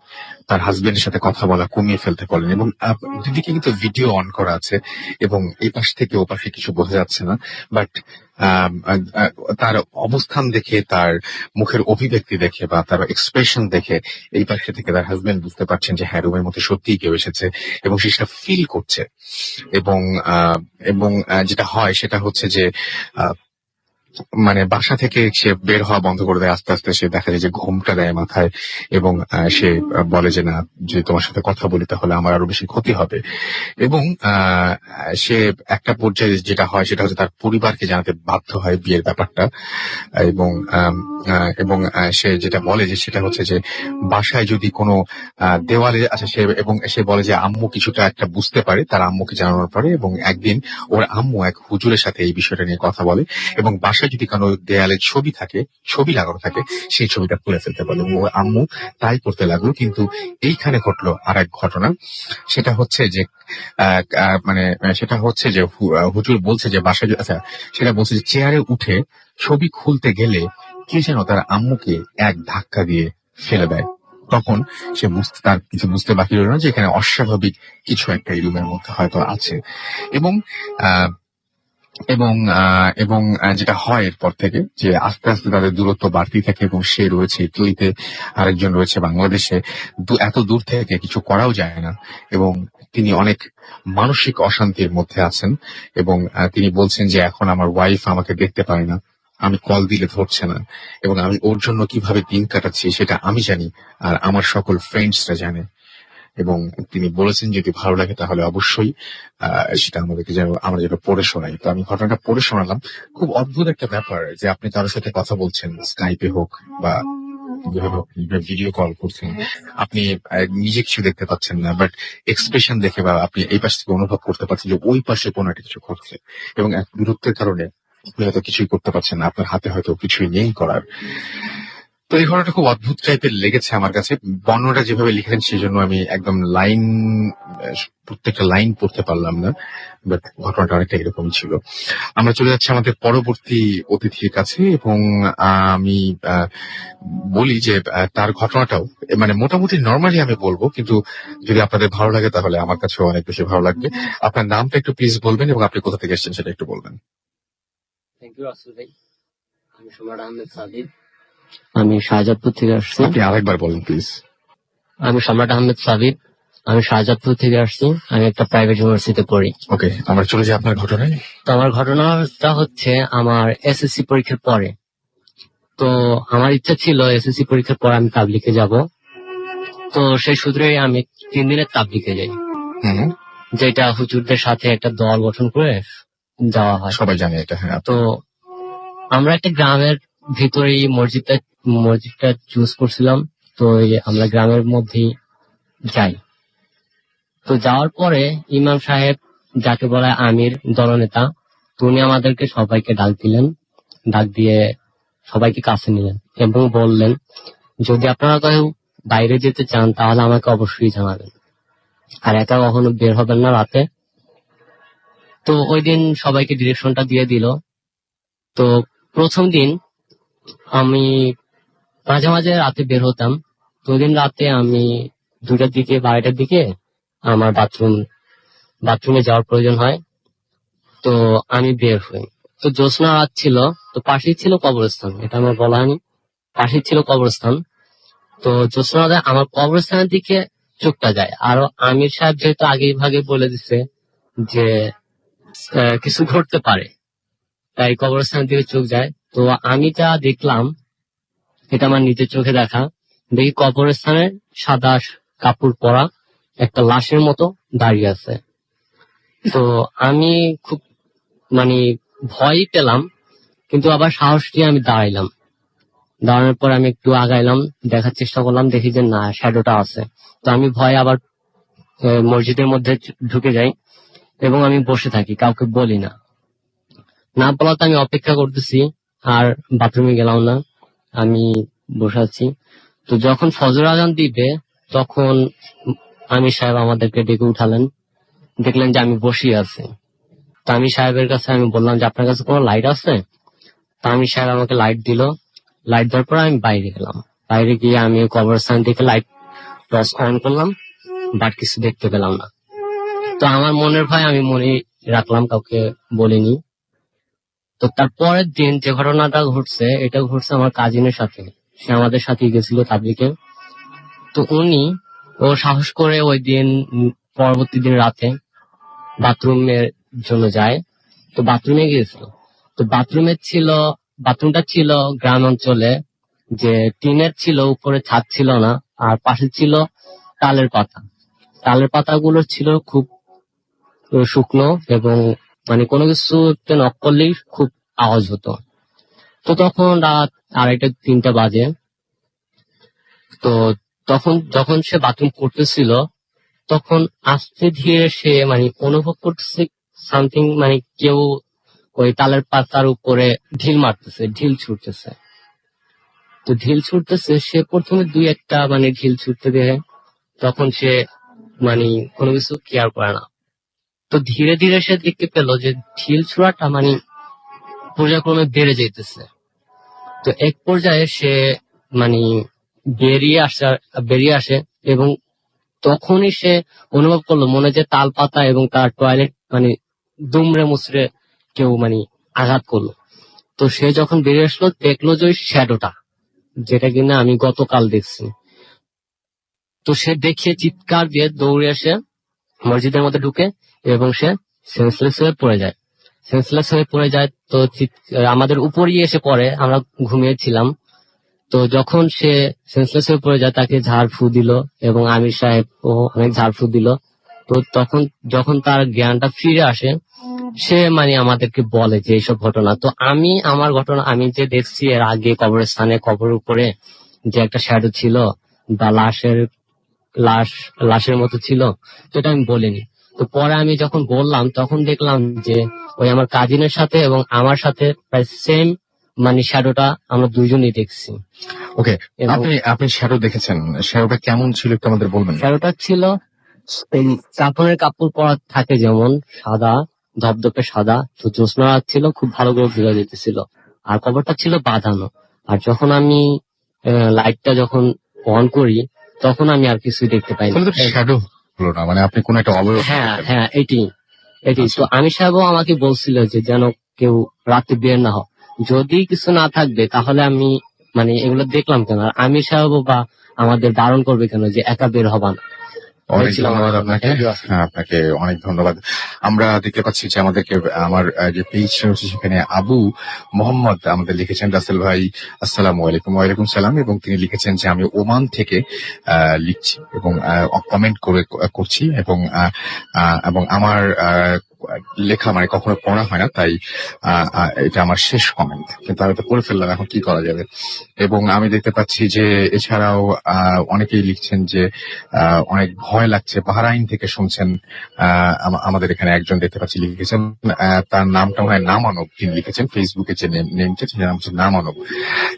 তার হাজবেন্ডের সাথে কথা বলা কমিয়ে ফেলতে বলেন। এবং দুদিকে কিন্তু ভিডিও অন করা আছে এবং এই পাশ থেকে ও পাশে কিছু বোঝা যাচ্ছে না, বাট তার অবস্থান দেখে, তার মুখের অভিব্যক্তি দেখে বা তার এক্সপ্রেশন দেখে এই পাশে থেকে তার হাজবেন্ড বুঝতে পারছেন যে হ্যাঁ, রুমের মধ্যে সত্যিই কেউ এসেছে এবং সে সেটা ফিল করছে। এবং যেটা হয় সেটা হচ্ছে যে মানে বাসা থেকে সে বের হওয়া বন্ধ করে দেয়। আস্তে আস্তে সে দেখা যায় যে ঘুমটা দেয় মাথায় এবং সে বলে যে না, যদি তোমার সাথে কথা বলি তাহলে আমার আরো বেশি ক্ষতি হবে। এবং সে একটা পর্যায়ে যেটা হয় সেটা হচ্ছে তার পরিবারকে জানাতে বাধ্য হয় বিয়ের ব্যাপারটা। এবং সে যেটা বলে যে সেটা হচ্ছে যে বাসায় যদি কোনো দেওয়ালে সে বলে যে আম্মু কিছুটা একটা বুঝতে পারে তার আম্মুকে জানানোর পরে, এবং একদিন ওর আম্মু এক হুজুরের সাথে এই বিষয়টা নিয়ে কথা বলে এবং বাসায় যদি কোনো দেয়ালে ছবি লাগানো থাকে সেই ছবিটা তুলে ফেলতে বলে এবং ওর আম্মু তাই করতে লাগলো। কিন্তু এইখানে ঘটলো আর এক ঘটনা। সেটা হচ্ছে যে হুজুর বলছে যে বাসায় সেটা বলছে যে চেয়ারে উঠে ছবি খুলতে গেলে কি যেন তার আম্মুকে এক ধাক্কা দিয়ে ফেলে দেয়। তখন তার কিছু বুঝতে বাকি রইল না যে এখানে অস্বাভাবিক কিছু একটা এই রুমের মধ্যে হয়তো আছে। এবং এবং যেটা হয় এরপর থেকে যে আস্তে আস্তে তাদের দূরত্ব বাড়তেই থাকে এবং সে রয়েছে ইতালিতে, আরেকজন রয়েছে বাংলাদেশে। এত দূর থেকে কিছু করাও যায় না এবং তিনি অনেক মানসিক অশান্তির মধ্যে আছেন এবং তিনি বলছেন যে এখন আমার ওয়াইফ আমাকে দেখতে পারে না, আমি কল দিলে ধরছে না এবং আমি ওর জন্য কিভাবে দিন কাটাচ্ছি সেটা আমি জানি আর আমার সকল ফ্রেন্ডসরা জানে। এবং তিনি বলেছেন যদি ভালো লাগে তাহলে অবশ্যই সেটা আমরা যেন পড়ে শোনাই। তো আমি ঘটনাটা পড়ে শোনালাম। খুব অদ্ভুত একটা ব্যাপার যে আপনি কারোর সাথে কথা বলছেন, স্কাইপে হোক বা যেভাবে ভিডিও কল করছেন, আপনি নিজে কিছু দেখতে পাচ্ছেন না, বাট এক্সপ্রেশন দেখে বা আপনি এই পাশ থেকে অনুভব করতে পারছেন যে ওই পাশে কোনো একটা কিছু ঘটছে, এবং এক দূরত্বের কারণে আপনি হয়তো কিছুই করতে পারছেন না, আপনার হাতে হয়তো কিছুই নেই করার। তো এই ঘটনাটা খুব অদ্ভুত টাইপের লেগেছে আমার কাছে। বর্ণনাটা যেভাবে লিখেছেন সেই জন্য আমি একদম প্রত্যেকটা লাইন পড়তে পারলাম না, বাট ঘটনাটা অনেকটা এরকম ছিল। আমরা চলে যাচ্ছি আমাদের পরবর্তী অতিথির কাছে, এবং আমি বলি যে তার ঘটনাটাও মানে মোটামুটি নর্মালি আমি বলবো, কিন্তু যদি আপনাদের ভালো লাগে তাহলে আমার কাছেও অনেক বেশি ভালো লাগবে। আপনার নামটা একটু প্লিজ বলবেন এবং আপনি কোথা থেকে এসেছেন সেটা একটু বলবেন। থ্যাংক ইউ রাসেল ভাই। আমি সম্রাট আহমেদ সাবির। আমি শাহজাদপুর থেকে আসছি। আপনি আরেকবার বলেন প্লিজ। আমি সম্রাট আহমেদ সাবির। আমি শাহজাদপুর থেকে আসছি। আমি একটা প্রাইভেট ইউনিভার্সিটিতে পড়ি। ওকে, আমরা চলে যাই আপনার ঘটনায়। তো আমার ঘটনাটা হচ্ছে আমার এসএসসি পরীক্ষার পরে। তো আমার ইচ্ছা ছিল এসএসসি পরীক্ষার পর আমি তাবলিগে যাব। তো সেই সূত্রে আমি 3 দিনের তাবলিগে যাই, হুম, যেটা হুজুরদের সাথে একটা দল গঠন করে যাওয়া হয়। সবাই জানে এটা। হ্যাঁ, তো আমরা একটা গ্রামের ভিতরেই মসজিদটা চুজ করছিলাম। তো আমরা গ্রামের মধ্যেই যাই। তো যাওয়ার পরে ইমাম সাহেব, যাকে বলা হয় আমির, দলনেতা, তো উনি আমাদেরকে সবাইকে ডাক দিলেন। ডাক দিয়ে সবাইকে কাছে নিলেন এবং বললেন, যদি আপনারা কেউ বাইরে যেতে চান তাহলে আমাকে অবশ্যই জানাবেন, আর একা কখনো বের হবেন না রাতে। তো ওই দিন সবাইকে ডিরেকশনটা দিয়ে দিল। তো প্রথম দিন আমি মাঝে মাঝে রাতে বের হতাম। তো ওই দিন রাতে আমি 2টার দিকে 12টার দিকে আমার বাথরুমে যাওয়ার প্রয়োজন হয়। তো আমি বের হই। তো জ্যোৎস্না রাত ছিল, তো পাশেই ছিল কবরস্থান, এটা আমার বলা হয়নি, পাশেই ছিল কবরস্থান। তো জ্যোৎস্না রাতে আমার কবরস্থানের দিকে চোখটা যায়। আর আমির সাহেব যেহেতু আগেই ভাগে বলে দিচ্ছে যে কিছু ঘটতে পারে, তাই কবরস্থানের দিকে চোখ যায়। তো আমি যা দেখলাম, এটা আমার নিজের চোখে দেখা, দেখি কবরস্থানে সাদা কাপড় পরা একটা লাশের মতো দাঁড়িয়ে আছে। তো আমি খুব মানে ভয় পেলাম, কিন্তু আবার সাহস নিয়ে আমি দাঁড়াইলাম। দাঁড়ানোর পর আমি একটু আগাইলাম, দেখার চেষ্টা করলাম, দেখি যে না, শ্যাডোটা আছে। তো আমি ভয়ে আবার মসজিদের মধ্যে ঢুকে যাই এবং আমি বসে থাকি, কাউকে বলি না। না বলাতে আমি অপেক্ষা করতেছি, আর বাথরুমে গেলাম না, আমি বসে আছি। তো যখন ফজর আজান দিবে তখন আমি সাহেব আমাদেরকে ডেকে উঠালেন, দেখলেন যে আমি বসে আছি। তো আমি সাহেবের কাছে আমি বললাম যে আপনার কাছে কোনো লাইট আছে? তো আমি সাহেব আমাকে লাইট দিল। লাইট দেওয়ার পর আমি বাইরে গেলাম। বাইরে গিয়ে আমি কবরস্থান থেকে লাইট টর্চ অন করলাম, বাট কিছু দেখতে পেলাম না। তো আমার মনের ভয় আমি মনে রাখলাম, কাউকে বলিনি। তো তার পরের দিন যে ঘটনাটা ঘটছে, এটা ঘটছে আমার কাজিনের সাথে। সে আমাদের সাথে গেছিল তাবলিগে। তো ও সাহস করে ওই দিন পরবর্তী দিন রাতে বাথরুমের জন্য যায়। তো বাথরুমে গিয়েছিল। তো বাথরুমটা ছিল গ্রাম অঞ্চলে, যে টিনের ছিল, উপরে ছাদ ছিল না, আর পাশে ছিল তালের পাতা। তালের পাতাগুলো ছিল খুব শুকনো এবং মানে কোনো কিছুতে নক করলেই খুব আওয়াজ হতো। তো তখন রাত 2:30-3টা বাজে। তো যখন সে বাথরুম করতেছিল, তখন আস্তে ধীরে সে মানে অনুভব করতেছে সামথিং, মানে কেউ ওই তালের পাতার উপরে ঢিল ছুটতেছে। তো ঢিল ছুটতেছে, সে প্রথমে 2-1টা মানে ঢিল ছুটতে দেয়, তখন সে মানে কোনো কিছু কেয়ার করে না। তো ধীরে ধীরে সে দেখতে পেল যে ঢিল ছোড়াটা মানে পর্যায়ক্রমে বেড়ে যেতেছে। তো এক পর্যায়ে সে মানে বেরিয়ে আসে এবং তখনই সে অনুভব করলো মনে যে তাল পাতা এবং তার টয়লেট মানে দুমড়ে মুচড়ে কেউ মানে আঘাত করলো। তো সে যখন বেরিয়ে আসলো, দেখলো যে ওই শ্যাডোটা, যেটা কিনা আমি গতকাল দেখছি। তো সে দেখে চিৎকার দিয়ে দৌড়ে এসে মসজিদের মধ্যে ঢুকে এবং সে সেন্সলেস হয়ে পড়ে যায়। তো আমাদের উপরই এসে পড়ে, আমরা ঘুমিয়েছিলাম। তো যখন সে সেন্সলেস হয়ে পড়ে যায়, তাকে ঝাড় ফু দিল এবং আমির সাহেব ও অনেক ঝাড় ফু দিল। তো যখন তার জ্ঞানটা ফিরে আসে, সে মানে আমাদেরকে বলে যে এইসব ঘটনা। তো আমার ঘটনা আমি যে দেখছি এর আগে কবরস্থানে কবর উপরে যে একটা শ্যাডো ছিল বা লাশের মতো ছিল, তো এটা আমি বলিনি। তো পরে আমি যখন বললাম তখন দেখলাম যে ওই আমার কাজিনের সাথে এবং আমার সাথে প্রায় সেম মানে শ্যাডোটা আমরা দুইজনই দেখছি। ওকে, এবং আপনি শ্যাডো দেখেছেন, শ্যাডোটা কেমন ছিল একটু আমাদের বলবেন? শ্যাডোটা ছিল এই কাপড়ের কাপড় পরা থাকে যেমন সাদা, ধপধপে সাদা, তো জ্যোৎস্না রাত ছিল, খুব ভালো করে বোঝা যেতেছিল। আর কভারটা ছিল বাঁধানো। আর যখন আমি লাইটটা যখন অন করি তখন আমি আর কিছুই দেখতে পাইনি। তাহলে তো শ্যাডো হলো না, মানে আপনি কোন একটা অবয়ব হ্যাঁ দেখলেন। হ্যাঁ, এটি আচ্ছা। তো আমি সাহেবও আমাকে বলছিল যে যেন কেউ রাতে বের না হয়, যদি কিছু না থাকবে তাহলে আমি মানে এগুলো দেখলাম কেন, আর আমি সাহেবও বা আমাদের বারণ করবে কেন যে একা বের হবা না। অনেক ছিল ধন্যবাদ আমার আপনাকে। Thank you, Asif. হ্যাঁ, আপনাকে অনেক ধন্যবাদ। আমরা দেখতে পাচ্ছি যে আমাদেরকে আমার যে পেজ রয়েছে সেখানে আবু মোহাম্মদ আমাদের লিখেছেন, রাসেল ভাই আসসালামু আলাইকুম। ওয়ালাইকুম সালাম। এবং তিনি লিখেছেন যে আমি ওমান থেকে লিখছি এবং কমেন্ট করছি এবং এবং আমার লেখা মানে কখনো পড়া হয় না, তাই এটা আমার শেষ কমেন্ট, কিন্তু আমি তো পড়ে ফেললাম, এখন কি করা যাবে। এবং আমি দেখতে পাচ্ছি যে এছাড়াও অনেকেই লিখছেন যে অনেক ভয় লাগছে, বাহরাইন থেকে শুনছেন। আমাদের এখানে একজন দেখতে পাচ্ছি লিখেছেন, তার নামটা মনে হয় নামানব, তিনি লিখেছেন ফেসবুকে যে নেমটা সেটার নাম হচ্ছে নামানব।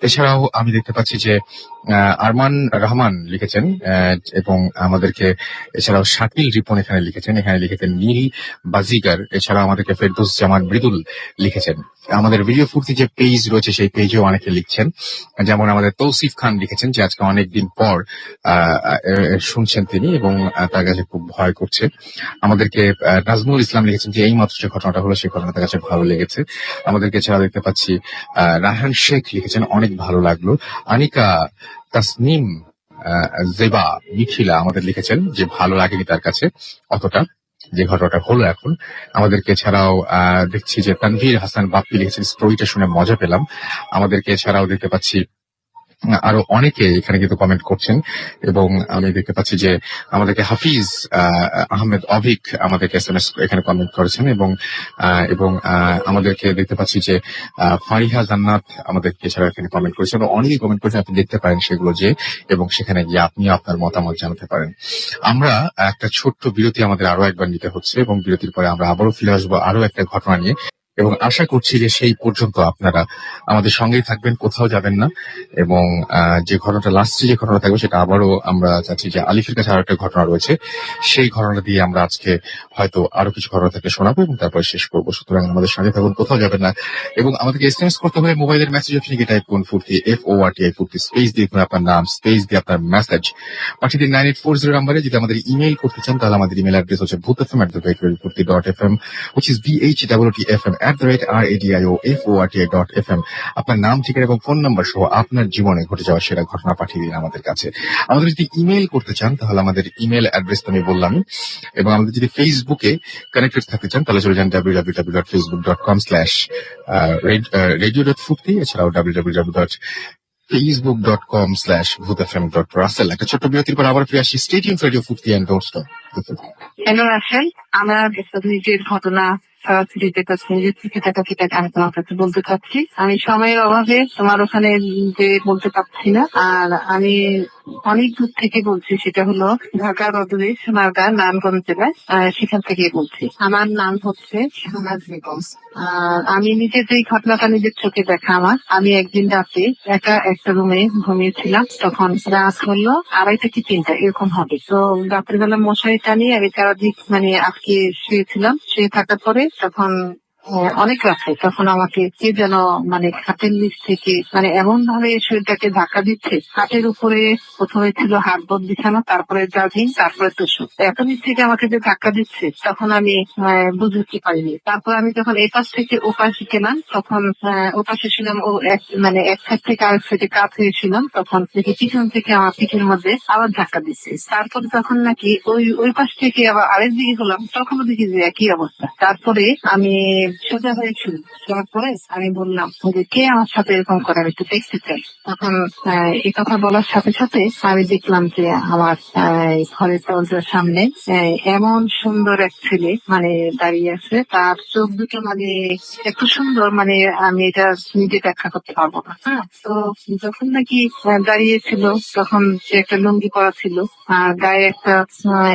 এছাড়াও আমি দেখতে পাচ্ছি যে আরমান রহমান লিখেছেন এবং আমাদেরকে এছাড়াও শাকিল রিপন এখানে লিখেছেন নীল বাজিগার। এছাড়াও আমাদেরকে ফেরদৌস জামান মৃদুল লিখেছেন। আমাদের ভিডিও ফুর্তি যে পেজ রয়েছে সেই পেজেও অনেকে লিখছেন, যেমন আমাদের তৌসিফ খান লিখেছেন যে আজকে অনেকদিন পর শুনছেন তিনি এবং তার কাছে খুব ভয় করছে। আমাদেরকে নাজমুল ইসলাম লিখেছেন যে এই মাত্র যে ঘটনাটা হলো সেই ঘটনা তার কাছে ভালো লেগেছে। আমাদেরকে এছাড়া দেখতে পাচ্ছি রায়হান শেখ লিখেছেন অনেক ভালো লাগলো। আনিকা তাসনিম জেবা মিথিলা আমাদের লিখেছেন যে ভালো লাগেনি তার কাছে অতটা যে ঘটনাটা হলো এখন। আমাদেরকে এছাড়াও দেখছি যে তানভীর হাসান বাপ্পি লিখেছেন স্টোরিটা শুনে মজা পেলাম। আমাদেরকে এছাড়াও দেখতে পাচ্ছি আরো অনেকে এখানে কিন্তু কমেন্ট করছেন এবং আমি দেখতে পাচ্ছি যে আমাদেরকে হাফিজ আহমেদ অভিক আমাদেরকে এসএমএস এখানে কমেন্ট করেছেন এবং আমাদেরকে দেখতে পাচ্ছি যে ফারিহা জান্নাত আমাদেরকে এছাড়া এখানে কমেন্ট করেছেন এবং অনেকেই কমেন্ট করেছেন, আপনি দেখতে পারেন সেগুলো যে, এবং সেখানে গিয়ে আপনি আপনার মতামত জানাতে পারেন। আমরা একটা ছোট্ট বিরতি আমাদের আরো একবার নিতে হচ্ছে এবং বিরতির পরে আমরা আবারও ফিরে আসবো আরো একটা ঘটনা নিয়ে এবং আশা করছি যে সেই পর্যন্ত আপনারা আমাদের সঙ্গেই থাকবেন, কোথাও যাবেন না। এবং যে ঘটনাটা লাস্টে যে ঘটনা থাকবে সেটা আবারও আমরা চাচ্ছি যে আলিফের কাছে আরো একটা ঘটনা রয়েছে, সেই ঘটনা দিয়ে আমরা আজকে হয়তো আরো কিছু ঘটনা থেকে শোনাবো এবং তারপরে শেষ করবো। সুতরাং আমাদের সঙ্গে থাকুন, কোথাও যাবেন না। এবং আমাদেরকে এসএমএস করতে হবে মোবাইলের মেসেজ অপশনে গিয়ে টাইপ করুন ফুর্তি FORTI ফুর্তি, স্পেস দিয়ে আপনার নাম, স্পেস দিয়ে আপনার মেসেজ পাঠিয়ে দিন 9840 নাম্বারে। যদি আমাদের ইমেইল করতে চান তাহলে আমাদের ইমেল অ্যাড্রেস হচ্ছে bhutfm@radioforti.fm, which is BHWTFM@radioforti.fm। আপনার নাম, ঠিকানা এবং ফোন নাম্বার সহ আপনার জীবনে ঘটে যাওয়া সেরা ঘটনা পাঠিয়ে দিন আমাদের কাছে। আমাদের যদি ইমেইল করতে চান তাহলে আমাদের ইমেল অ্যাড্রেস তো আমি বললাম, এবং আমাদের যদি ফেসবুকে কানেক্টেড থাকতে চান তাহলে চলে যান www.facebook.com/radio.furti, এছাড়াও www.facebook.com/bhutfm.russell। একটা ছোট্ট বিরতির পর আবার ফিরে আসি। Stay tuned radio Foorti and don't stop. Hello Rasel, আমার একটা নিজের ঘটনা সরাসরি কাছে নিজের থেকে আমি তোমার কাছে বলতে চাচ্ছি। আমি সময়ের অভাবে তোমার ওখানে যে বলতে পারছি না, আর আমি অনেক দূর থেকে বলছি, সেটা হলো ঢাকা বদলে সোনারগাঁ নারায়ণগঞ্জ জেলায়, সেখান থেকে বলছি। আমার নাম হচ্ছে শাহনাজ বেগম। আমি নিজের এই ঘটনাটা নিজের চোখে দেখা আমার। আমি একদিন রাতে একা একটা রুমে ঘুমিয়েছিলাম, তখন রাত হলো 2:30 থেকে 3টা এরকম হবে। তো রাতের বেলা মশারি টানিয়ে আমি চারদিক মানে আটকে শুয়েছিলাম। শুয়ে থাকার পরে তখন অনেক রাতে তখন আমাকে কে যেন মানে খাটের নিচ থেকে মানে এমন ভাবে শরীরটাকে ধাক্কা দিচ্ছে, খাটের উপরে প্রথমে ছিল হাতবন্ধ বিছানা, তারপরে জাজিং, তারপরে তুষু, এত নিচ থেকে আমাকে যে ধাক্কা দিচ্ছে তখন আমি বুঝে উঠতে পারিনি। তারপর আমি যখন এপাশ থেকে ওপাশে গেলাম তখন ওপাশে ছিলাম, ও মানে এক সাইড থেকে আরেক সাইডে কাত হয়েছিলাম, তখন থেকে পিছন থেকে আমার পিঠের মধ্যে আবার ধাক্কা দিচ্ছে। তারপরে তখন নাকি ওই পাশ থেকে আবার আরেক দিকে হলাম, তখনও দেখি যে একই অবস্থা। তারপরে আমি সোজা হয়েছিল। তারপরে আমি বললাম যে কে আমার সাথে এরকম করে, আমি একটু দেখতে চাই। তখন এই কথা বলার সাথে সাথে আমি দেখলাম যে আমার ঘরের দরজার সামনে এমন সুন্দর এক ছেলে মানে দাঁড়িয়ে আছে, তার চোখ দুটো মানে এত সুন্দর, মানে আমি এটা নিজে ব্যাখ্যা করতে পারবো না। হ্যাঁ, তো যখন নাকি দাঁড়িয়েছিল তখন সে একটা লুঙ্গি পরা ছিল, আর গায়ে একটা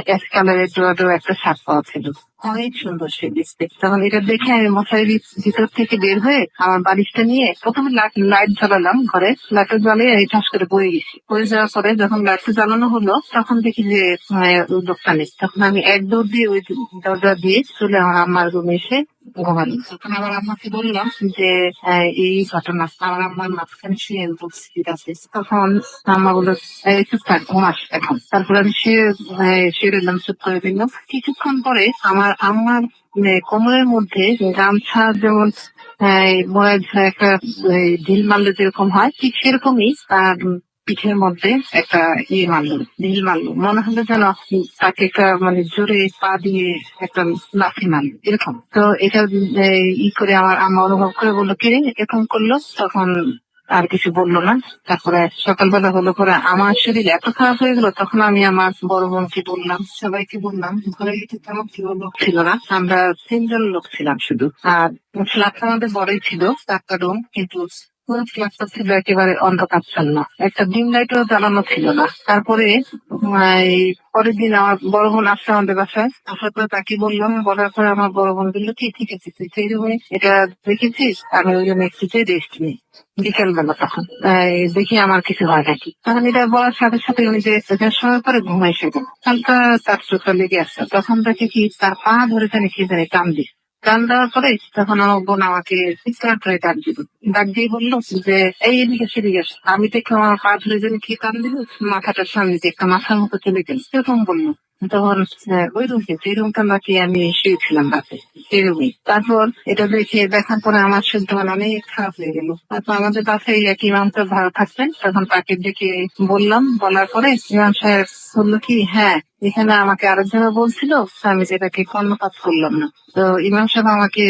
অ্যাশ কালারের জোড়া একটা শার্ট পরা ছিল। অনেক সুন্দর সে দেখতে। তখন এটা দেখে আমি মশারির ভিতর থেকে বের হয়ে আমার বালিশটা নিয়ে প্রথমে লাইট জ্বালালাম ঘরে, লাইটটা জ্বালিয়ে এই ঠাস করে বয়ে গেছি। বয়ে যাওয়ার পরে যখন লাইটটা জ্বালানো হলো তখন দেখি যে ওই লোকটা নেই। তখন আমি এক দৌড় দিয়ে ওই দরজা দিয়ে চলে আমার আম্মার রুমে এসে ঘুমালাম। তখন আমার আম্মাকে বললাম যে এই ঘটনা, আমার আম্মার মাঝখানে শুয়ে উপস্থিত আছে। তখন আম্মা বললো চুপ থাক, ঘুমাস এখন। তারপরে আমি শুয়ে রইলাম, চুপ করে দিলাম। কিছুক্ষণ পরে আমার আম্মার কোমরের মধ্যে গামছা যেমন মনে একটা ঢিল মারলে যেরকম হয়, ঠিক সেরকমই তার পিঠের মধ্যে একটা মারলো, ঢিল মারলো। মনে হলো যেন তাকে একটা মানে জোরে পা দিয়ে একটা লাথি মারলো এরকম। তো এটা করে আমার আম্মা অনুভব করে বললো কে এরকম করলো। তখন আর কিছু বললো না। তারপরে সকালবেলা হলো পরে আমার শরীর এত খারাপ হয়ে গেলো, তখন আমি আমার বড় বোনকে বললাম, সবাইকে বললাম। ঘরে তেমন কেউ লোক ছিল না, আমরা 3 জন লোক ছিলাম শুধু। আর ফ্ল্যাটটা আমাদের বড়ই ছিল, 4টা রুম, কিন্তু পুরো ফ্ল্যাটটা ছিল একেবারে অন্ধকারাচ্ছন্ন, একটা ডিম লাইটও জ্বালানো ছিল না। তারপরে এই পরের দিন আমার বড় বোন আসছে আমাদের বাসায়, আসার পরে তাকে বললাম, বলার পরে আমার বড় বোন বললো কি ঠিক আছে, তুই সেই রুমে এটা দেখেছিস, আমি ওই জন্য একটু রেস্ট নিই। বিকেল বেলা তখন দেখি আমার কিছু হয় নাকি। তখন এটা বলার সাথে সাথে উনি যে সময় পরে ঘুমাই সেখানে হালকা তার চোখটা লেগে আসছে। তখন দেখে কি তার পা ধরে জানি কি জানি টান দিই। টান দেওয়ার পরে তখন আমার বোন আমাকে চিৎকার করে ডাক দিল। ডাক দিয়ে বললো যে এই এদিকে সেদিকে আস। আমি দেখলাম আমার পা ধরে জানি কি টান দিল, মাথাটার সামনে দিয়ে একটা মাথার মতো চলে গেল এরকম বললো। তখন ওই রুমকে, যে রুমটা নাকি আমি শুয়েছিলাম রাতে, সেই রুমে। তারপর এটা দেখার পরে আমার শুনতে মানে অনেক খারাপ হয়ে গেল। তারপর আমাদের বাসায় এক ইমাম সাহেব ভালো থাকতেন, তখন তাকে ডেকে বললাম। বলার পরে ইমাম সাহেব বললো কি হ্যাঁ, এখানে আমাকে আরেকজনে বলছিল, আমি যেটাকে কর্ণপাত করলাম না। তো ইমাম সাহেব আমাকে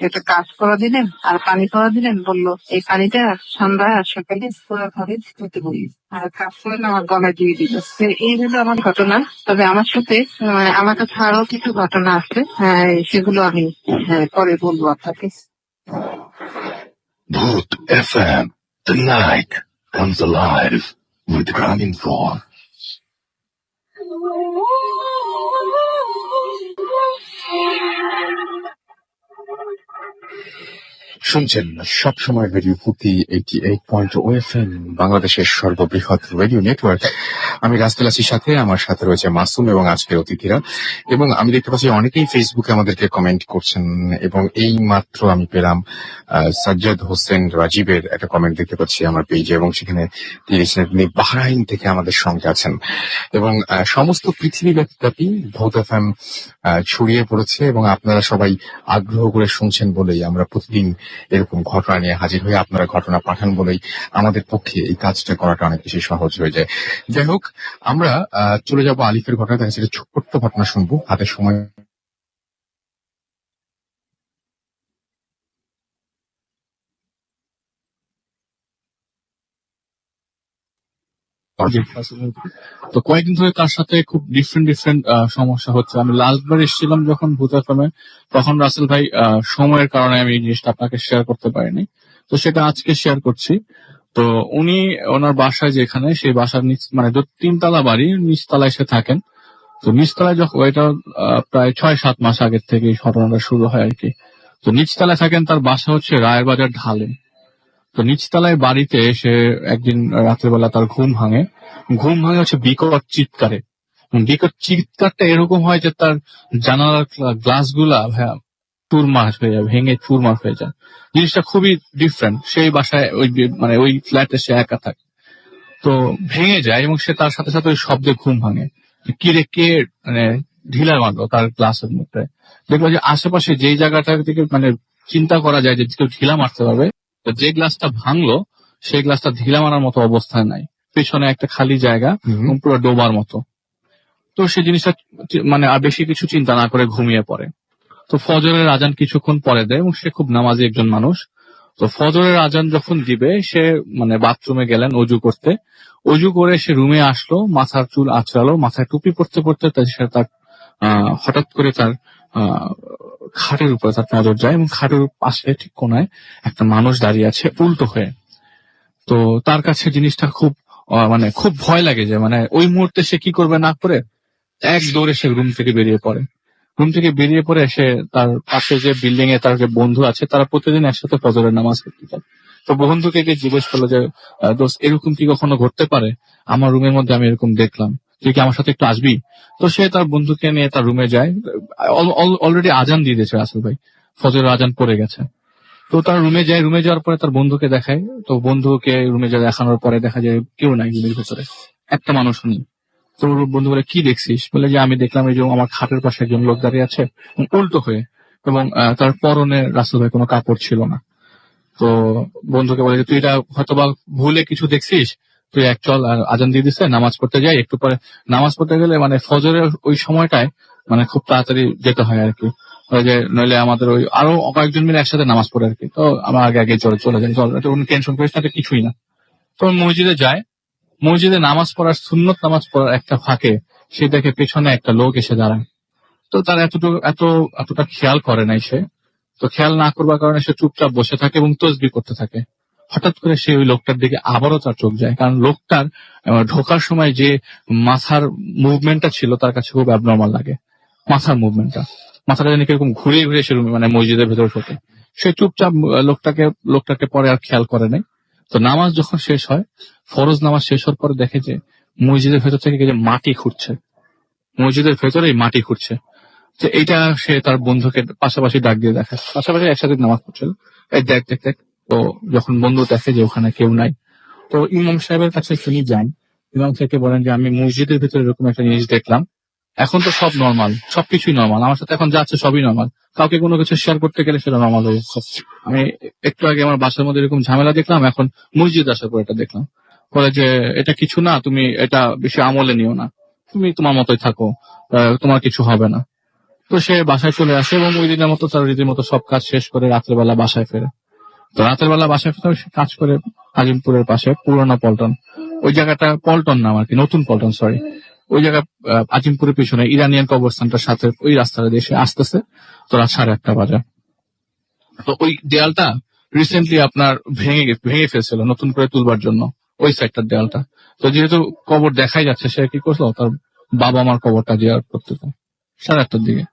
একটা কাজ করা দিলেন আর পানি করা দিলেন, বললো এই পানিটা সন্ধ্যা আর সকালে পুরো ঘরে ধুতে বলি, আর কাজ করে আমার গলায় দিয়ে দিল। এই হলো আমার ঘটনা। তবে আমার সাথে আমার কাছে আরো কিছু ঘটনা আছে, সেগুলো আমি পরে বলবো আপনাকে। Bhoot FM. The night comes alive with Graminphone. শুনছেন সবসময় রেডিও ভূতি 88.0 FM, বাংলাদেশের সর্ববৃহৎ রেডিও নেটওয়ার্ক। আমি রাস্তুল আসির সাথে, আমার সাথে রয়েছে মাসুম এবং আজকের অতিথিরা। এবং আমি দেখতে পাচ্ছি অনেকেই ফেসবুকে আমাদেরকে কমেন্ট করছেন, এবং এই মাত্র আমি পেলাম সাজ্জাদ হোসেন রাজীবের একটা কমেন্ট দেখতে পাচ্ছি আমার পেজে, এবং সেখানে তিনি বাহরাইন থেকে আমাদের সঙ্গে আছেন। এবং সমস্ত পৃথিবীব্যাপী ভূত এফএম ছড়িয়ে পড়েছে, এবং আপনারা সবাই আগ্রহ করে শুনছেন বলেই আমরা প্রতিদিন এরকম ঘটনা নিয়ে হাজির হয়ে আপনারা ঘটনা পাঠান বলেই আমাদের পক্ষে এই কাজটা করাটা অনেক বেশি সহজ হয়ে যায়। যাই হোক, আমরা চলে যাব আলিফের ঘটনা। তার কাছে ছোট্ট ঘটনা শুনবো, হাতে সময় তো কয়েকদিন ধরে তার সাথে খুব ডিফারেন্ট সমস্যা হচ্ছে। আমি লাস্টবার এসেছিলাম যখন ভূত এফএমে, তখন রাসেল ভাই সময়ের কারণে আমি এই জিনিসটা আপনাকে শেয়ার করতে পারিনি, তো সেটা আজকে শেয়ার করছি। তো উনি ওনার বাসায় যেখানে, সেই বাসার মানে 3 তলা বাড়ি, নিচতলায় এসে থাকেন। তো নিচতলায় যখন এটা প্রায় 6-7 মাস আগের থেকে এই ঘটনাটা শুরু হয় আর কি। তো নিচতলায় থাকেন, তার বাসা হচ্ছে রায়ের বাজার ঢালে। তো নিচতলায় বাড়িতে এসে একদিন রাতের বেলা তার ঘুম ভাঙে হচ্ছে বিকট চিৎকারে। বিকট চিৎকারটা এরকম হয় যে তার জানালার গ্লাস গুলা চুরমার হয়ে যায়, ভেঙে চুরমার হয়ে যায়। জিনিসটা খুবই ডিফারেন্ট। সেই বাসায় মানে ওই ফ্ল্যাটে সে একা থাকে, তো ভেঙে যায় এবং সে তার সাথে সাথে ওই শব্দে ঘুম ভাঙে। কে মানে ঢিলা মারলো তার গ্লাসের মধ্যে। দেখলো যে আশেপাশে যেই জায়গাটা থেকে মানে চিন্তা করা যায় যে কেউ ঢিলা মারতে পারবে, তো যে গ্লাসটা ভাঙলো সেই গ্লাসটা ঢিলা মারার মতো অবস্থায় নাই, পেছনে একটা খালি জায়গা, পুরো ডোবার মতো। তো সেই জিনিসটা মানে আর বেশি কিছু চিন্তা না করে ঘুমিয়ে পড়ে। তো ফজরের আজান কিছুক্ষণ পরে দেয় এবং সে খুব নামাজি একজন মানুষ। তো ফজরের আজান যখন দিবে সে মানে বাথরুমে গেলেন অজু করতে, অজু করে সে রুমে আসলো, মাথার চুল আঁচড়ালো, মাথায় টুপি পরতে পরতে সে তার হঠাৎ করে তার আহ খাটের উপরে তার নজর যায় এবং খাটের পাশে ঠিক কোনায় একটা মানুষ দাঁড়িয়ে আছে উল্টো হয়ে। তো তার কাছে জিনিসটা খুব মানে খুব ভয় লাগে, যে মানে ওই মুহূর্তে সে কি করবে না করে এক দৌড়ে সে রুম থেকে বেরিয়ে পড়ে। রুম থেকে বেরিয়ে পড়ে সে তার পাশে যে বিল্ডিং এ তার যে বন্ধু আছে তারা প্রতিদিন একসাথে ফজরের নামাজ পড়তে যায়। তো বন্ধুকে গিয়ে জিজ্ঞেস করলো যে দোস্ত এরকম কি কখনো ঘটতে পারে, আমার রুমের মধ্যে আমি এরকম দেখলাম, তুই কি আমার সাথে একটু আসবি? তো সে তার বন্ধুকে নিয়ে তার রুমে যায়। অলরেডি আজান দিয়ে দিয়েছে রাসেল ভাই, ফজরের আজান পড়ে গেছে। তো তার রুমে যায়, রুমে যাওয়ার পরে তার বন্ধুকে দেখায়। তো বন্ধুকে রুমে যা দেখানোর পরে দেখা যায় কেউ নাই রুমের ভেতরে, একটা মানুষ নেই। তো ওর বন্ধু বলে কি দেখছিস? বলে যে আমি দেখলাম এই যে আমার খাটের পাশে একজন লোক দাঁড়িয়ে আছে উল্টো হয়ে, এবং তার পরনে রাসেল ভাই কোনো কাপড় ছিল না। তো বন্ধুকে বলে যে তুই এটা হয়তোবা ভুলে কিছু দেখছিস, তুই এক চল আর আজান দিয়ে দিচ্ছে, নামাজ পড়তে যাই। একটু পরে নামাজ পড়তে গেলে মানে ফজরের ওই সময়টায় মানে খুব তাড়াতাড়ি যেতে হয় আর কি, ওই যে নইলে আমাদের ওই আরো কয়েকজন মিলে একসাথে নামাজ পড়ে আর কি। তো আমার আগে আগে চলে যাই, চল এটা কোনো টেনশন করিস না, এটা কিছুই না। তো মসজিদে যায়, মসজিদে নামাজ পড়ার সুন্নত নামাজ পড়ার একটা ফাঁকে সে দেখে পেছনে একটা লোক এসে দাঁড়ায়। তো তার এতটা খেয়াল করে নাই সে। তো খেয়াল না করবার কারণে সে চুপচাপ বসে থাকে এবং তসবিহ করতে থাকে। হঠাৎ করে সে ওই লোকটার দিকে আবারও তার চোখ যায়, কারণ লোকটার ঢোকার সময় যে মাথার মুভমেন্টটা ছিল তার কাছে খুব অ্যাবনর্মাল লাগে। মাথাটা যেন কিরকম ঘুরে ঘুরে সে মানে মসজিদের ভেতরে ঢোকে। সে চুপচাপ লোকটাকে পরে আর খেয়াল করে নাই। তো নামাজ যখন শেষ হয়, ফরজ নামাজ শেষ হওয়ার পরে দেখে যে মসজিদের ভেতর থেকে যে মাটি খুঁড়ছে, মসজিদের ভেতরেই মাটি খুঁড়ছে। তো এইটা সে তার বন্ধুকে পাশাপাশি ডাক দিয়ে দেখায়, পাশাপাশি একসাথে নামাজ পড়ছিল, এই দেখ দেখ দেখ। তো যখন বন্ধু দেখে যে ওখানে কেউ নাই, তো ইমাম সাহেবের কাছে তিনি যান। ইমাম সাহেবকে বলেন যে আমি মসজিদের ভিতরে এরকম একটা জিনিস দেখলাম, এখন তো সব নর্মাল, সবকিছুই নর্মাল, আমার সাথে এখন যাচ্ছে সবই নর্মাল, কাউকে কোনো কিছু শেয়ার করতে গেলে সেটা নর্মাল হয়ে যাচ্ছে। আমি একটু আগে আমার বাসার মধ্যে এরকম ঝামেলা দেখলাম, এখন মসজিদ আসার পর এটা দেখলাম। বলে যে এটা কিছু না, তুমি এটা বেশি আমলে নিও না, তুমি তোমার মতোই থাকো, তোমার কিছু হবে না। তো সে বাসায় চলে আসে এবং ওই দিনের মতো তার রীতির মতো সব কাজ শেষ করে রাতের বেলা বাসায় ফেরে। তো রাতের বেলা বাসায় ফেরে সে কাজ করে আজিমপুরের পাশে পুরোনো পল্টন, ওই জায়গাটা পল্টন নাম আর কি, নতুন পল্টন সরি, ওই জায়গা আজিমপুরের পিছনে ইরানিয়ান কবরস্থানটার সাথে ওই রাস্তাটা দিয়ে সে আসতেছে। তো রাত 1:30 বাজে। তো ওই দেয়ালটা রিসেন্টলি আপনার ভেঙে ফেলছিল নতুন করে তুলবার জন্য, ওই সাইডটার দেয়ালটা। তো যেহেতু কবর দেখাই যাচ্ছে, সে কি করলো তার বাবা মার কবরটা জিয়ারত করতে যায় 1:30টার দিকে।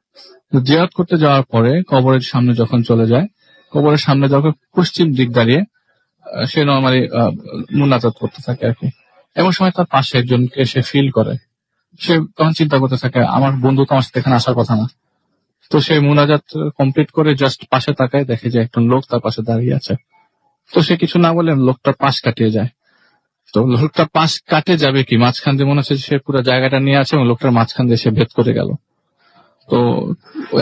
তো জিয়ারত করতে যাওয়ার পরে কবরের সামনে যখন চলে যায়, কবরের সামনে যখন পশ্চিম দিক দাঁড়িয়ে সে নর্মালি মুনাজাত করতে থাকে আর কি। এমন সময় তার পাশে একজনকে সে ফিল করে, সে তখন চিন্তা করতে থাকে আমার বন্ধু তো আমার সাথে এখানে আসার কথা না। তো সে মুনাজাত কমপ্লিট করে জাস্ট পাশে তাকায়, দেখে যে একজন লোক তার পাশে দাঁড়িয়ে আছে। তো সে কিছু না বলে লোকটার পাশ কাটিয়ে যায়। তো লোকটা পাশ কাটে যাবে কি, মাঝখান দিয়ে মনে হচ্ছে সে পুরো জায়গাটা নিয়ে আছে এবং লোকটার মাঝখান দিয়ে সে ভেদ করে গেল। তো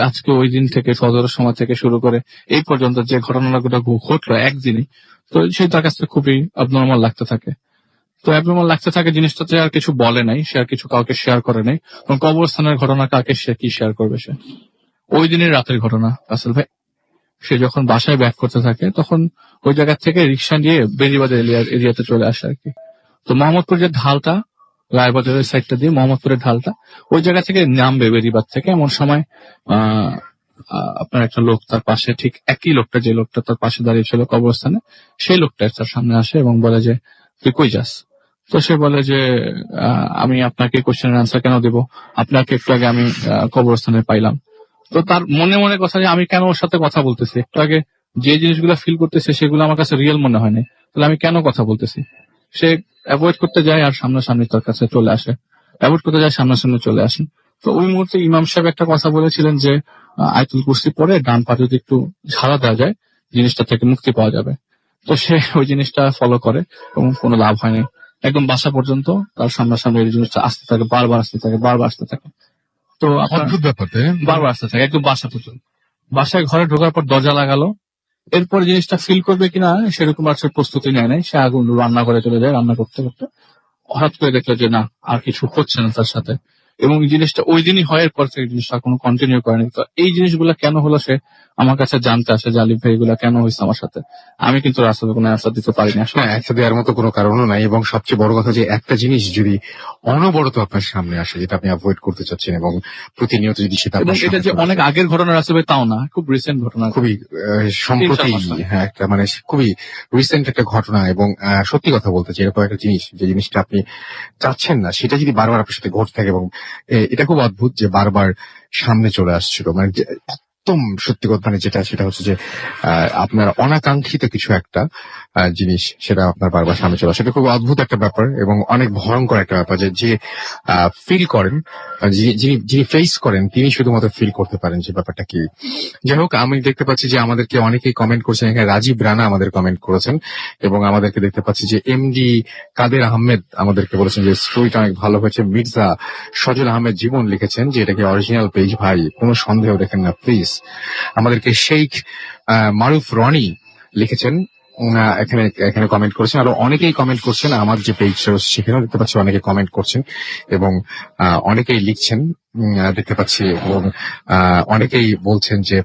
আজকে ওই দিন থেকে ফজরের সময় থেকে শুরু করে এই পর্যন্ত যে ঘটনাগুলো ঘটলো একদিনই, তো সেই তার কাছে খুবই অ্যাবনর্মাল লাগতে থাকে। তো অ্যাবনর্মাল লাগতে থাকে জিনিসটাতে, আর কিছু বলে নাই, সে আর কিছু কাউকে শেয়ার করে নাই। এবং কবরস্থানের ঘটনা কাকে সে কি শেয়ার করবে? সে ওই দিনের রাতের ঘটনা রাসেল ভাই, সে যখন বাসায় ব্যাক করতে থাকে তখন ওই জায়গা থেকে রিক্সা নিয়ে বেরিবাজার এরিয়াতে চলে আসে আর কি। তো মোহাম্মদপুর যে ঢালটা, রায়বাজারের সাইডটা দিয়ে মোহাম্মদপুরের ঢালটা, ওই জায়গা থেকে নামবে বেরিবাদ থেকে, এমন সময় আপনার একটা লোক তার পাশে, ঠিক একই লোকটা যে লোকটা তার পাশে দাঁড়িয়ে ছিল কবরস্থানে, সেই লোকটা তার সামনে আসে এবং বলে যে তুই কই যাস? তো সে বলে যে আমি আপনাকে কোশ্চেনের আনসার কেন দেবো, আপনাকে একটু আগে আমি কবরস্থানে পাইলাম। তো তার মনে মনে কথা যে আমি কেন ওর সাথে কথা বলতেছি, একটু আগে যে জিনিসগুলো ফিল করতেছে সেগুলো আমার কাছে রিয়েল মনে হয়নি, তাহলে আমি কেন কথা বলতেছি? সে অ্যাভয়েড করতে যায় আর সামনাসামনি তার কাছে চলে আসে, অ্যাভয়েড করতে যায় সামনাসামনি চলে আসে। তো ওই মুহূর্তে ইমাম সাহেব একটা কথা বলেছিলেন যে আয়াতুল কুরসি পরে ডান পা যদি একটু ঝাড়া দেওয়া যায় জিনিসটা থেকে মুক্তি পাওয়া যাবে। তো সে ওই জিনিসটা ফলো করে এবং কোনো লাভ হয়নি। একদম বাসা পর্যন্ত তার সামনাসামনি এই জিনিসটা আসতে থাকে, বারবার আসতে থাকে। তো অদ্ভুত ব্যাপার বারবার আসতে থাকে একদম বাসা পর্যন্ত। বাসায় ঘরে ঢোকার পর দরজা লাগালো, এরপরে জিনিসটা ফিল করবে কিনা সেরকম আর সে প্রস্তুতি নেয় নাই। সে আগুন রান্না করে চলে যায়, রান্না করতে করতে হঠাৎ করে দেখলো যে না, আর কিছু হচ্ছে না তার সাথে। এবং এই জিনিসটা ওই দিনই হয়, এরপর থেকে জিনিসটা কোনো কন্টিনিউ করেনি। তো এই জিনিসগুলো কেন হলো সে আমার কাছে জানতে আসে যে আলিফ ভাই এগুলা কেন হয়েছে আমার সাথে। আমি কিন্তু রাসেল কোনো অ্যান্সার দিতে পারিনি আসলে। হ্যাঁ, একটা দেওয়ার মতো কোনো কারণও নাই, এবং সবচেয়ে বড় কথা যে একটা জিনিস যদি অনবরত আপনার সামনে আসে যেটা আপনি অ্যাভয়েড করতে চাচ্ছেন, এবং প্রতিনিয়ত যদি সেটা এবং আপনার এটা সামনে যে চলে অনেক আসে, আগের ঘটনা রাসেল ভাই তাও না, খুব রিসেন্ট ঘটনা। খুবই সম্প্রতি, 3-4 মাস আগে। হ্যাঁ, একটা মানে খুবই রিসেন্ট একটা ঘটনা, এবং সত্যি কথা বলতে চাই, এরকম একটা জিনিস যে জিনিসটা আপনি চাচ্ছেন না সেটা যদি বারবার আপনার সাথে ঘটে থাকে, এবং এটা খুব অদ্ভুত যে বারবার সামনে চলে আসছিল, মানে একদম সত্যি কথা, মানে যেটা সেটা হচ্ছে যে আপনার অনাকাঙ্ক্ষিত কিছু একটা জিনিস সেটা আপনার বারবার সামনে চলে আসে। সেটা খুব অদ্ভুত একটা ব্যাপার এবং অনেক ভয়ঙ্কর একটা ব্যাপার, যে ফিল করেন, যিনি ফেস করেন তিনি শুধুমাত্র ফিল করতে পারেন যে ব্যাপারটা কি। যাই হোক, আমি দেখতে পাচ্ছি যে আমাদেরকে অনেকেই কমেন্ট করছেন। এখানে রাজীব রানা আমাদের কমেন্ট করেছেন, এবং আমাদেরকে দেখতে পাচ্ছি যে এমডি কাদের আহমেদ আমাদেরকে বলেছেন যে স্টোরিটা অনেক ভালো হয়েছে। মির্জা সজল আহমেদ জীবন লিখেছেন যে এটাকে অরিজিনাল পেজ ভাই, কোনো সন্দেহ দেখেন না প্লিজ। আমাদেরকে শেখ মারুফ রনি লিখেছেন, এখানে এখানে কমেন্ট করেছেন। আরো অনেকেই কমেন্ট করছেন, আমার যে পেজ সেখানেও দেখতে পাচ্ছি অনেকে কমেন্ট করছেন, এবং অনেকেই লিখছেন দেখতে পাচ্ছি, এবং অনেকেই বলছেন যে